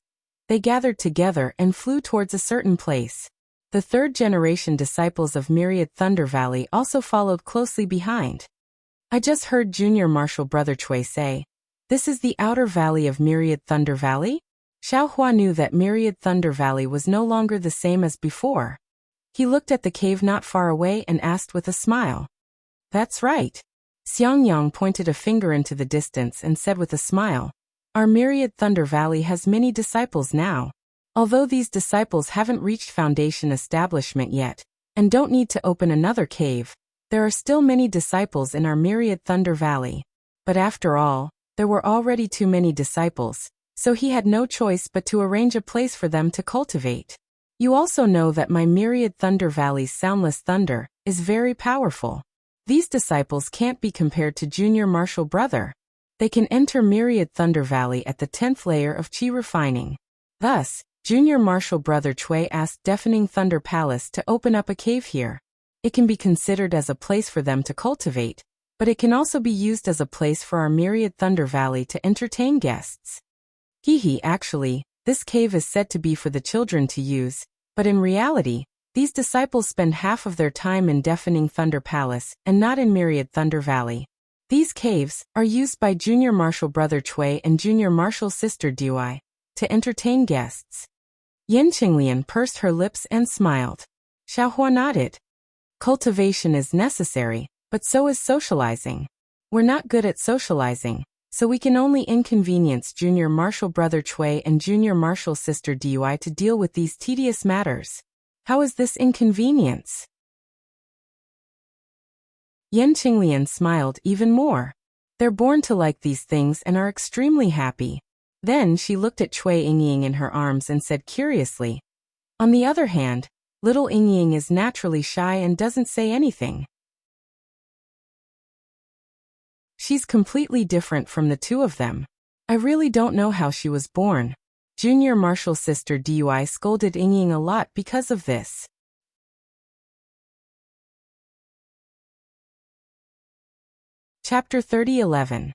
they gathered together and flew towards a certain place. The third-generation disciples of Myriad Thunder Valley also followed closely behind. I just heard Junior Marshal Brother Cui say, "This is the outer valley of Myriad Thunder Valley?" Xiaohua knew that Myriad Thunder Valley was no longer the same as before. He looked at the cave not far away and asked with a smile. "That's right." Xiangyang pointed a finger into the distance and said with a smile, "Our Myriad Thunder Valley has many disciples now. Although these disciples haven't reached foundation establishment yet, and don't need to open another cave, there are still many disciples in our Myriad Thunder Valley. But after all, there were already too many disciples, so he had no choice but to arrange a place for them to cultivate. You also know that my Myriad Thunder Valley's soundless thunder is very powerful. These disciples can't be compared to Junior Marshal Brother. They can enter Myriad Thunder Valley at the 10th layer of Qi refining. Thus, Junior Marshal Brother Cui asked Deafening Thunder Palace to open up a cave here. It can be considered as a place for them to cultivate, but it can also be used as a place for our Myriad Thunder Valley to entertain guests. Actually, this cave is said to be for the children to use, but in reality, these disciples spend half of their time in Deafening Thunder Palace and not in Myriad Thunder Valley. These caves are used by Junior Marshal Brother Cui and Junior Marshal Sister Dui to entertain guests. Yen Qinglian pursed her lips and smiled. Xiaohua nodded. Cultivation is necessary, but so is socializing. We're not good at socializing, so we can only inconvenience Junior Marshal Brother Cui and Junior Marshal Sister Dui to deal with these tedious matters. How is this inconvenience? Yen Qinglian smiled even more. They're born to like these things and are extremely happy. Then she looked at Cui Yingying in her arms and said curiously, "On the other hand, little Yingying is naturally shy and doesn't say anything. She's completely different from the two of them. I really don't know how she was born." Junior Marshal Sister Dui scolded Yingying a lot because of this. Chapter 30:11.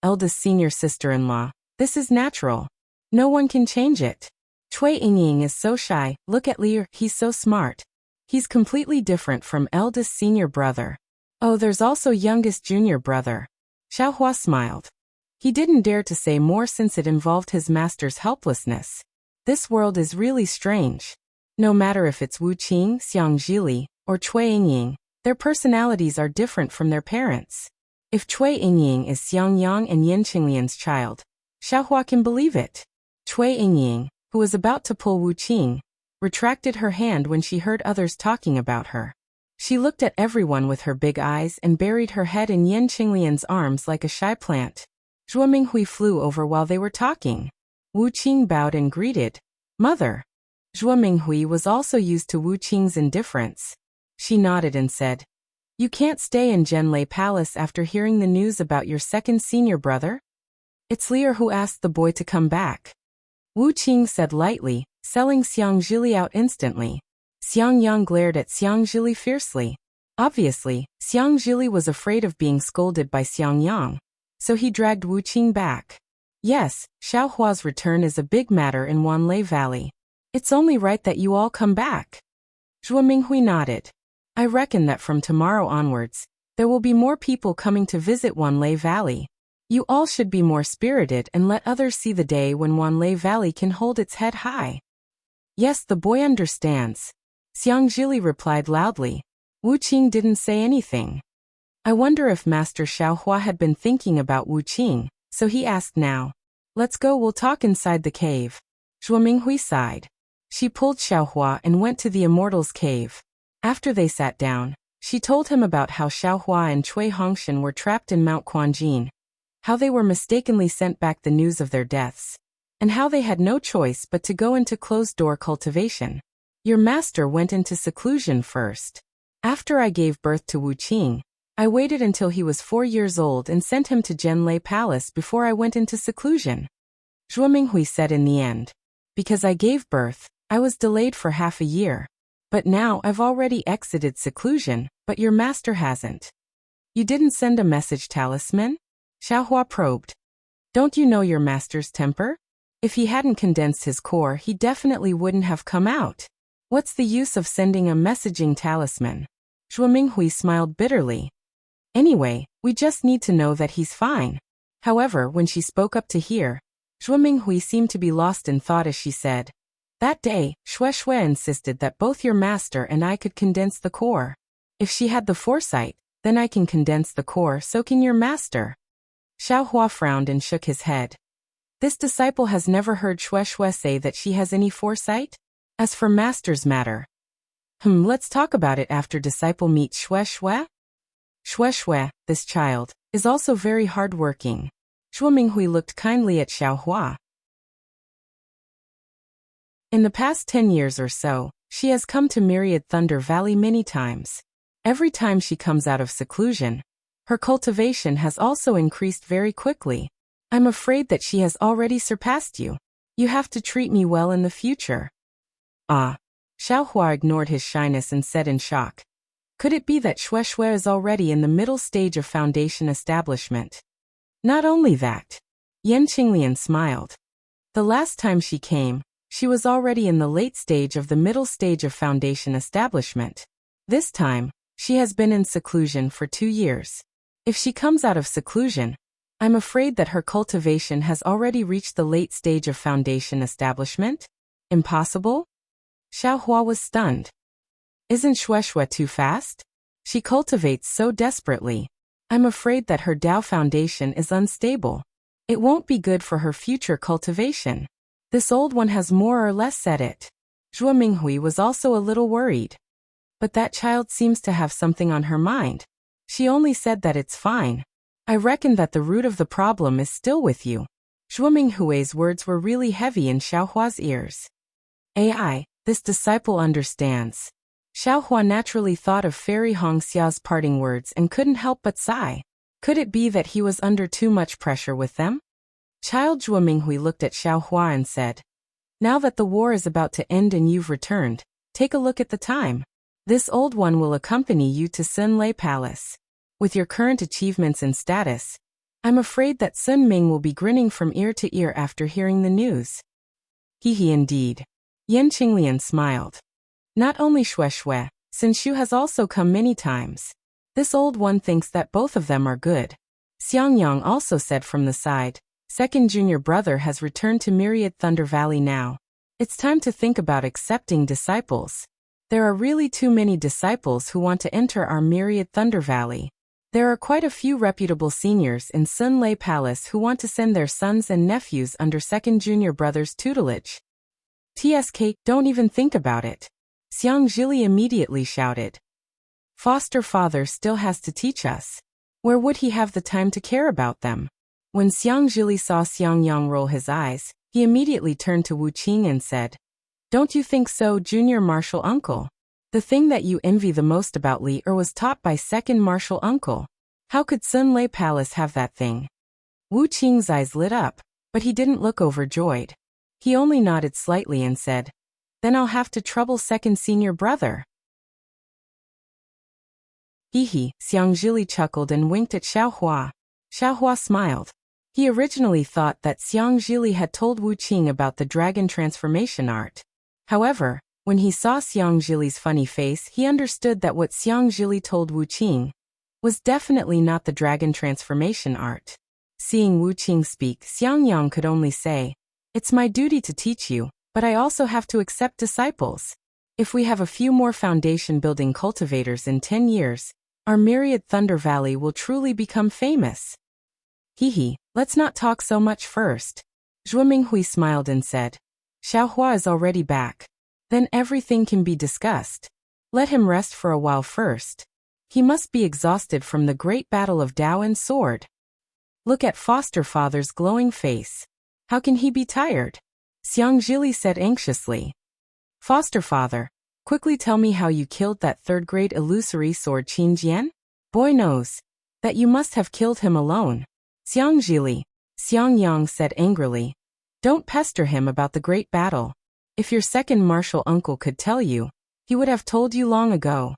Eldest senior sister-in-law. This is natural. No one can change it. Cui Yingying is so shy, look at Lier, he's so smart. He's completely different from eldest senior brother. Oh, there's also youngest junior brother. Xiaohua smiled. He didn't dare to say more since it involved his master's helplessness. This world is really strange. No matter if it's Wu Qing, Xiang Zhili, or Cui Yingying, their personalities are different from their parents. If Cui Yingying is Xiang Yang and Yen Qinglian's child, Xiaohua can believe it. Cui Yingying, who was about to pull Wu Qing, retracted her hand when she heard others talking about her. She looked at everyone with her big eyes and buried her head in Yen Qinglian's arms like a shy plant. Zhuo Minghui flew over while they were talking. Wu Qing bowed and greeted, "Mother." Zhuo Minghui was also used to Wu Qing's indifference. She nodded and said, "You can't stay in Zhenlei Palace after hearing the news about your second senior brother?" "It's Lier who asked the boy to come back," Wu Qing said lightly, selling Xiang Zhili out instantly. Xiang Yang glared at Xiang Zhili fiercely. Obviously, Xiang Zhili was afraid of being scolded by Xiang Yang, so he dragged Wu Qing back. Yes, Xiaohua's return is a big matter in Wanlei Valley. It's only right that you all come back. Zhuo Minghui nodded. I reckon that from tomorrow onwards, there will be more people coming to visit Wanlei Valley. You all should be more spirited and let others see the day when Wanlei Valley can hold its head high. Yes, the boy understands. Xiang Zhili replied loudly. Wu Qing didn't say anything. I wonder if Master Xiaohua had been thinking about Wu Qing, so he asked now. Let's go, we'll talk inside the cave. Zhuo Minghui sighed. She pulled Xiaohua and went to the Immortal's cave. After they sat down, she told him about how Xiaohua and Cui Hongshan were trapped in Mount Quanjin, how they were mistakenly sent back the news of their deaths, and how they had no choice but to go into closed-door cultivation. Your master went into seclusion first. After I gave birth to Wu Qing, I waited until he was 4 years old and sent him to Zhenlei Palace before I went into seclusion. Zhuo Minghui said in the end. Because I gave birth, I was delayed for half a year. But now I've already exited seclusion, but your master hasn't. You didn't send a message talisman? Xiaohua probed. Don't you know your master's temper? If he hadn't condensed his core, he definitely wouldn't have come out. What's the use of sending a messaging talisman? Zhuo Minghui smiled bitterly. Anyway, we just need to know that he's fine. However, when she spoke up to hear, Zhuo Minghui seemed to be lost in thought as she said, that day, Shui insisted that both your master and I could condense the core. If she had the foresight, then I can condense the core, so can your master. Xiaohua frowned and shook his head. This disciple has never heard Shui say that she has any foresight? As for master's matter. Let's talk about it after disciple meets Shui. Shui, this child, is also very hard-working. Zhuo Minghui looked kindly at Xiaohua. In the past 10 years or so, she has come to Myriad Thunder Valley many times. Every time she comes out of seclusion, her cultivation has also increased very quickly. I'm afraid that she has already surpassed you. You have to treat me well in the future. Ah. Xiaohua ignored his shyness and said in shock. Could it be that Shui is already in the middle stage of foundation establishment? Not only that. Yan Qinglian smiled. The last time she came, she was already in the late stage of the middle stage of foundation establishment. This time, she has been in seclusion for 2 years. If she comes out of seclusion, I'm afraid that her cultivation has already reached the late stage of foundation establishment? Impossible? Xiaohua was stunned. Isn't Shui too fast? She cultivates so desperately. I'm afraid that her Dao foundation is unstable. It won't be good for her future cultivation. This old one has more or less said it. Zhuo Minghui was also a little worried. But that child seems to have something on her mind. She only said that it's fine. I reckon that the root of the problem is still with you. Zhuo Minghui's words were really heavy in Xiaohua's ears. AI, this disciple understands. Xiaohua naturally thought of Fairy Hongxia's parting words and couldn't help but sigh. Could it be that he was under too much pressure with them? Child Zhuo Minghui looked at Xiaohua and said, now that the war is about to end and you've returned, take a look at the time. This old one will accompany you to Zhenlei Palace. With your current achievements and status, I'm afraid that Sun Ming will be grinning from ear to ear after hearing the news. Hehe indeed. Yan Qinglian smiled. Not only Shui, since Shu has also come many times. This old one thinks that both of them are good. Xiangyang also said from the side, second junior brother has returned to Myriad Thunder Valley now. It's time to think about accepting disciples. There are really too many disciples who want to enter our Myriad Thunder Valley. There are quite a few reputable seniors in Zhenlei Palace who want to send their sons and nephews under second junior brother's tutelage. TSK, don't even think about it. Xiang Zhili immediately shouted. Foster father still has to teach us. Where would he have the time to care about them? When Xiang Zhili saw Xiang Yang roll his eyes, he immediately turned to Wu Qing and said, don't you think so, junior martial uncle? The thing that you envy the most about Li was taught by second martial uncle. How could Zhenlei Palace have that thing? Wu Qing's eyes lit up, but he didn't look overjoyed. He only nodded slightly and said, then I'll have to trouble second senior brother. Hehe, Xiang Zhili chuckled and winked at Xiaohua. Xiaohua smiled. He originally thought that Xiang Zhili had told Wu Qing about the dragon transformation art. However, when he saw Xiang Zhili's funny face, he understood that what Xiang Zhili told Wu Qing was definitely not the dragon transformation art. Seeing Wu Qing speak, Xiang Yang could only say, it's my duty to teach you, but I also have to accept disciples. If we have a few more foundation-building cultivators in 10 years, our Myriad Thunder Valley will truly become famous. Hehe, let's not talk so much first. Zhuo Minghui smiled and said, Xiaohua is already back. Then everything can be discussed. Let him rest for a while first. He must be exhausted from the great battle of Dao and sword. Look at foster father's glowing face. How can he be tired? Xiang Zhili said anxiously. Foster father, quickly tell me how you killed that third-grade illusory sword Qin Jian? Boy knows that you must have killed him alone. Xiang Zhili, Xiang Yang said angrily. Don't pester him about the great battle. If your second martial uncle could tell you, he would have told you long ago.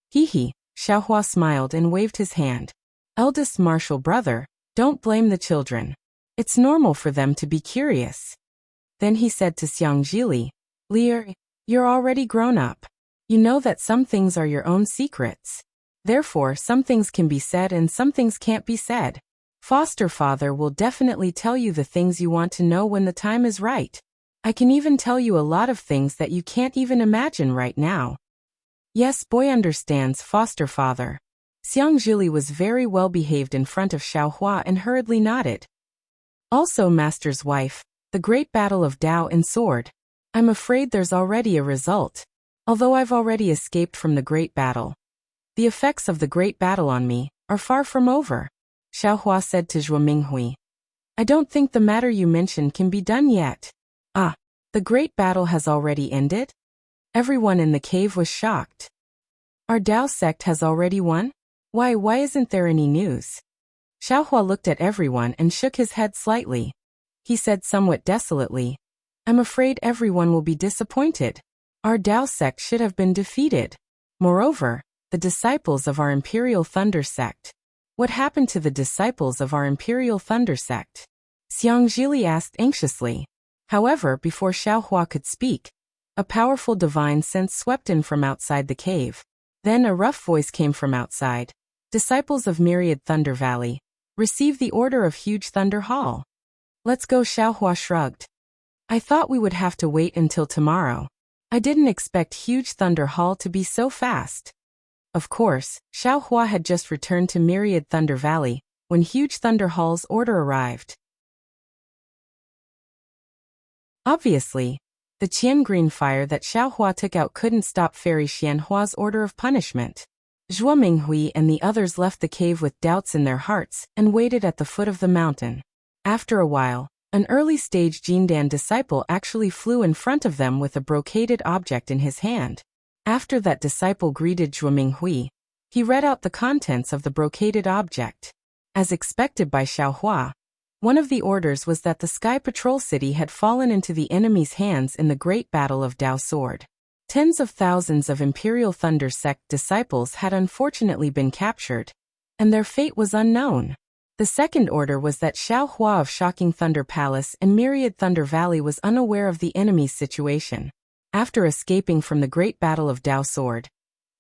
Hee, Xiaohua smiled and waved his hand. Eldest martial brother, don't blame the children. It's normal for them to be curious. Then he said to Xiang Zhili, Lear, you're already grown up. You know that some things are your own secrets. Therefore, some things can be said and some things can't be said. Foster father will definitely tell you the things you want to know when the time is right. I can even tell you a lot of things that you can't even imagine right now. Yes, boy understands, foster father. Xiang Zhili was very well behaved in front of Xiaohua and hurriedly nodded. Also, master's wife, the great battle of Dao and sword. I'm afraid there's already a result. Although I've already escaped from the great battle, the effects of the great battle on me are far from over. Xiaohua said to Zhuo Minghui. I don't think the matter you mentioned can be done yet. Ah, the great battle has already ended? Everyone in the cave was shocked. Our Dao sect has already won? Why isn't there any news? Xiaohua looked at everyone and shook his head slightly. He said somewhat desolately, I'm afraid everyone will be disappointed. Our Dao sect should have been defeated. Moreover, the disciples of our Imperial Thunder sect. What happened to the disciples of our Imperial Thunder sect? Xiang Zhili asked anxiously. However, before Xiaohua could speak, a powerful divine sense swept in from outside the cave. Then a rough voice came from outside. Disciples of Myriad Thunder Valley, receive the order of Huge Thunder Hall. Let's go, Xiaohua shrugged. I thought we would have to wait until tomorrow. I didn't expect Huge Thunder Hall to be so fast. Of course, Xiaohua had just returned to Myriad Thunder Valley when Huge Thunder Hall's order arrived. Obviously, the Qian green fire that Xiaohua took out couldn't stop Fairy Xianhua's order of punishment. Zhuo Minghui and the others left the cave with doubts in their hearts and waited at the foot of the mountain. After a while, an early-stage Jindan disciple actually flew in front of them with a brocaded object in his hand. After that disciple greeted Zhuo Minghui, he read out the contents of the brocaded object. As expected by Xiaohua, one of the orders was that the Sky Patrol City had fallen into the enemy's hands in the Great Battle of Dao Sword. Tens of thousands of Imperial Thunder Sect disciples had unfortunately been captured, and their fate was unknown. The second order was that Xiaohua of Shocking Thunder Palace and Myriad Thunder Valley was unaware of the enemy's situation. After escaping from the Great Battle of Dao Sword,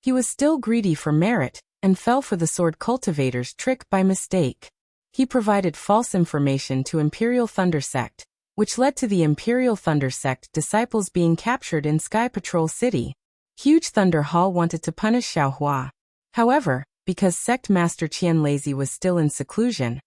he was still greedy for merit and fell for the Sword Cultivator's trick by mistake. He provided false information to Imperial Thunder Sect, which led to the Imperial Thunder Sect disciples being captured in Sky Patrol City. Huge Thunder Hall wanted to punish Xiaohua. However, because Sect Master Qian Lazy was still in seclusion,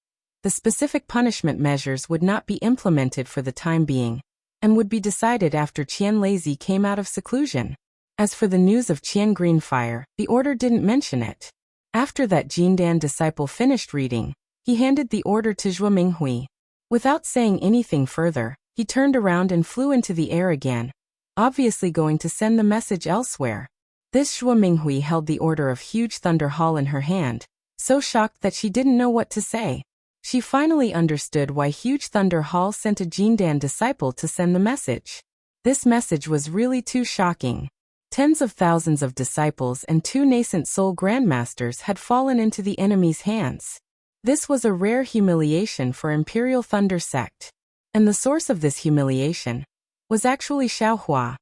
the specific punishment measures would not be implemented for the time being, and would be decided after Qian Lazy came out of seclusion. As for the news of Qian Green Fire, the order didn't mention it. After that Jindan disciple finished reading, he handed the order to Zhuo Minghui. Without saying anything further, he turned around and flew into the air again, obviously going to send the message elsewhere. This Zhuo Minghui held the order of Huge Thunder Hall in her hand, so shocked that she didn't know what to say. She finally understood why Huge Thunder Hall sent a Jindan disciple to send the message. This message was really too shocking. Tens of thousands of disciples and 2 nascent soul grandmasters had fallen into the enemy's hands. This was a rare humiliation for Imperial Thunder Sect. And the source of this humiliation was actually Xiaohua,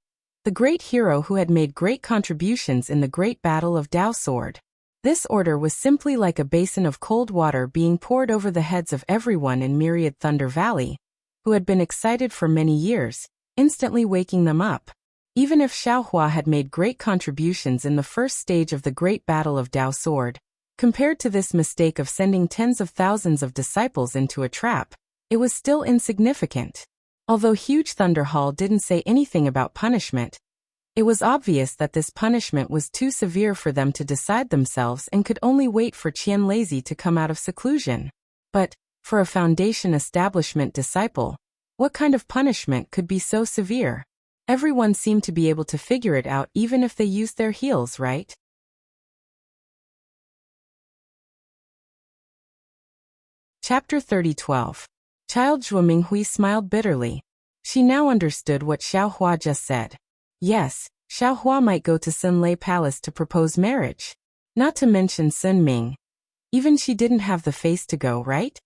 the great hero who had made great contributions in the Great Battle of Dao Sword. This order was simply like a basin of cold water being poured over the heads of everyone in Myriad Thunder Valley, who had been excited for many years, instantly waking them up. Even if Xiaohua had made great contributions in the first stage of the Great Battle of Dao Sword, compared to this mistake of sending tens of thousands of disciples into a trap, it was still insignificant. Although Huge Thunder Hall didn't say anything about punishment, it was obvious that this punishment was too severe for them to decide themselves and could only wait for Qian Lazy to come out of seclusion. But, for a Foundation Establishment disciple, what kind of punishment could be so severe? Everyone seemed to be able to figure it out even if they used their heels, right? Chapter 30:12. Child Zhuo Minghui smiled bitterly. She now understood what Xiaohua just said. Yes, Xiaohua might go to Xinlei Palace to propose marriage. Not to mention Sun Ming. Even she didn't have the face to go, right?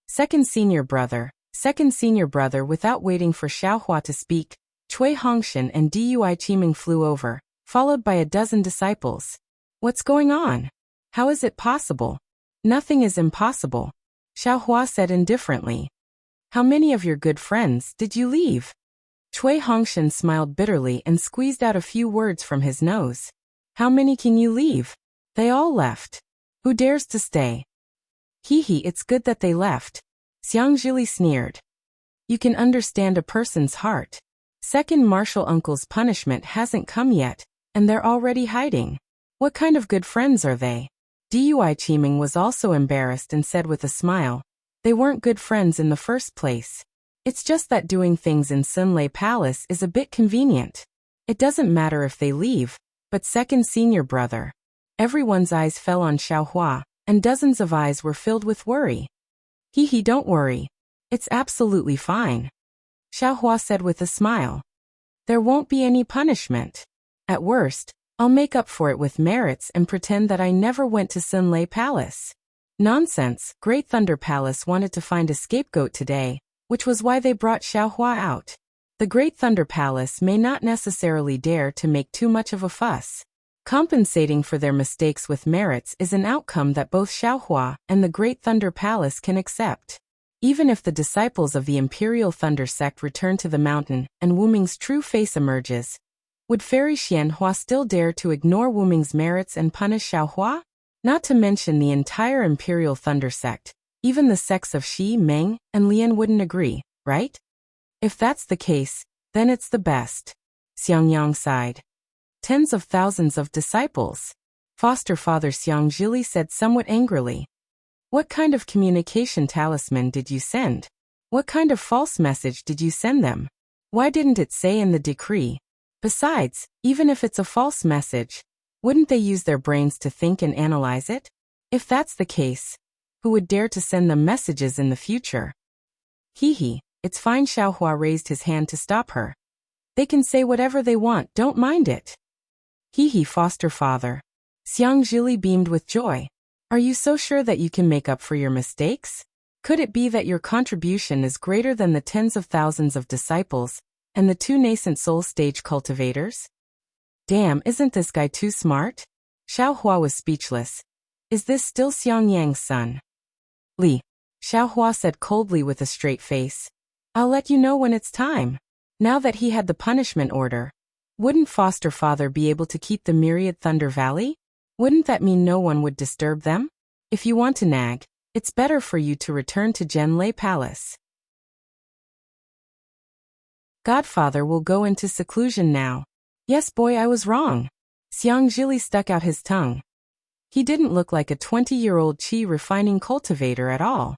Second senior brother. Without waiting for Xiaohua to speak, Cui Hongshan and Dui Qiming flew over, followed by a dozen disciples. What's going on? How is it possible? Nothing is impossible, Xiaohua said indifferently. How many of your good friends did you leave? Cui Hongshan smiled bitterly and squeezed out a few words from his nose. How many can you leave? They all left. Who dares to stay? It's good that they left. Xiang Zhili sneered. You can understand a person's heart. Second martial uncle's punishment hasn't come yet, and they're already hiding. What kind of good friends are they? Dui Qiming was also embarrassed and said with a smile. They weren't good friends in the first place. It's just that doing things in Xinlei Palace is a bit convenient. It doesn't matter if they leave, but second senior brother. Everyone's eyes fell on Xiaohua, and dozens of eyes were filled with worry. Don't worry. It's absolutely fine, Xiaohua said with a smile. There won't be any punishment. At worst, I'll make up for it with merits and pretend that I never went to Xinlei Palace. Nonsense, Great Thunder Palace wanted to find a scapegoat today, which was why they brought Xiaohua out. The Great Thunder Palace may not necessarily dare to make too much of a fuss. Compensating for their mistakes with merits is an outcome that both Xiaohua and the Great Thunder Palace can accept. Even if the disciples of the Imperial Thunder Sect return to the mountain and Wu Ming's true face emerges, would Fairy Xianhua still dare to ignore Wu Ming's merits and punish Xiaohua? Not to mention the entire Imperial Thunder Sect, even the sects of Xi, Meng, and Lian wouldn't agree, right? If that's the case, then it's the best. Xiangyang sighed. Tens of thousands of disciples. Foster father Xiang Zhili said somewhat angrily. What kind of communication talisman did you send? What kind of false message did you send them? Why didn't it say in the decree? Besides, even if it's a false message, wouldn't they use their brains to think and analyze it? If that's the case, who would dare to send them messages in the future? It's fine. Xiaohua raised his hand to stop her. They can say whatever they want, don't mind it. Foster father. Xiang Zhili beamed with joy. Are you so sure that you can make up for your mistakes? Could it be that your contribution is greater than the tens of thousands of disciples and the 2 nascent soul stage cultivators? Damn, isn't this guy too smart? Xiaohua was speechless. Is this still Xiangyang's son? Li. Xiaohua said coldly with a straight face. I'll let you know when it's time. Now that he had the punishment order, wouldn't foster father be able to keep the Myriad Thunder Valley? Wouldn't that mean no one would disturb them? If you want to nag, it's better for you to return to Zhenlei Palace. Godfather will go into seclusion now. Yes boy, I was wrong. Xiang Zhili stuck out his tongue. He didn't look like a 20-year-old qi refining cultivator at all.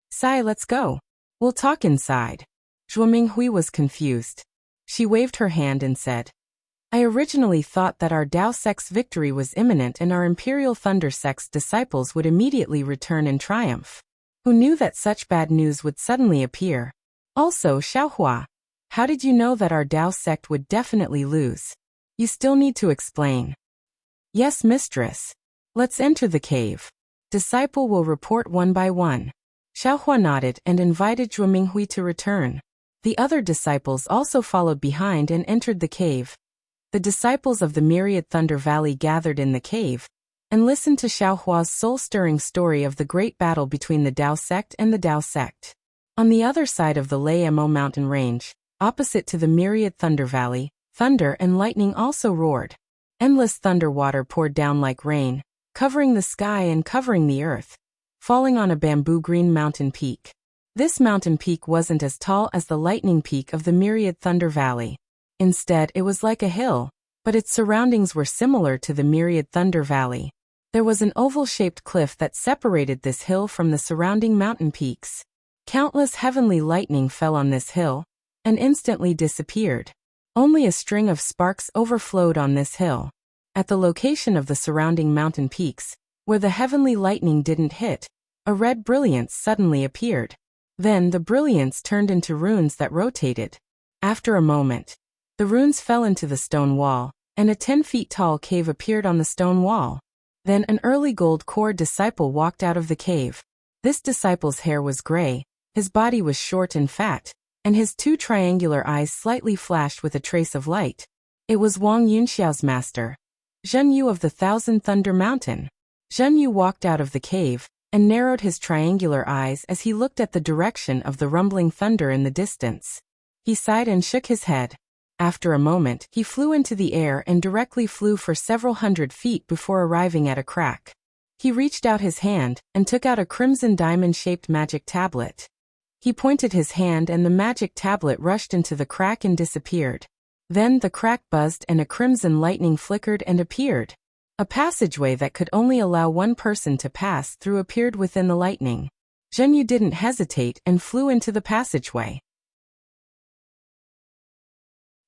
Sai, let's go. We'll talk inside. Zhuo Minghui was confused. She waved her hand and said, I originally thought that our Dao Sect's victory was imminent and our Imperial Thunder Sect's disciples would immediately return in triumph. Who knew that such bad news would suddenly appear? Also, Xiaohua, how did you know that our Dao Sect would definitely lose? You still need to explain. Yes, mistress. Let's enter the cave. Disciple will report one by one. Xiaohua nodded and invited Zhuo Minghui to return. The other disciples also followed behind and entered the cave. The disciples of the Myriad Thunder Valley gathered in the cave and listened to Xiaohua's soul-stirring story of the great battle between the Dao Sect and the Dao Sect. On the other side of the Lei Mo mountain range, opposite to the Myriad Thunder Valley, thunder and lightning also roared. Endless thunder water poured down like rain, covering the sky and covering the earth, falling on a bamboo green mountain peak. This mountain peak wasn't as tall as the lightning peak of the Myriad Thunder Valley. Instead, it was like a hill, but its surroundings were similar to the Myriad Thunder Valley. There was an oval-shaped cliff that separated this hill from the surrounding mountain peaks. Countless heavenly lightning fell on this hill and instantly disappeared. Only a string of sparks overflowed on this hill. At the location of the surrounding mountain peaks, where the heavenly lightning didn't hit, A red brilliance suddenly appeared. Then the brilliance turned into runes that rotated. After a moment, the runes fell into the stone wall, and a 10 feet tall cave appeared on the stone wall. Then an early gold core disciple walked out of the cave. This disciple's hair was gray, his body was short and fat, and his 2 triangular eyes slightly flashed with a trace of light. It was Wang Yunxiao's master, Zhen Yu of the Thousand Thunder Mountain. Zhen Yu walked out of the cave, and narrowed his triangular eyes as he looked at the direction of the rumbling thunder in the distance. He sighed and shook his head. After a moment, he flew into the air and directly flew for several hundred feet before arriving at a crack. He reached out his hand and took out a crimson diamond-shaped magic tablet. He pointed his hand and the magic tablet rushed into the crack and disappeared. Then the crack buzzed and a crimson lightning flickered and appeared. A passageway that could only allow one person to pass through appeared within the lightning. Zhen Yu didn't hesitate and flew into the passageway.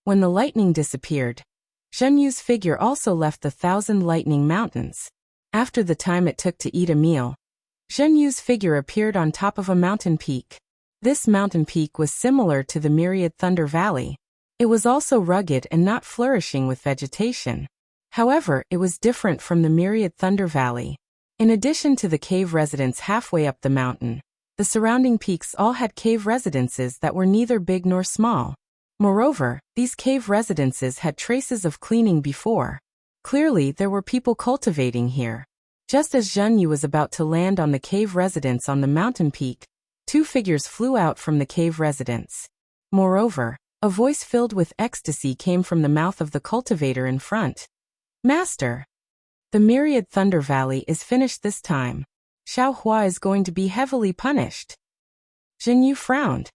When the lightning disappeared, Zhen Yu's figure also left the Thousand Lightning Mountains. After the time it took to eat a meal, Zhen Yu's figure appeared on top of a mountain peak. This mountain peak was similar to the Myriad Thunder Valley. It was also rugged and not flourishing with vegetation. However, it was different from the Myriad Thunder Valley. In addition to the cave residence halfway up the mountain, the surrounding peaks all had cave residences that were neither big nor small. Moreover, these cave residences had traces of cleaning before. Clearly, there were people cultivating here. Just as Zhen Yu was about to land on the cave residence on the mountain peak, 2 figures flew out from the cave residence. Moreover, a voice filled with ecstasy came from the mouth of the cultivator in front. Master! The Myriad Thunder Valley is finished this time. Xiao Hua is going to be heavily punished. Zhen Yu frowned.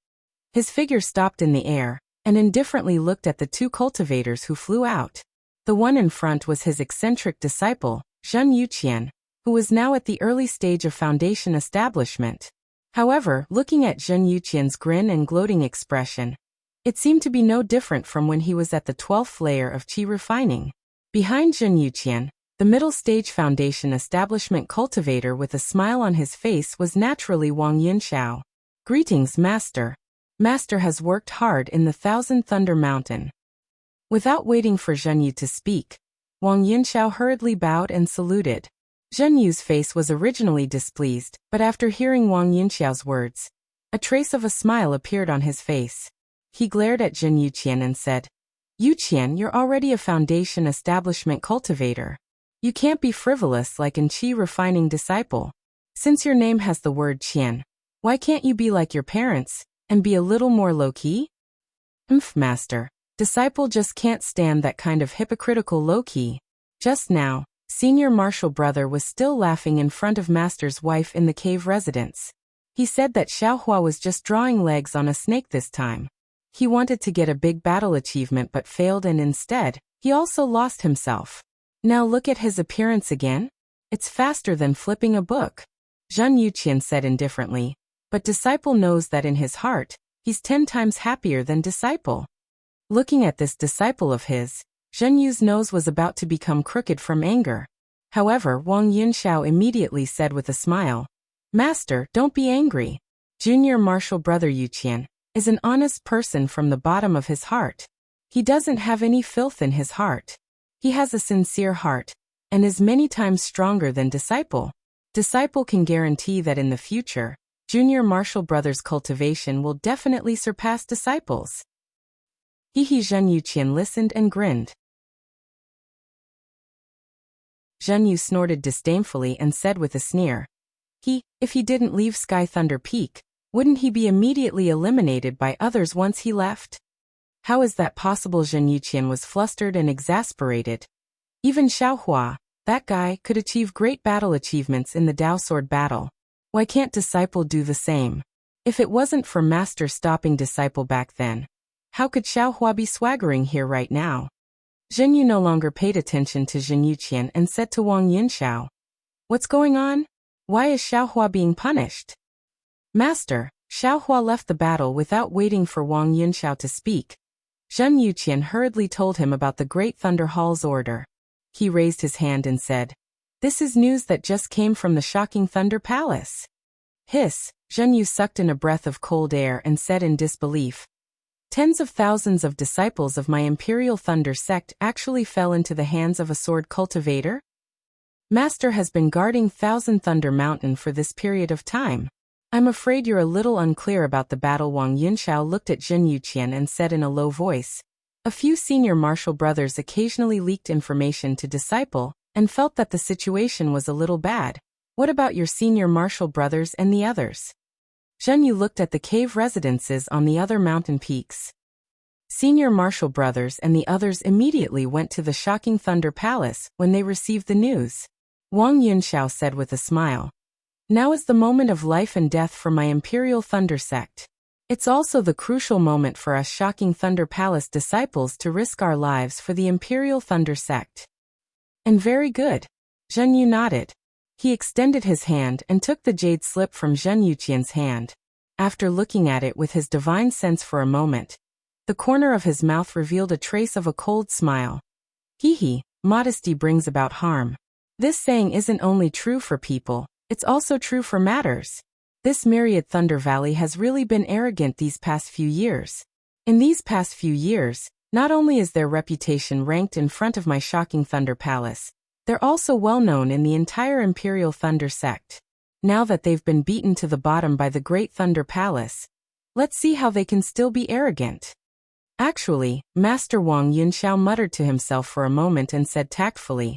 His figure stopped in the air, and indifferently looked at the 2 cultivators who flew out. The one in front was his eccentric disciple, Zhen Yuqian, who was now at the early stage of foundation establishment. However, looking at Zhen Yuqian's grin and gloating expression, it seemed to be no different from when he was at the 12th layer of qi refining. Behind Zhen Yuqian, the middle stage foundation establishment cultivator with a smile on his face was naturally Wang Yunxiao. Greetings, Master. Master has worked hard in the Thousand Thunder Mountain. Without waiting for Zhen Yu to speak, Wang Yunxiao hurriedly bowed and saluted. Zhen Yu's face was originally displeased, but after hearing Wang Yunxiao's words, a trace of a smile appeared on his face. He glared at Zhen Yuqian and said, Yuqian, you're already a foundation establishment cultivator. You can't be frivolous like an qi refining disciple. Since your name has the word qian, why can't you be like your parents and be a little more low-key? Master. Disciple just can't stand that kind of hypocritical low-key. Just now, senior martial brother was still laughing in front of Master's wife in the cave residence. He said that Xiaohua was just drawing legs on a snake this time. He wanted to get a big battle achievement but failed, and instead, he also lost himself. Now look at his appearance again. It's faster than flipping a book. Zhen Yuqian said indifferently. But disciple knows that in his heart, he's 10 times happier than disciple. Looking at this disciple of his, Zhen Yu's nose was about to become crooked from anger. However, Wang Yunxiao immediately said with a smile, Master, don't be angry. Junior martial brother Yuqian is an honest person from the bottom of his heart. He doesn't have any filth in his heart. He has a sincere heart, and is many times stronger than disciple. Disciple can guarantee that in the future, Junior martial brother's cultivation will definitely surpass disciples. Zhen Yuqian listened and grinned. Zhen Yu snorted disdainfully and said with a sneer, if he didn't leave Sky Thunder Peak, wouldn't he be immediately eliminated by others once he left? How is that possible? Zhen Yuqian was flustered and exasperated. Even Xiaohua, that guy, could achieve great battle achievements in the Dao Sword battle. Why can't disciple do the same? If it wasn't for Master stopping disciple back then, how could Xiaohua be swaggering here right now? Zhen Yu no longer paid attention to Zhen Yuqian and said to Wang Yunxiao, What's going on? Why is Xiaohua being punished? Master, Xiaohua left the battle without waiting for Wang Yunxiao to speak. Zhen Yuqian hurriedly told him about the Great Thunder Hall's order. He raised his hand and said, This is news that just came from the shocking Thunder Palace. Hiss, Zhenyu sucked in a breath of cold air and said in disbelief. Tens of thousands of disciples of my Imperial Thunder sect actually fell into the hands of a sword cultivator? Master has been guarding Thousand Thunder Mountain for this period of time. I'm afraid you're a little unclear about the battle. Wang Yunxiao looked at Jin Yuqian and said in a low voice. A few senior martial brothers occasionally leaked information to Disciple, and felt that the situation was a little bad. What about your senior martial brothers and the others? Zhenyu looked at the cave residences on the other mountain peaks. Senior martial brothers and the others immediately went to the shocking Thunder Palace when they received the news. Wang Yunxiao said with a smile. Now is the moment of life and death for my Imperial Thunder sect. It's also the crucial moment for us shocking Thunder Palace disciples to risk our lives for the Imperial Thunder sect. And very good. Zhenyu nodded. He extended his hand and took the jade slip from Zhen Yuqian's hand. After looking at it with his divine sense for a moment, the corner of his mouth revealed a trace of a cold smile. Hee, modesty brings about harm. This saying isn't only true for people, it's also true for matters. This myriad Thunder Valley has really been arrogant these past few years. In these past few years, not only is their reputation ranked in front of my shocking Thunder Palace, they're also well known in the entire Imperial Thunder sect. Now that they've been beaten to the bottom by the Great Thunder Palace, let's see how they can still be arrogant. Actually, Master Wang Yunxiao muttered to himself for a moment and said tactfully,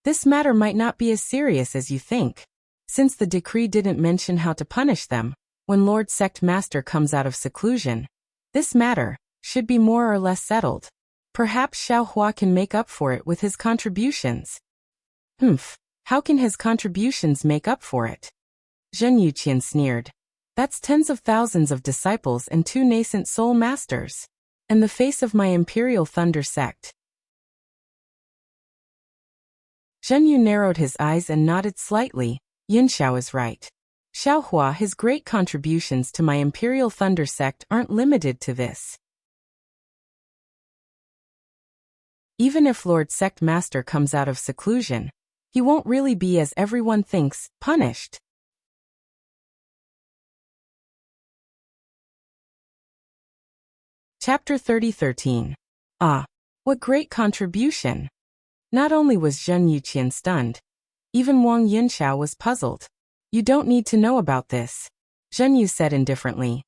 this matter might not be as serious as you think. Since the decree didn't mention how to punish them, when Lord Sect Master comes out of seclusion, this matter should be more or less settled. Perhaps Xiao Hua can make up for it with his contributions. How can his contributions make up for it? Zhen Yuqian sneered. That's tens of thousands of disciples and 2 nascent soul masters. And the face of my Imperial Thunder sect. Zhenyu narrowed his eyes and nodded slightly. Yunxiao is right. Xiao Hua, his great contributions to my Imperial Thunder sect aren't limited to this. Even if Lord Sect Master comes out of seclusion, he won't really be, as everyone thinks, punished. Chapter 30:13. Ah, what great contribution! Not only was Zhen Yuqian stunned, even Wang Yunxiao was puzzled. You don't need to know about this, Zhenyu said indifferently.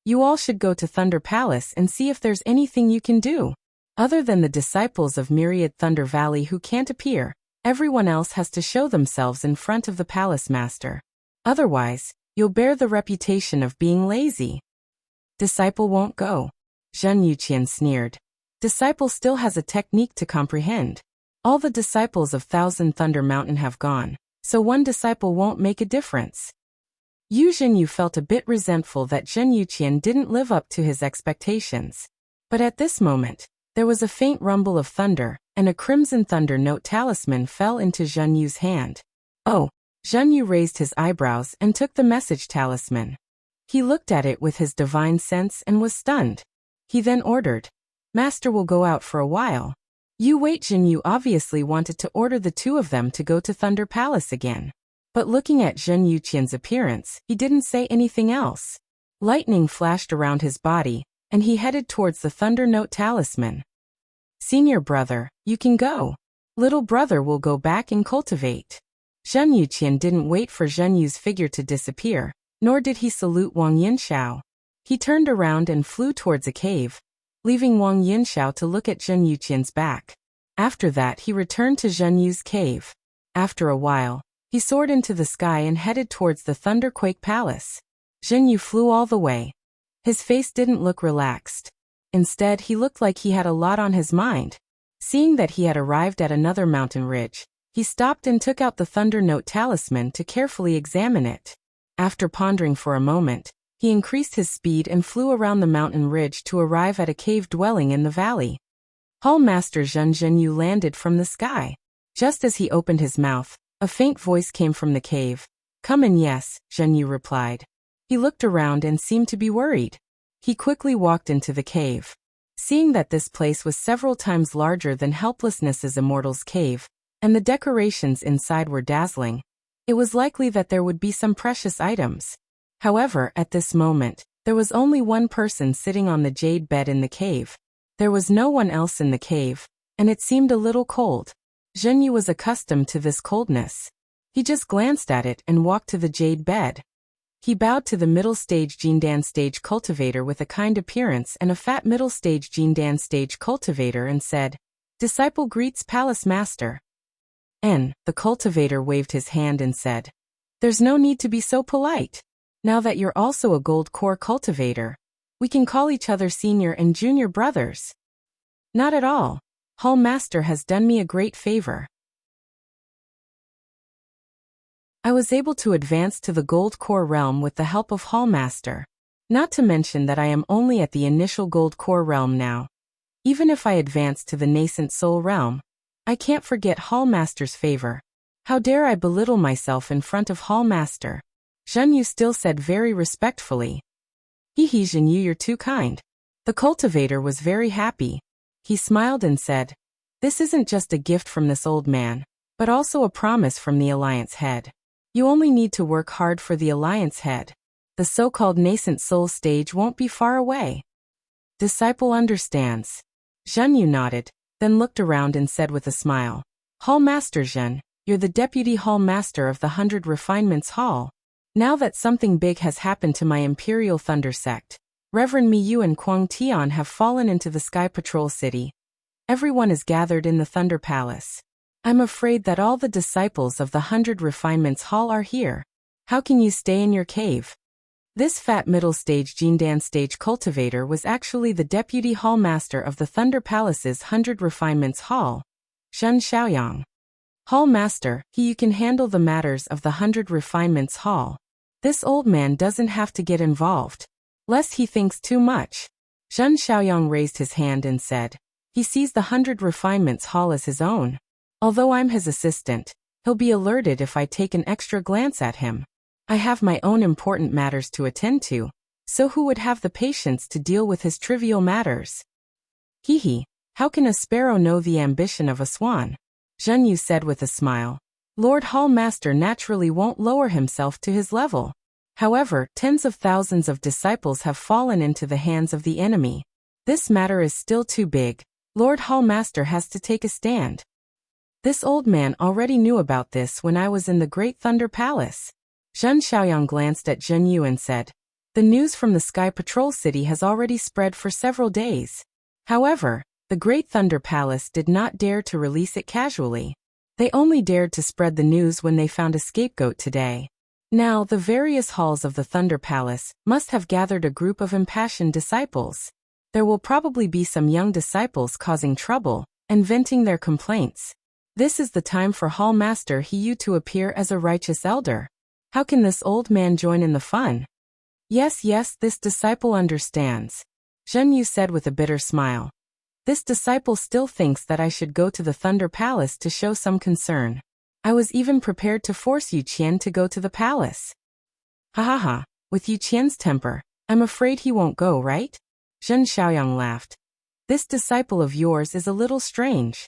You all should go to Thunder Palace and see if there's anything you can do. Other than the disciples of Myriad Thunder Valley who can't appear, everyone else has to show themselves in front of the Palace Master. Otherwise, you'll bear the reputation of being lazy. Disciple won't go. Zhen Yuqian sneered. Disciple still has a technique to comprehend. All the disciples of Thousand Thunder Mountain have gone, so one disciple won't make a difference. Yu Zhenyu felt a bit resentful that Zhen Yuqian didn't live up to his expectations. But at this moment, there was a faint rumble of thunder, and a crimson thunder note talisman fell into Zhenyu's hand. Oh! Zhenyu raised his eyebrows and took the message talisman. He looked at it with his divine sense and was stunned. He then ordered, Master will go out for a while. You wait. Zhenyu obviously wanted to order the 2 of them to go to Thunder Palace again. But looking at Zhen Yuqian's appearance, he didn't say anything else. Lightning flashed around his body, and he headed towards the Thunder Note Talisman. Senior brother, you can go. Little brother will go back and cultivate. Zhen Yuqian didn't wait for Zhenyu's figure to disappear, nor did he salute Wang Yunxiao. He turned around and flew towards a cave, leaving Wang Yunxiao to look at Zhen Yuqian's back. After that he returned to Zhenyu's cave. After a while, he soared into the sky and headed towards the Thunderquake Palace. Zhenyu flew all the way. His face didn't look relaxed. Instead, he looked like he had a lot on his mind. Seeing that he had arrived at another mountain ridge, he stopped and took out the Thunder Note Talisman to carefully examine it. After pondering for a moment, he increased his speed and flew around the mountain ridge to arrive at a cave dwelling in the valley. Hall Master Zhenyu landed from the sky. Just as he opened his mouth, a faint voice came from the cave. Come in. Yes, Zhenyu replied. He looked around and seemed to be worried. He quickly walked into the cave. Seeing that this place was several times larger than Helplessness's Immortal's cave, and the decorations inside were dazzling, it was likely that there would be some precious items. However, at this moment, there was only one person sitting on the jade bed in the cave. There was no one else in the cave, and it seemed a little cold. Zhenyu was accustomed to this coldness. He just glanced at it and walked to the jade bed. He bowed to the middle-stage Jindan stage cultivator with a kind appearance and a fat middle-stage Jindan stage cultivator and said, "Disciple greets Palace Master." The cultivator waved his hand and said, "There's no need to be so polite. Now that you're also a gold core cultivator, we can call each other senior and junior brothers." "Not at all. Hall Master has done me a great favor. I was able to advance to the Gold Core realm with the help of Hall Master. Not to mention that I am only at the initial Gold Core realm now. Even if I advance to the nascent Soul realm, I can't forget Hall Master's favor. How dare I belittle myself in front of Hall Master?" Zhenyu still said very respectfully. "Hehe Zhenyu, you're too kind." The cultivator was very happy. He smiled and said, "This isn't just a gift from this old man, but also a promise from the Alliance head. You only need to work hard for the Alliance head. The so-called nascent soul stage won't be far away." "Disciple understands." Zhenyu nodded, then looked around and said with a smile, "Hall Master Zhen, you're the Deputy Hall Master of the 100 Refinements Hall. Now that something big has happened to my Imperial Thunder Sect, Reverend Miyu and Kuang Tian have fallen into the Sky Patrol City. Everyone is gathered in the Thunder Palace. I'm afraid that all the disciples of the 100 Refinements Hall are here. How can you stay in your cave?" This fat middle-stage Jindan stage cultivator was actually the Deputy Hall Master of the Thunder Palace's 100 Refinements Hall, Shen Xiaoyang. "Hall Master, you can handle the matters of the 100 Refinements Hall. This old man doesn't have to get involved, lest he thinks too much." Shen Xiaoyang raised his hand and said, "He sees the 100 Refinements Hall as his own. Although I'm his assistant, he'll be alerted if I take an extra glance at him. I have my own important matters to attend to, so who would have the patience to deal with his trivial matters?" "Hehe, how can a sparrow know the ambition of a swan?" Zhenyu said with a smile. "Lord Hall Master naturally won't lower himself to his level. However, tens of thousands of disciples have fallen into the hands of the enemy. This matter is still too big. Lord Hall Master has to take a stand. This old man already knew about this when I was in the Great Thunder Palace." Shen Xiaoyang glanced at Zhenyu and said, "The news from the Sky Patrol City has already spread for several days. However, the Great Thunder Palace did not dare to release it casually. They only dared to spread the news when they found a scapegoat today. Now, the various halls of the Thunder Palace must have gathered a group of impassioned disciples. There will probably be some young disciples causing trouble and venting their complaints. This is the time for Hall Master Hiyu to appear as a righteous elder. How can this old man join in the fun?" Yes, this disciple understands," Zhenyu said with a bitter smile. "This disciple still thinks that I should go to the Thunder Palace to show some concern. I was even prepared to force Yu Qian to go to the palace." Ha, with Yu Qian's temper, I'm afraid he won't go, right?" Shen Xiaoyang laughed. "This disciple of yours is a little strange.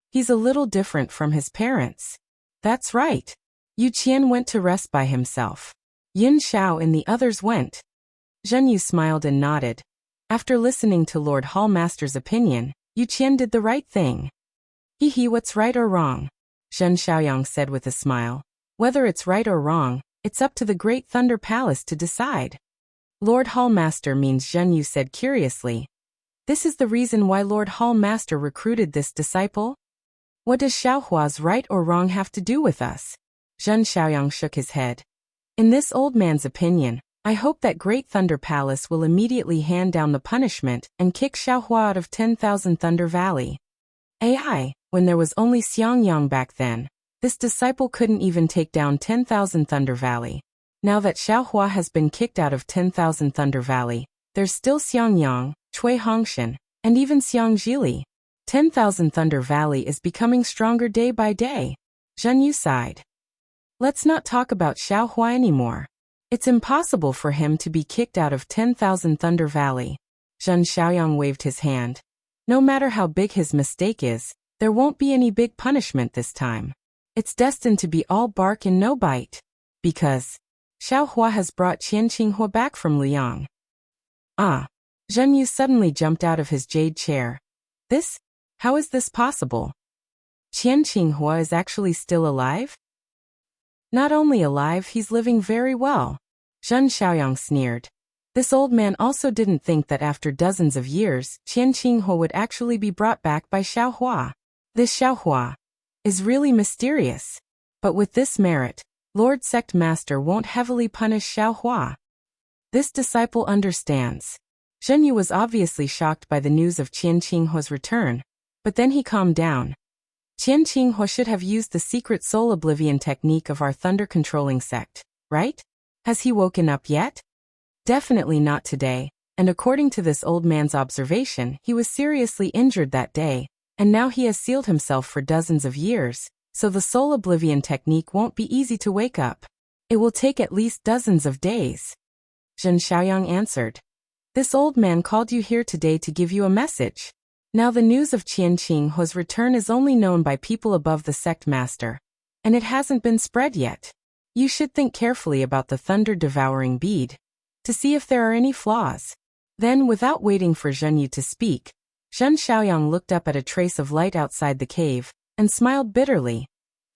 He's a little different from his parents." "That's right. Yu Qian went to rest by himself. Yin Xiao and the others went." Zhenyu smiled and nodded. After listening to Lord Hall Master's opinion, Yu Qian did the right thing. "Hehe, what's right or wrong?" Shen Xiaoyang said with a smile. "Whether it's right or wrong, it's up to the Great Thunder Palace to decide." "Lord Hall Master means," Zhenyu said curiously. "This is the reason why Lord Hall Master recruited this disciple? What does Xiaohua's right or wrong have to do with us?" Shen Xiaoyang shook his head. "In this old man's opinion, I hope that Great Thunder Palace will immediately hand down the punishment and kick Xiaohua out of 10,000 Thunder Valley. When there was only Xiangyang back then, this disciple couldn't even take down 10,000 Thunder Valley. Now that Xiaohua has been kicked out of 10,000 Thunder Valley, there's still Xiangyang, Cui Hongshan, and even Xiangjili. 10,000 Thunder Valley is becoming stronger day by day." Zhenyu sighed. "Let's not talk about Xiaohua anymore. It's impossible for him to be kicked out of 10,000 Thunder Valley." Shen Xiaoyang waved his hand. "No matter how big his mistake is, there won't be any big punishment this time. It's destined to be all bark and no bite." Because Xiao Hua has brought Qian Qinghua back from Liang. Ah. Zhen Yu suddenly jumped out of his jade chair. How is this possible? Qian Qinghua is actually still alive? Not only alive, he's living very well. Zhen Xiaoyang sneered. This old man also didn't think that after dozens of years, Qian Qinghua would actually be brought back by Xiao Hua. This Xiao Hua is really mysterious. But with this merit, Lord Sect Master won't heavily punish Xiao Hua. This disciple understands. Zhen Yu was obviously shocked by the news of Qian Qinghua's return, but then he calmed down. Qian Qinghua should have used the secret soul oblivion technique of our thunder-controlling sect, right? Has he woken up yet? Definitely not today, and according to this old man's observation, he was seriously injured that day, and now he has sealed himself for dozens of years, so the soul oblivion technique won't be easy to wake up. It will take at least dozens of days. Zhen Xiaoyang answered. This old man called you here today to give you a message. Now the news of Qian Qinghua's return is only known by people above the sect master, and it hasn't been spread yet. You should think carefully about the thunder-devouring bead, to see if there are any flaws. Then, without waiting for Zhen Yu to speak, Zhen Xiaoyang looked up at a trace of light outside the cave, and smiled bitterly.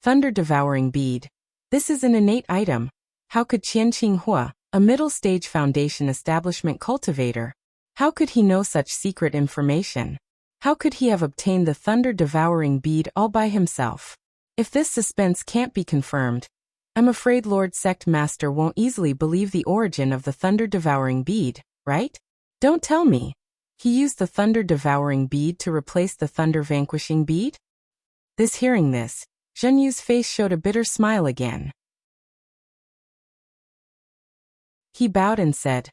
Thunder-devouring bead. This is an innate item. How could Qian Qinghua, a middle-stage foundation establishment cultivator, how could he know such secret information? How could he have obtained the thunder-devouring bead all by himself? If this suspense can't be confirmed, I'm afraid Lord Sect Master won't easily believe the origin of the thunder-devouring bead, right? Don't tell me. He used the thunder-devouring bead to replace the thunder-vanquishing bead? Hearing this, Zhen Yu's face showed a bitter smile again. He bowed and said,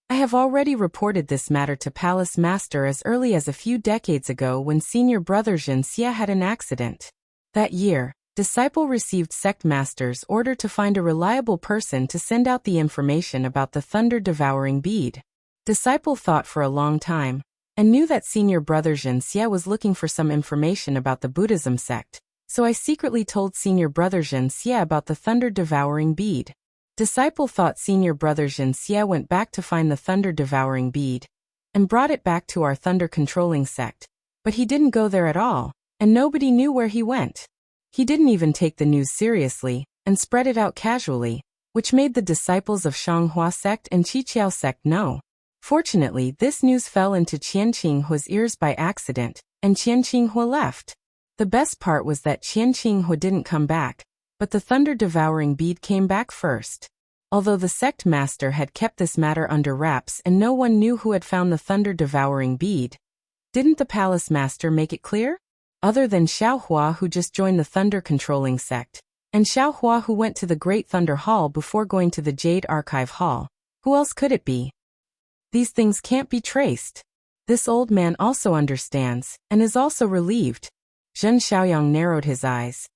I have already reported this matter to Palace Master as early as a few decades ago when senior brother Zhen Xia had an accident. That year, disciple received sect master's order to find a reliable person to send out the information about the thunder-devouring bead. Disciple thought for a long time, and knew that senior brother Zhen Xia was looking for some information about the Buddhism sect, so I secretly told senior brother Zhen Xia about the thunder-devouring bead. Disciple thought senior brother Zhen Xia went back to find the thunder-devouring bead, and brought it back to our thunder-controlling sect, but he didn't go there at all, and nobody knew where he went. He didn't even take the news seriously, and spread it out casually, which made the disciples of Shanghua sect and Qiqiao sect know. Fortunately, this news fell into Qian Qinghua's ears by accident, and Qian Qinghua left. The best part was that Qian Qinghua didn't come back, but the thunder-devouring bead came back first. Although the sect master had kept this matter under wraps and no one knew who had found the thunder-devouring bead, didn't the palace master make it clear? Other than Xiao Hua, who just joined the thunder-controlling sect, and Xiao Hua, who went to the Great Thunder Hall before going to the Jade Archive Hall, who else could it be? These things can't be traced. This old man also understands, and is also relieved. Zhen Xiaoyang narrowed his eyes.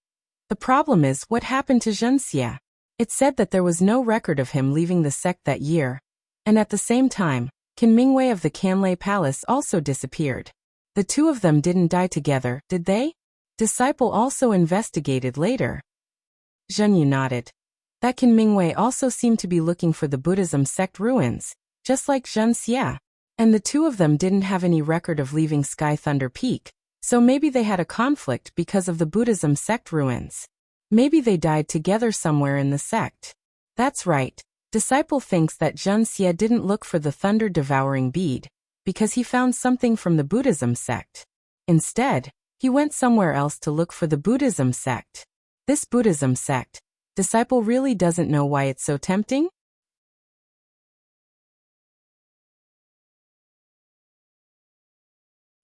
The problem is, what happened to Zhen Xia? It said that there was no record of him leaving the sect that year, and at the same time, Qin Mingwei of the Canlei Palace also disappeared. The two of them didn't die together, did they? Disciple also investigated later. Zhen Yu nodded. That Qin Mingwei also seemed to be looking for the Buddhism sect ruins, just like Zhen Xia, and the two of them didn't have any record of leaving Sky Thunder Peak. So maybe they had a conflict because of the Buddhism sect ruins. Maybe they died together somewhere in the sect. That's right. Disciple thinks that Zhen Xia didn't look for the thunder-devouring bead, because he found something from the Buddhism sect. Instead, he went somewhere else to look for the Buddhism sect. This Buddhism sect, disciple really doesn't know why it's so tempting?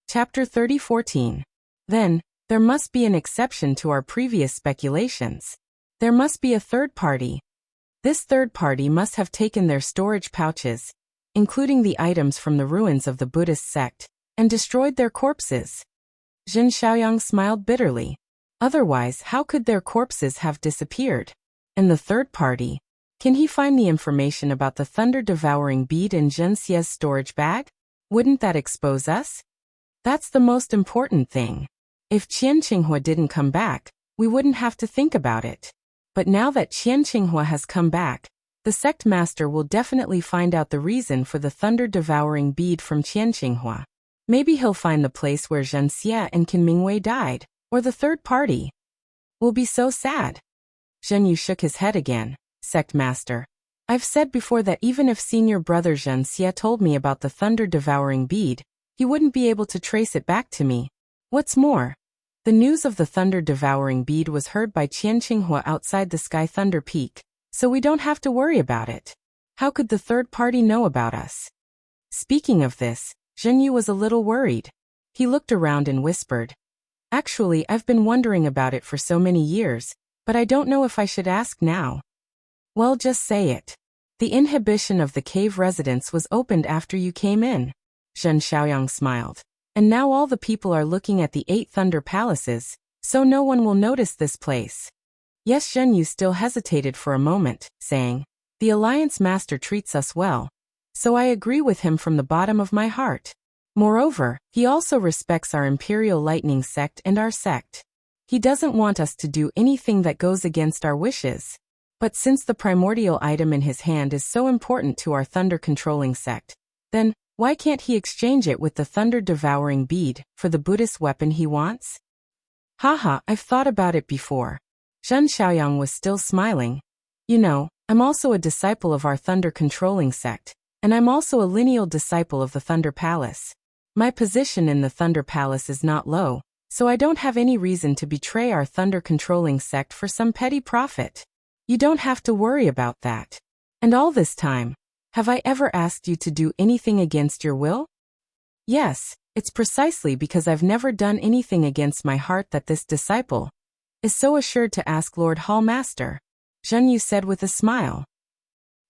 Chapter 30:14. Then, there must be an exception to our previous speculations. There must be a third party. This third party must have taken their storage pouches, including the items from the ruins of the Buddhist sect, and destroyed their corpses. Zhen Xiaoyang smiled bitterly. Otherwise, how could their corpses have disappeared? And the third party? Can he find the information about the thunder-devouring bead in Zhen Xia's storage bag? Wouldn't that expose us? That's the most important thing. If Qian Qinghua didn't come back, we wouldn't have to think about it. But now that Qian Qinghua has come back, the sect master will definitely find out the reason for the thunder-devouring bead from Qian Qinghua. Maybe he'll find the place where Zhen Xie and Qin Mingwei died, or the third party. Will be so sad. Zhen Yu shook his head again. Sect master, I've said before that even if senior brother Zhen Xie told me about the thunder-devouring bead, he wouldn't be able to trace it back to me. What's more, the news of the thunder-devouring bead was heard by Qian Qinghua outside the Sky Thunder Peak, so we don't have to worry about it. How could the third party know about us? Speaking of this, Zhen Yu was a little worried. He looked around and whispered, Actually, I've been wondering about it for so many years, but I don't know if I should ask now. Well, just say it. The inhibition of the cave residence was opened after you came in. Zhen Xiaoyang smiled. And now all the people are looking at the 8 Thunder Palaces, so no one will notice this place. Yes, Zhen Yu still hesitated for a moment, saying, The Alliance Master treats us well, so I agree with him from the bottom of my heart. Moreover, he also respects our Imperial Lightning sect and our sect. He doesn't want us to do anything that goes against our wishes. But since the primordial item in his hand is so important to our thunder-controlling sect, then why can't he exchange it with the thunder-devouring bead for the Buddhist weapon he wants? Haha, I've thought about it before. Zhen Xiaoyang was still smiling. You know, I'm also a disciple of our thunder-controlling sect, and I'm also a lineal disciple of the Thunder Palace. My position in the Thunder Palace is not low, so I don't have any reason to betray our thunder-controlling sect for some petty profit. You don't have to worry about that. And all this time, have I ever asked you to do anything against your will? Yes, it's precisely because I've never done anything against my heart that this disciple is so assured to ask Lord Hall Master. Zhen Yu said with a smile.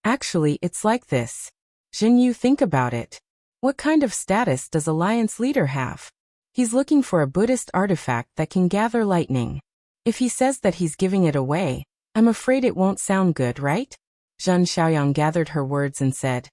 Actually, it's like this. Zhen Yu, think about it. What kind of status does Alliance leader have? He's looking for a Buddhist artifact that can gather lightning. If he says that he's giving it away, I'm afraid it won't sound good, right? Zhen Xiaoyang gathered her words and said,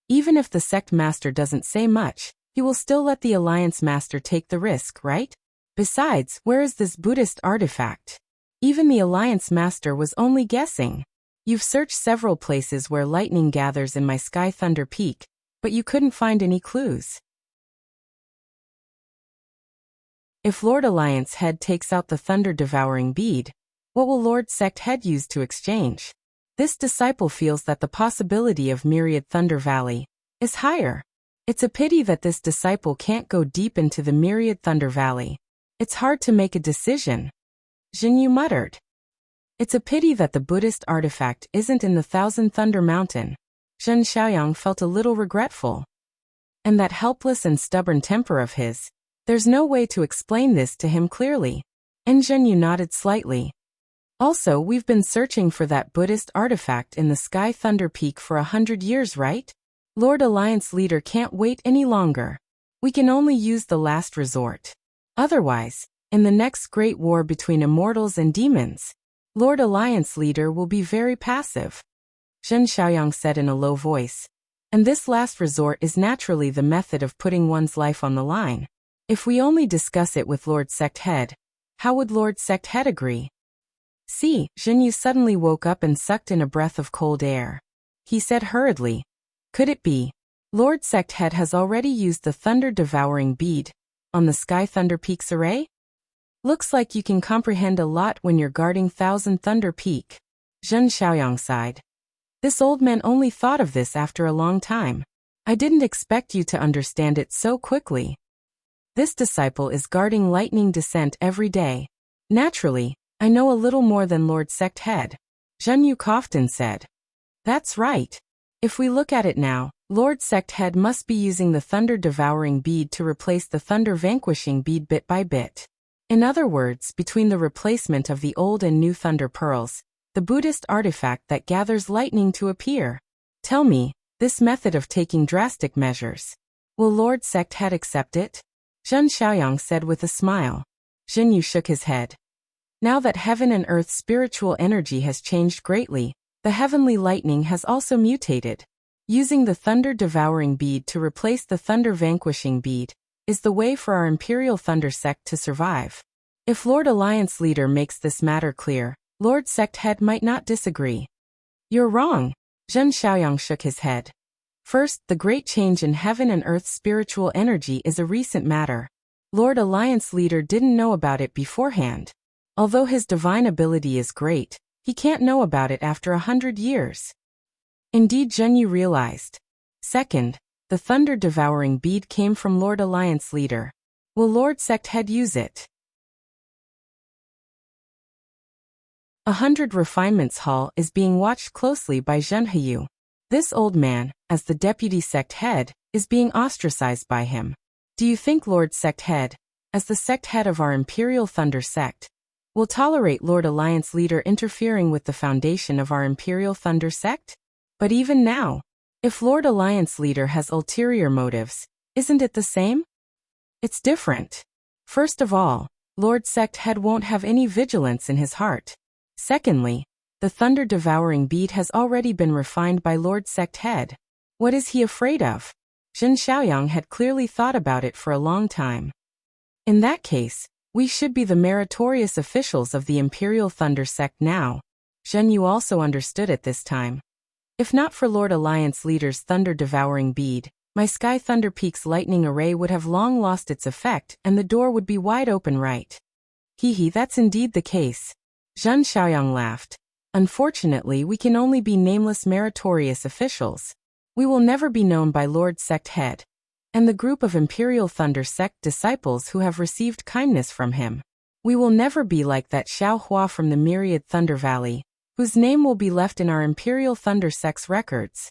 Even if the sect master doesn't say much, he will still let the Alliance master take the risk, right? Besides, where is this Buddhist artifact? Even the Alliance master was only guessing. You've searched several places where lightning gathers in my Sky Thunder Peak, but you couldn't find any clues. If Lord Alliance Head takes out the thunder-devouring bead, what will Lord Sect Head use to exchange? This disciple feels that the possibility of Myriad Thunder Valley is higher. It's a pity that this disciple can't go deep into the Myriad Thunder Valley. It's hard to make a decision. Zhen Yu muttered. It's a pity that the Buddhist artifact isn't in the Thousand Thunder Mountain. Zhen Xiaoyang felt a little regretful. And that helpless and stubborn temper of his, there's no way to explain this to him clearly. And Zhen Yu nodded slightly. Also, we've been searching for that Buddhist artifact in the Sky Thunder Peak for 100 years, right? Lord Alliance leader can't wait any longer. We can only use the last resort. Otherwise, in the next great war between immortals and demons, Lord Alliance leader will be very passive. Zhen Xiaoyang said in a low voice. And this last resort is naturally the method of putting one's life on the line. If we only discuss it with Lord Sect Head, how would Lord Sect Head agree? See, Zhen Yu suddenly woke up and sucked in a breath of cold air. He said hurriedly, Could it be? Lord Sect Head has already used the thunder-devouring bead on the Sky Thunder Peak's array? Looks like you can comprehend a lot when you're guarding Thousand Thunder Peak. Zhen Xiaoyang sighed. This old man only thought of this after a long time. I didn't expect you to understand it so quickly. This disciple is guarding lightning descent every day. Naturally, I know a little more than Lord Sect Head. Zhen Yu coughed and said. That's right. If we look at it now, Lord Sect Head must be using the thunder-devouring bead to replace the thunder-vanquishing bead bit by bit. In other words, between the replacement of the old and new thunder pearls, the Buddhist artifact that gathers lightning to appear. Tell me, this method of taking drastic measures, will Lord Sect Head accept it? Zhen Xiaoyang said with a smile. Zhen Yu shook his head. Now that heaven and earth's spiritual energy has changed greatly, the heavenly lightning has also mutated. Using the thunder-devouring bead to replace the thunder-vanquishing bead is the way for our Imperial Thunder sect to survive. If Lord Alliance leader makes this matter clear, Lord Sect Head might not disagree. You're wrong. Zhen Xiaoyang shook his head. First, the great change in heaven and earth's spiritual energy is a recent matter. Lord Alliance Leader didn't know about it beforehand. Although his divine ability is great, he can't know about it after 100 years. Indeed, Zhen Yu realized. Second, the thunder-devouring bead came from Lord Alliance Leader. Will Lord Sect Head use it? 100 Refinements Hall is being watched closely by Zhen Heyu. This old man, as the deputy sect head, is being ostracized by him. Do you think Lord Sect Head, as the sect head of our Imperial Thunder sect, will tolerate Lord Alliance Leader interfering with the foundation of our Imperial Thunder sect? But even now, if Lord Alliance Leader has ulterior motives, isn't it the same? It's different. First of all, Lord Sect Head won't have any vigilance in his heart. Secondly, the thunder-devouring bead has already been refined by Lord Sect Head. What is he afraid of? Zhen Xiaoyang had clearly thought about it for a long time. In that case, we should be the meritorious officials of the Imperial Thunder sect now. Zhen Yu also understood at this time. If not for Lord Alliance Leader's thunder-devouring bead, my Sky Thunder Peak's lightning array would have long lost its effect and the door would be wide open, right? Hee, that's indeed the case. Zhen Xiaoyang laughed. Unfortunately, we can only be nameless meritorious officials. We will never be known by Lord Sect Head and the group of Imperial Thunder sect disciples who have received kindness from him. We will never be like that Xiao Hua from the Myriad Thunder Valley, whose name will be left in our Imperial Thunder sect's records.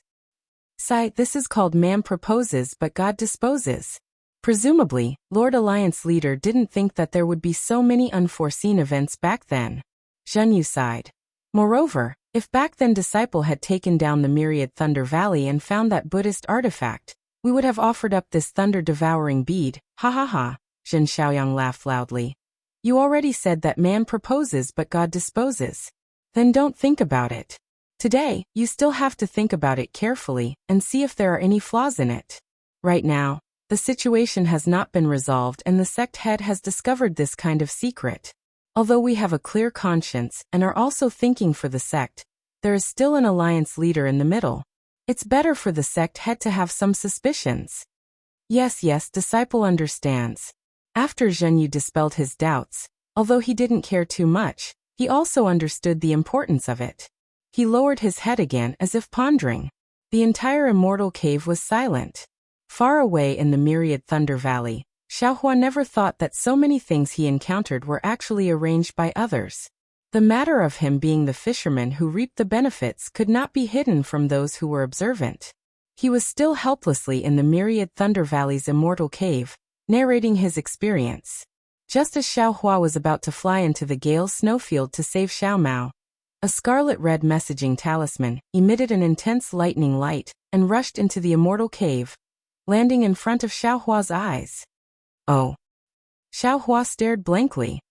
Sai, this is called man proposes but God disposes. Presumably, Lord Alliance Leader didn't think that there would be so many unforeseen events back then. Zhen Yu sighed. Moreover, if back then Disciple had taken down the Myriad Thunder Valley and found that Buddhist artifact, we would have offered up this thunder-devouring bead. Ha ha ha, Zhen Xiaoyang laughed loudly. You already said that man proposes but God disposes. Then don't think about it. Today, you still have to think about it carefully and see if there are any flaws in it. Right now, the situation has not been resolved and the sect head has discovered this kind of secret. Although we have a clear conscience and are also thinking for the sect, there is still an alliance leader in the middle. It's better for the sect head to have some suspicions. Yes, Disciple understands. After Zhen Yu dispelled his doubts, although he didn't care too much, he also understood the importance of it. He lowered his head again as if pondering. The entire immortal cave was silent. Far away in the Myriad Thunder Valley, Xiaohua never thought that so many things he encountered were actually arranged by others. The matter of him being the fisherman who reaped the benefits could not be hidden from those who were observant. He was still helplessly in the Myriad Thunder Valley's immortal cave, narrating his experience. Just as Xiaohua was about to fly into the Gale snowfield to save Xiao Mao, a scarlet-red messaging talisman emitted an intense lightning light and rushed into the immortal cave, landing in front of Xiaohua's eyes. Oh. Xiaohua stared blankly.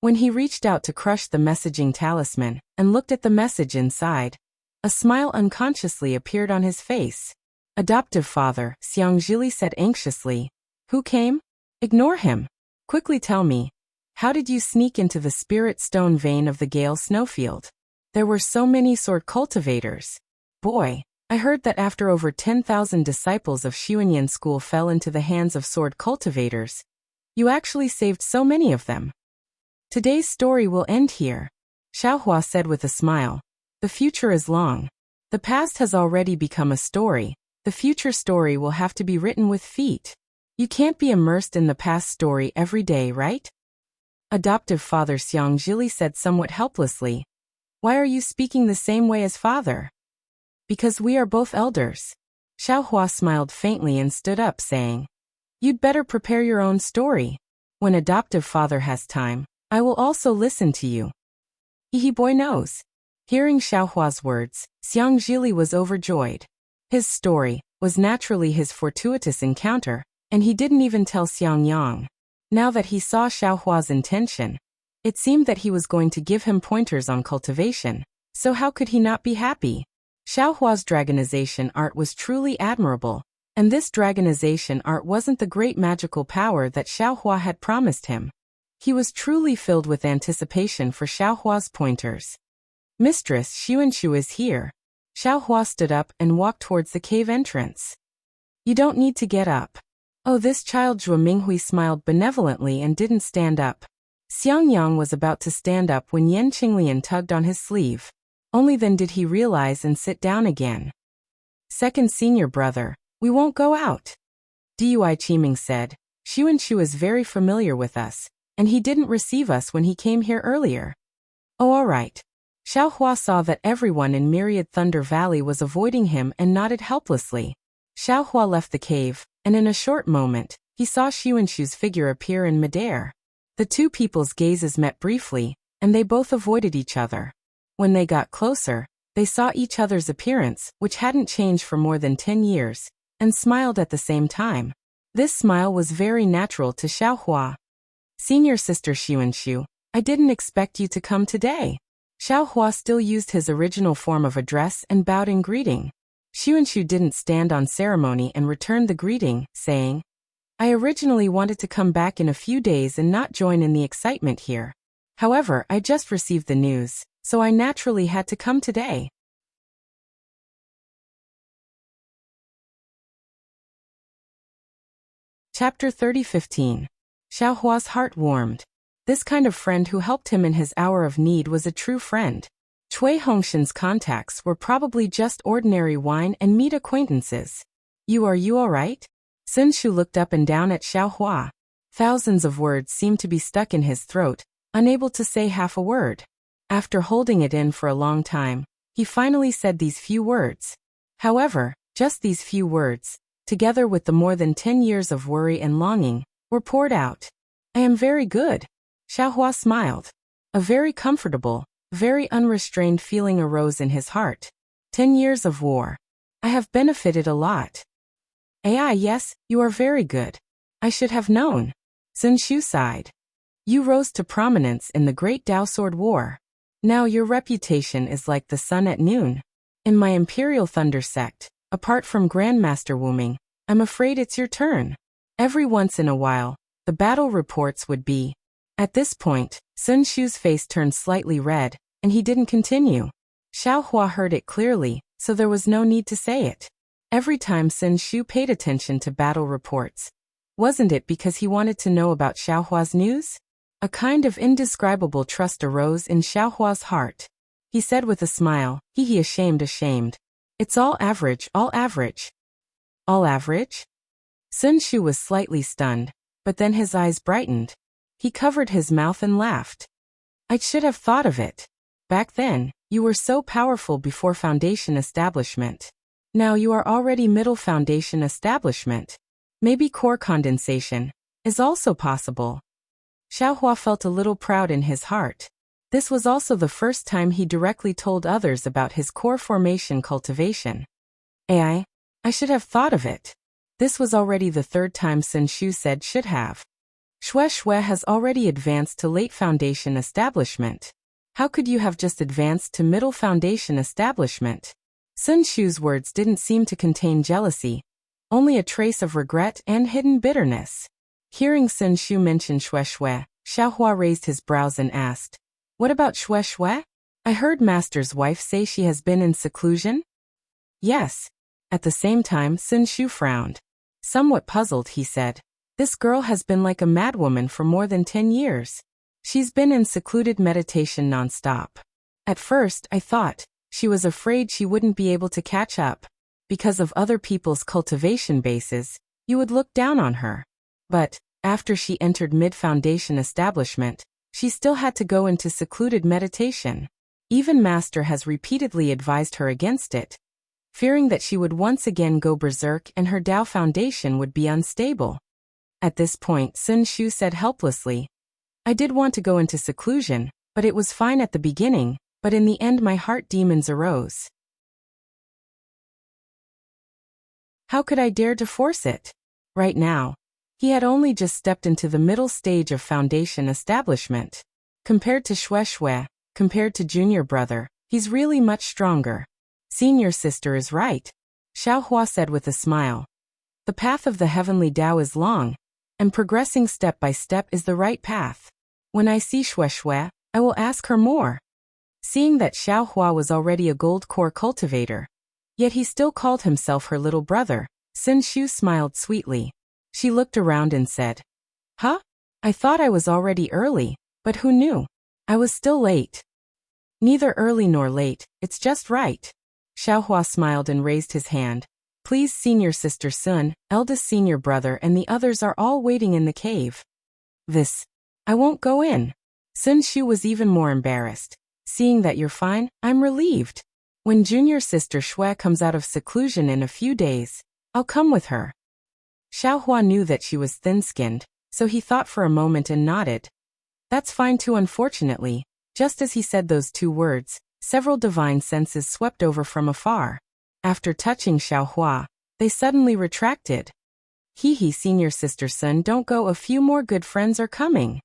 When he reached out to crush the messaging talisman and looked at the message inside, a smile unconsciously appeared on his face. Adoptive father, Xiang Zhili said anxiously. Who came? Ignore him. Quickly tell me, how did you sneak into the spirit stone vein of the Gale snowfield? There were so many sword cultivators. Boy, I heard that after over 10,000 disciples of Xuanyan school fell into the hands of sword cultivators, you actually saved so many of them. Today's story will end here, Xiaohua said with a smile. The future is long. The past has already become a story. The future story will have to be written with feet. You can't be immersed in the past story every day, right? Adoptive father Xiang Zhili said somewhat helplessly. Why are you speaking the same way as father? Because we are both elders. Xiaohua smiled faintly and stood up, saying, You'd better prepare your own story. When adoptive father has time, I will also listen to you. He boy knows. Hearing Xiaohua's words, Xiang Zhili was overjoyed. His story was naturally his fortuitous encounter, and he didn't even tell Xiang Yang. Now that he saw Xiaohua's intention, it seemed that he was going to give him pointers on cultivation, so how could he not be happy? Xiaohua's dragonization art was truly admirable, and this dragonization art wasn't the great magical power that Xiaohua had promised him. He was truly filled with anticipation for Xiaohua's pointers. Mistress Xuanshu is here. Xiaohua stood up and walked towards the cave entrance. You don't need to get up. Oh, this child. Zhuo Minghui smiled benevolently and didn't stand up. Xiangyang was about to stand up when Yan Qinglian tugged on his sleeve. Only then did he realize and sit down again. Second senior brother, we won't go out. Dui Qiming said, Xuanshu is very familiar with us, and he didn't receive us when he came here earlier. Oh, all right. Xiaohua saw that everyone in Myriad Thunder Valley was avoiding him and nodded helplessly. Xiaohua left the cave, and in a short moment, he saw Xuanshu's figure appear in midair. The two people's gazes met briefly, and they both avoided each other. When they got closer, they saw each other's appearance, which hadn't changed for more than 10 years, and smiled at the same time. This smile was very natural to Xiaohua. Senior sister Xuanshu, I didn't expect you to come today. Xiaohua still used his original form of address and bowed in greeting. Xuanshu didn't stand on ceremony and returned the greeting, saying, I originally wanted to come back in a few days and not join in the excitement here. However, I just received the news, so I naturally had to come today. Chapter 30:15. Xiaohua's heart warmed. This kind of friend who helped him in his hour of need was a true friend. Cui Hongshan's contacts were probably just ordinary wine and meat acquaintances. You all right? Sun Shu looked up and down at Xiaohua. Thousands of words seemed to be stuck in his throat, unable to say half a word. After holding it in for a long time, he finally said these few words. However, just these few words, together with the more than 10 years of worry and longing, were poured out. I am very good. Xiaohua smiled. A very comfortable, very unrestrained feeling arose in his heart. 10 years of war. I have benefited a lot. Yes, you are very good. I should have known. Sun Shu sighed. You rose to prominence in the Great Dao Sword War. Now your reputation is like the sun at noon. In my Imperial Thunder sect, apart from Grandmaster Wuming, I'm afraid it's your turn. Every once in a while, the battle reports would be. At this point, Sun Shu's face turned slightly red, and he didn't continue. Xiaohua heard it clearly, so there was no need to say it. Every time Sun Shu paid attention to battle reports, wasn't it because he wanted to know about Xiaohua's news? A kind of indescribable trust arose in Xiaohua's heart. He said with a smile, ashamed. It's all average. All average? Sun Shu was slightly stunned, but then his eyes brightened. He covered his mouth and laughed. I should have thought of it. Back then, you were so powerful before Foundation Establishment. Now you are already Middle Foundation Establishment. Maybe core condensation is also possible. Xiaohua felt a little proud in his heart. This was also the first time he directly told others about his core formation cultivation. I should have thought of it. This was already the third time Sun Shu said should have. Shui has already advanced to late foundation establishment. How could you have just advanced to middle foundation establishment? Sun Shu's words didn't seem to contain jealousy, only a trace of regret and hidden bitterness. Hearing Sun Shu mention Shui, Xiaohua raised his brows and asked, What about Shui? I heard Master's wife say she has been in seclusion? Yes. At the same time, Sun Shu frowned. Somewhat puzzled, he said, This girl has been like a madwoman for more than 10 years. She's been in secluded meditation non-stop. At first, I thought, she was afraid she wouldn't be able to catch up. Because of other people's cultivation bases, you would look down on her. But, after she entered mid-foundation establishment, she still had to go into secluded meditation. Even Master has repeatedly advised her against it, fearing that she would once again go berserk and her Dao foundation would be unstable. At this point, Sun Shu said helplessly, I did want to go into seclusion, but it was fine at the beginning, but in the end my heart demons arose. How could I dare to force it? Right now, he had only just stepped into the middle stage of foundation establishment. Compared to Shui, compared to junior brother, he's really much stronger. Senior sister is right, Xiaohua said with a smile. The path of the heavenly Dao is long, and progressing step by step is the right path. When I see Xue Xue, I will ask her more. Seeing that Xiao Hua was already a gold core cultivator, yet he still called himself her little brother, Sun Shu smiled sweetly. She looked around and said, "Huh? I thought I was already early, but who knew? I was still late." "Neither early nor late, it's just right." Xiao Hua smiled and raised his hand. "Please, senior sister Sun, eldest senior brother and the others are all waiting in the cave." I won't go in." Sun Shu was even more embarrassed. "Seeing that you're fine, I'm relieved. When junior sister Xue comes out of seclusion in a few days, I'll come with her." Xiao Hua knew that she was thin-skinned, so he thought for a moment and nodded. "That's fine too." Unfortunately, just as he said those two words, several divine senses swept over from afar. After touching Xiao Hua, they suddenly retracted. "Hee, senior sister Sun, don't go, a few more good friends are coming."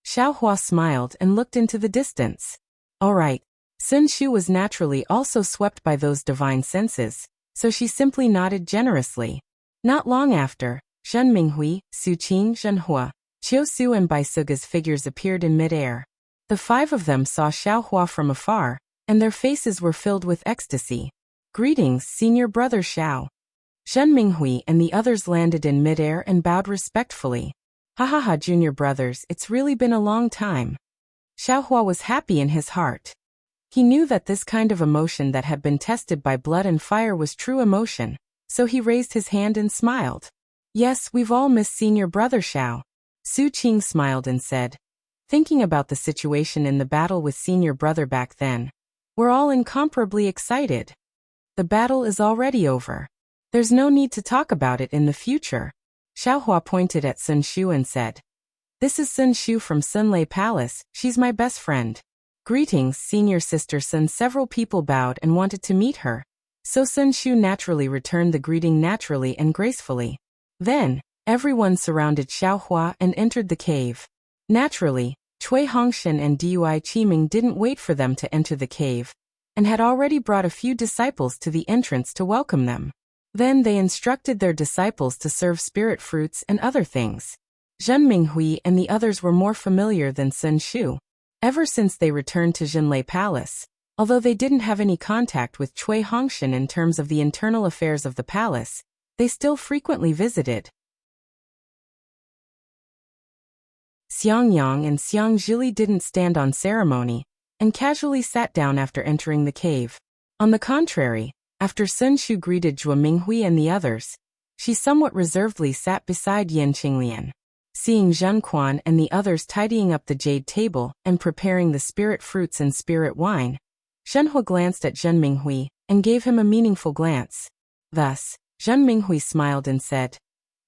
Xiao Hua smiled and looked into the distance. All right. Sun Shu was naturally also swept by those divine senses, so she simply nodded generously. Not long after, Zhen Minghui, Su Qing, Zhen Hua, Qiu Su and Bai Suga's figures appeared in midair. The five of them saw Xiao Hua from afar, and their faces were filled with ecstasy. "Greetings, senior brother Xiao." Zhen Minghui and the others landed in midair and bowed respectfully. "Ha, junior brothers, it's really been a long time." Xiao Hua was happy in his heart. He knew that this kind of emotion that had been tested by blood and fire was true emotion, so he raised his hand and smiled. "Yes, we've all missed senior brother Xiao." Su Qing smiled and said, "Thinking about the situation in the battle with senior brother back then, we're all incomparably excited. The battle is already over. There's no need to talk about it in the future." Xiao Hua pointed at Sun Shu and said, "This is Sun Shu from Sunlei Palace, she's my best friend." "Greetings, senior sister Sun." Several people bowed and wanted to meet her, so Sun Shu naturally returned the greeting naturally and gracefully. Then, everyone surrounded Xiao Hua and entered the cave. Naturally, Cui Hongshan and Dui Qiming didn't wait for them to enter the cave, and had already brought a few disciples to the entrance to welcome them. Then they instructed their disciples to serve spirit fruits and other things. Zhen Minghui and the others were more familiar than Sun Shu. Ever since they returned to Jinlei Palace, although they didn't have any contact with Cui Hongshan in terms of the internal affairs of the palace, they still frequently visited. Xiang Yang and Xiang Zhili didn't stand on ceremony, and casually sat down after entering the cave. On the contrary, after Sun Shu greeted Zhuo Minghui and the others, she somewhat reservedly sat beside Yan Qinglian. Seeing Zhen Quan and the others tidying up the jade table and preparing the spirit fruits and spirit wine, Zhenhua glanced at Zhen Minghui and gave him a meaningful glance. Thus, Zhen Minghui smiled and said,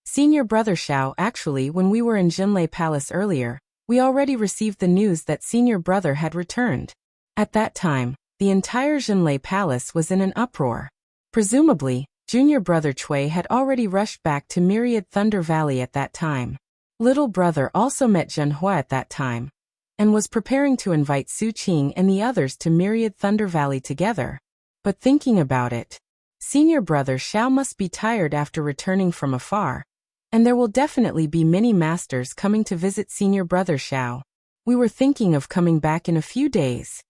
"Senior brother Xiao, actually when we were in Jinlei Palace earlier, we already received the news that senior brother had returned. At that time, the entire Jinlei Palace was in an uproar. Presumably, junior brother Cui had already rushed back to Myriad Thunder Valley at that time. Little brother also met Zhenhua at that time, and was preparing to invite Su Qing and the others to Myriad Thunder Valley together. But thinking about it, senior brother Xiao must be tired after returning from afar, and there will definitely be many masters coming to visit senior brother Xiao. We were thinking of coming back in a few days."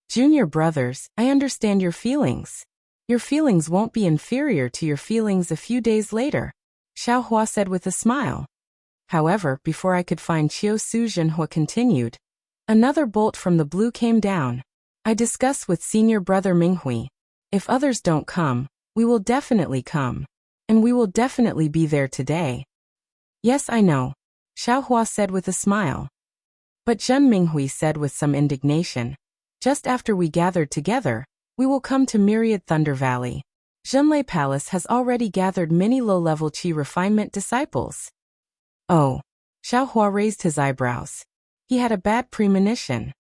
"Junior brothers, I understand your feelings. Your feelings won't be inferior to your feelings a few days later," Xiao Hua said with a smile. However, before I could find Qiu Su, Zhenhua continued, "Another bolt from the blue came down. I discussed with senior brother Minghui. If others don't come, we will definitely come. And we will definitely be there today." "Yes, I know," Xiao Hua said with a smile. But Zhen Minghui said with some indignation, "Just after we gathered together, we will come to Myriad Thunder Valley. Jinlei Palace has already gathered many low-level qi refinement disciples." "Oh." Xiao Hua raised his eyebrows. He had a bad premonition.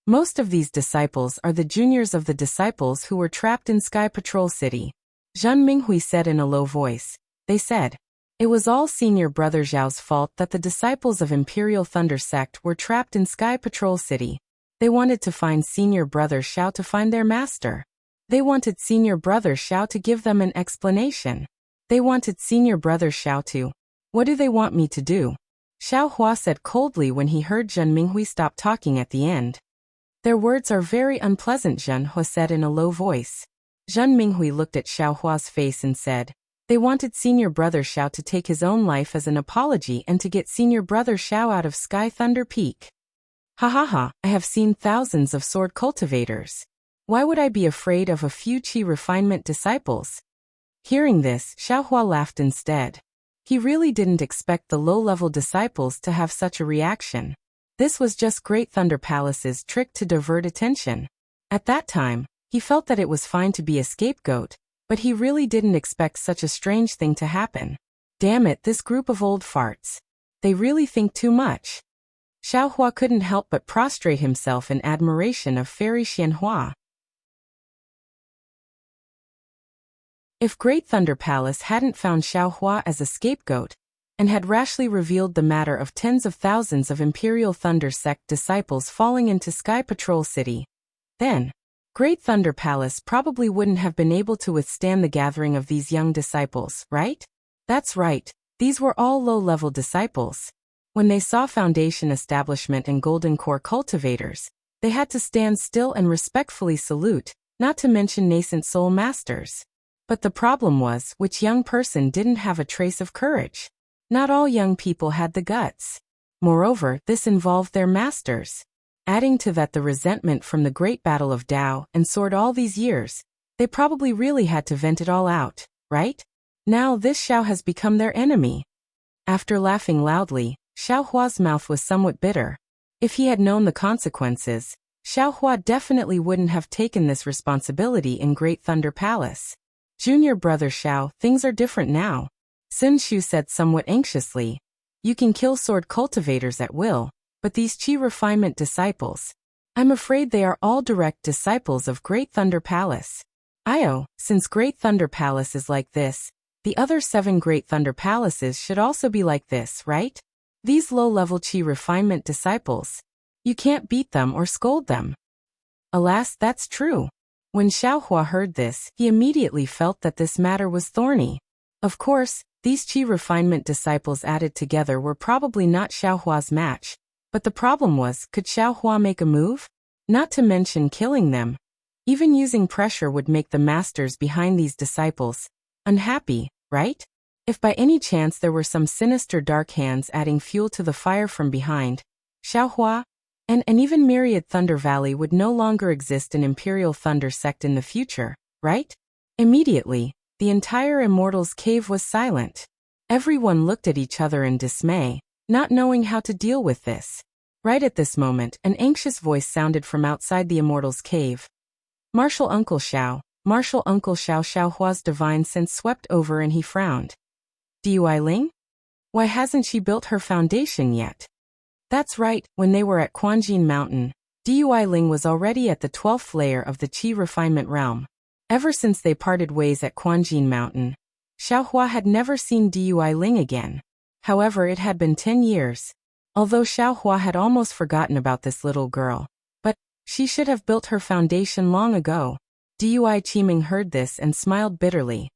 Most of these disciples are the juniors of the disciples who were trapped in Sky Patrol City. Zhen Minghui said in a low voice. They said, "It was all senior brother Zhao's fault that the disciples of Imperial Thunder Sect were trapped in Sky Patrol City. They wanted to find senior brother Xiao to find their master. They wanted senior brother Xiao to give them an explanation. They wanted senior brother Xiao to... What do they want me to do?" Xiao Hua said coldly when he heard Zhen Minghui stop talking at the end. Their words are very unpleasant, Zhen Hua said in a low voice. Zhen Minghui looked at Xiao Hua's face and said, they wanted senior brother Xiao to take his own life as an apology and to get senior brother Xiao out of Sky Thunder Peak. Ha ha ha, I have seen thousands of sword cultivators. Why would I be afraid of a few chi refinement disciples? Hearing this, Xiao Hua laughed instead. He really didn't expect the low-level disciples to have such a reaction. This was just Great Thunder Palace's trick to divert attention. At that time, he felt that it was fine to be a scapegoat, but he really didn't expect such a strange thing to happen. Damn it, this group of old farts. They really think too much. Xiao Hua couldn't help but prostrate himself in admiration of Fairy Xianhua. If Great Thunder Palace hadn't found Xiao Hua as a scapegoat, and had rashly revealed the matter of tens of thousands of Imperial Thunder Sect disciples falling into Sky Patrol City, then Great Thunder Palace probably wouldn't have been able to withstand the gathering of these young disciples, right? That's right, these were all low-level disciples. When they saw Foundation Establishment and Golden Core cultivators, they had to stand still and respectfully salute, not to mention nascent soul masters. But the problem was, which young person didn't have a trace of courage? Not all young people had the guts. Moreover, this involved their masters. Adding to that the resentment from the Great Battle of Dao and Sword all these years, they probably really had to vent it all out, right? Now this Xiao has become their enemy. After laughing loudly, Xiao Hua's mouth was somewhat bitter. If he had known the consequences, Xiao Hua definitely wouldn't have taken this responsibility in Great Thunder Palace. Junior brother Xiao, things are different now. Sun Shu said somewhat anxiously. You can kill sword cultivators at will, but these chi refinement disciples, I'm afraid they are all direct disciples of Great Thunder Palace. Since Great Thunder Palace is like this, the other 7 Great Thunder Palaces should also be like this, right? These low-level chi refinement disciples, you can't beat them or scold them. Alas, that's true. When Xiao Hua heard this, he immediately felt that this matter was thorny. Of course, these chi refinement disciples added together were probably not Xiao Hua's match, but the problem was, could Xiao Hua make a move? Not to mention killing them. Even using pressure would make the masters behind these disciples unhappy, right? If by any chance there were some sinister dark hands adding fuel to the fire from behind, Xiao Hua and even Myriad Thunder Valley would no longer exist in Imperial Thunder Sect in the future, right? Immediately, the entire Immortals Cave was silent. Everyone looked at each other in dismay, not knowing how to deal with this. Right at this moment, an anxious voice sounded from outside the Immortals Cave. Martial Uncle Xiao, Martial Uncle Xiao. Xiao Hua's divine sense swept over and he frowned. Dui Ling? Why hasn't she built her foundation yet? That's right, when they were at Quanjin Mountain, Dui Ling was already at the 12th layer of the Qi Refinement Realm. Ever since they parted ways at Quanjin Mountain, Xiao Hua had never seen Dui Ling again. However, it had been 10 years. Although Xiao Hua had almost forgotten about this little girl, but she should have built her foundation long ago. Dui Qiming heard this and smiled bitterly.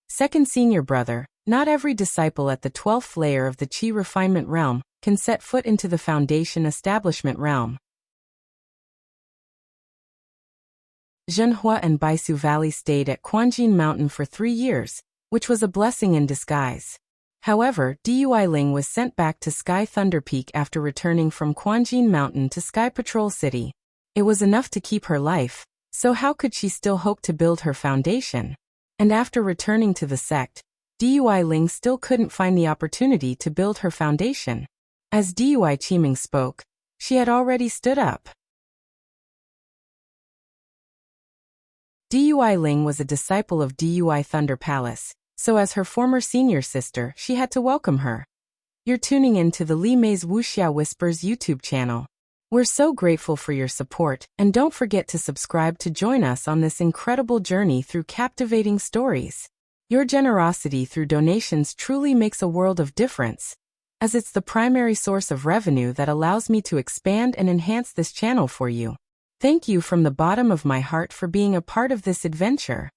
Second senior brother, not every disciple at the 12th layer of the Qi Refinement Realm can set foot into the Foundation Establishment Realm. Zhenhua and Baisu Valley stayed at Quanjin Mountain for 3 years, which was a blessing in disguise. However, Dui Ling was sent back to Sky Thunder Peak after returning from Quanjin Mountain to Sky Patrol City. It was enough to keep her life, so how could she still hope to build her foundation? And after returning to the sect, Dui Ling still couldn't find the opportunity to build her foundation. As Dui Qiming spoke, she had already stood up. Dui Ling was a disciple of Dui Thunder Palace, so as her former senior sister, she had to welcome her. You're tuning in to the Li Mei's Wuxia Whispers YouTube channel. We're so grateful for your support, and don't forget to subscribe to join us on this incredible journey through captivating stories. Your generosity through donations truly makes a world of difference, as it's the primary source of revenue that allows me to expand and enhance this channel for you. Thank you from the bottom of my heart for being a part of this adventure.